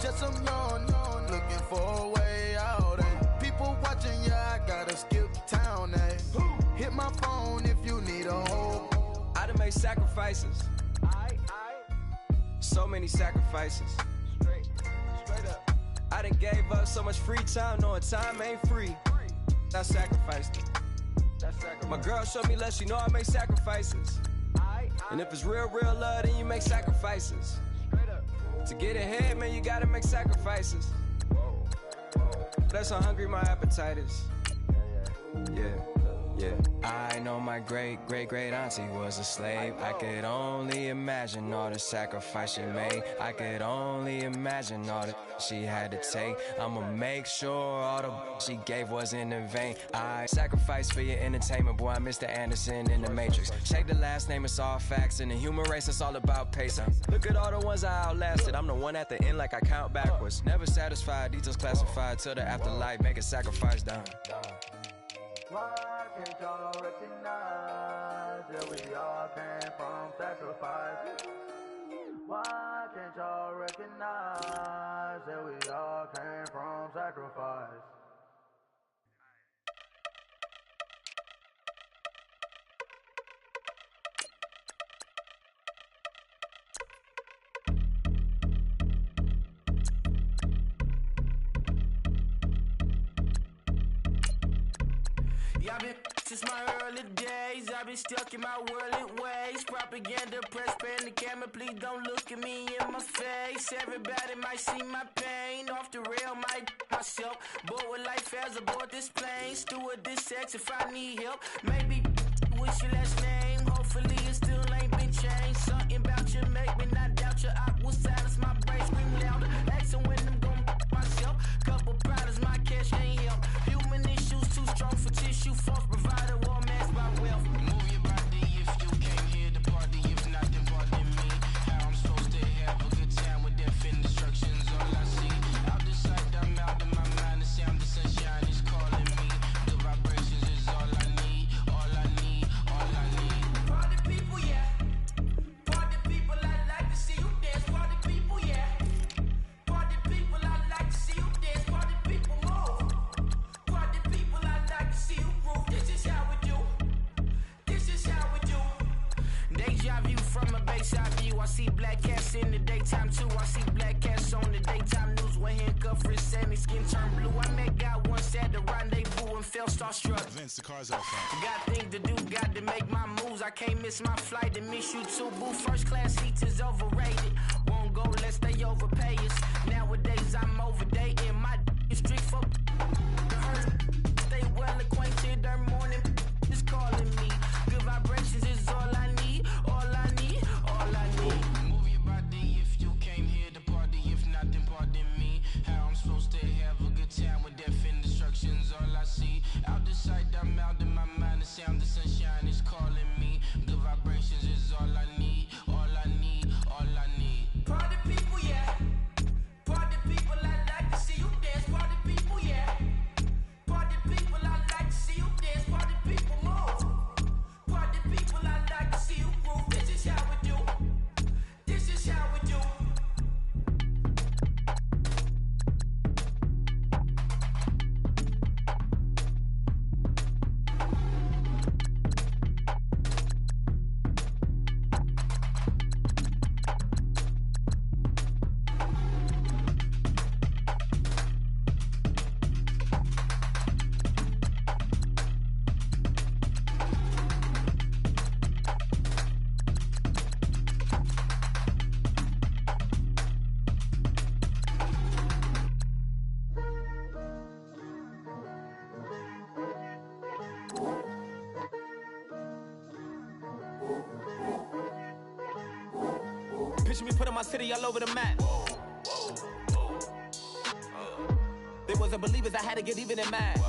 Just some yawn, looking for a way out, eh? People watching, yeah, I gotta skip town, eh? Hit my phone if you need a hold. I done made sacrifices. So many sacrifices. Straight up. I done gave up so much free time, knowing time ain't free. I sacrificed it. My girl showed me love, she know I make sacrifices. And if it's real love, then you make sacrifices. To get ahead, man, you gotta make sacrifices. That's how hungry my appetite is. Yeah. I know my great auntie was a slave. I could only imagine all the sacrifice she made. I could only imagine all the she had to take. I'ma make sure all the she gave wasn't in vain. I sacrificed for your entertainment, boy. I'm Mr. Anderson in the Matrix. Shake the last name, it's all facts. In the human race, it's all about pacing. Look at all the ones I outlasted. I'm the one at the end, like I count backwards. Never satisfied, details classified till the afterlife. Make a sacrifice done. Why can't y'all recognize that we all came from sacrifice? Why can't y'all recognize that we all came from sacrifice? Yeah, I've been Since my early days, I've been stuck in my worldly ways. Propaganda, press, pan the camera, please don't look at me in my face. Everybody might see my pain. Off the rail, might myself. Bored with life as aboard this plane. Steward this sex if I need help. Maybe what's your last name? Hopefully it still ain't been changed. Something about you make me not doubt you. I will silence my brain, scream louder. Asking when I'm gon' myself. Couple problems, my cash ain't help. Human issues too strong for tissue. False provider, war masked by wealth. Move your body if you came here to party. If not, then pardon me. How I'm supposed to have a good time with death and destruction's all I see. Out the sight, I'm out of my mind. The sound, the sunshine is calling me. The vibrations is all I need. All I need, all I need. Party people, yeah. Party people, I like to see you dance. Party people, yeah. Party people, I like to see you dance. Party people, move. Party people, I like to see you groove. This is how we do. This is how we do. Deja view from a bayside view. I see black cats in the daytime too. I see black cats on the daytime news. When handcuffed, wrist and his skin turned blue. I met God once at the rendezvous and felt starstruck. Vince, the car's out front. Got things to do, got to make my moves. I can't miss my flight to miss you too, boo. First class seats is overrated. Won't go lest they overpay us. Nowadays I'm overdating. My street folk stay well acquainted. Their morning is calling me. Good vibrations is all I need. All I need, all I need. Move your body if you came here to party. If not, then pardon me. How I'm supposed to have a good time with death and destruction's all I see. Out the sight, I'm out in my mind. The sound, the sunshine is calling me. Good vibrations is all I need. All I need, all I need. Party people, yeah. Party people, I like to see you dance. Party people, yeah. Party people, I like to see you dance. Party people, move. Party people, I like to see you groove. This is how we do. This is how we do. Picture me putting my city all over the map. They wasn't believers, I had to get even and mad.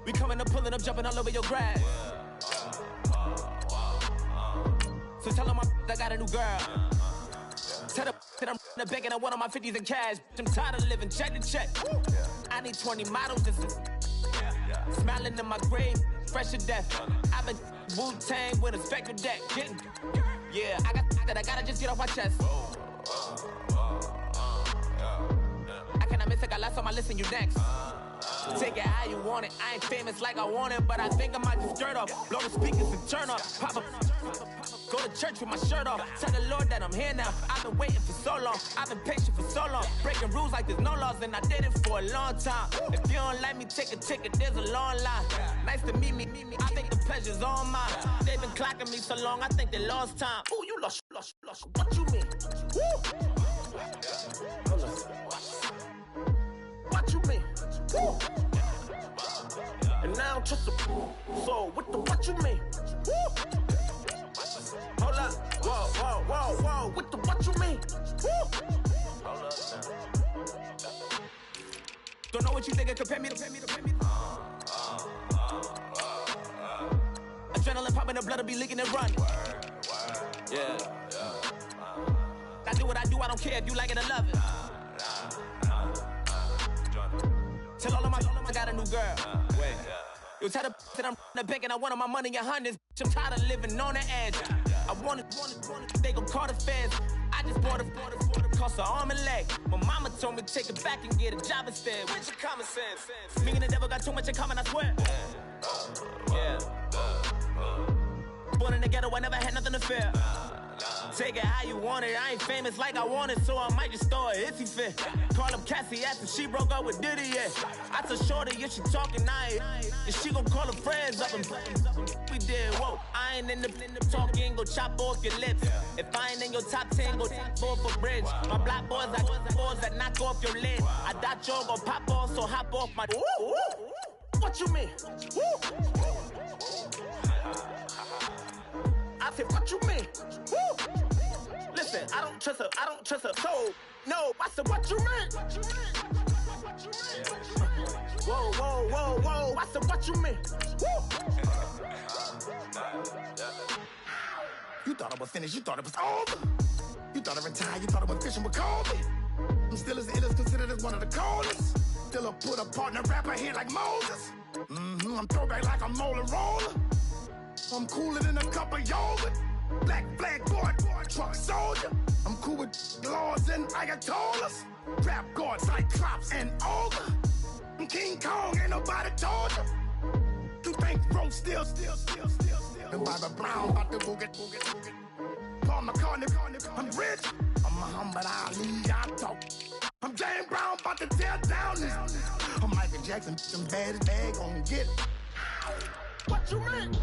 We coming up, pulling up, jumping all over your grass. So tell them I got a new girl. Tell them that I'm in the bank and I want all my 50s in cash. I'm tired of living check to check. I need 20 models, this is smiling in my grave, fresh to death. I've been Wu-Tang with a spectral deck. Getting, yeah, I gotta just get off my chest. I cannot miss it, got lots on my list and you next. Take it how you want it. I ain't famous like I want it, but I think I might just skirt off. Blow the speakers and turn up. Pop up. Go to church with my shirt off. Tell the Lord that I'm here now. I've been waiting for so long. I've been patient for so long. Breaking rules like there's no laws, and I did it for a long time. If you don't like me, take a ticket. There's a long line. Nice to meet me. I think the pleasure's all mine. They've been clocking me so long, I think they lost time. Ooh, you lost. What you mean? Woo! What you mean? Woo! And now I'm just a so what you mean? Woo! Hold up, whoa, with the what you mean? Woo! Don't know what you think, compare me to adrenaline popping, the blood will be leaking and run. Yeah. I do what I do, I don't care if you like it or love it. Tell all of my I got a new girl. Wait. Yo, tell the that I'm in the bank and I want all my money in hundreds. I'm tired of living on the edge. I want it, they gon' call the feds. I just bought a cost an arm and leg. My mama told me to take it back and get a job instead. Where's your common sense? Me and the devil got too much in common, I swear. Yeah. Born in the ghetto, I never had nothing to fear. Take it how you want it. I ain't famous like I want it, so I might just throw a hissy fit. Call up Cassie after she broke up with Diddy, yeah. I told Shorty if she talking, and she gon' call her friends up and we did, whoa. I ain't in the talking, go chop off your lips. If I ain't in your top 10, go fall for bridge. My black boys, I got boys that knock off your lid. I thought y'all gon' pop off, so hop off my. What you mean? I said, what you mean? Listen, I don't trust her soul. No, I said, what you mean? Whoa, whoa, whoa, whoa, I said, what you mean? You thought I was finished, you thought it was over. You thought I retired, you thought I was fishing with Kobe. I'm still as ill as considered as one of the coldest. Still a put a partner rapper here like Moses. I'm throwback like a molar roller. I'm cooler than a cup of yogurt. Black flag boy, truck soldier. I'm cool with laws and Ayatollahs. Rap god, Cyclops and Ogre. I'm King Kong, ain't nobody told you. You think bro still. And Bobby Brown about to go get. Paul McCartney, I'm rich. I'm Muhammad Ali, I talk. I'm James Brown, about to tear down this. I'm Michael Jackson, some bad as bag gon' get it. What you mean?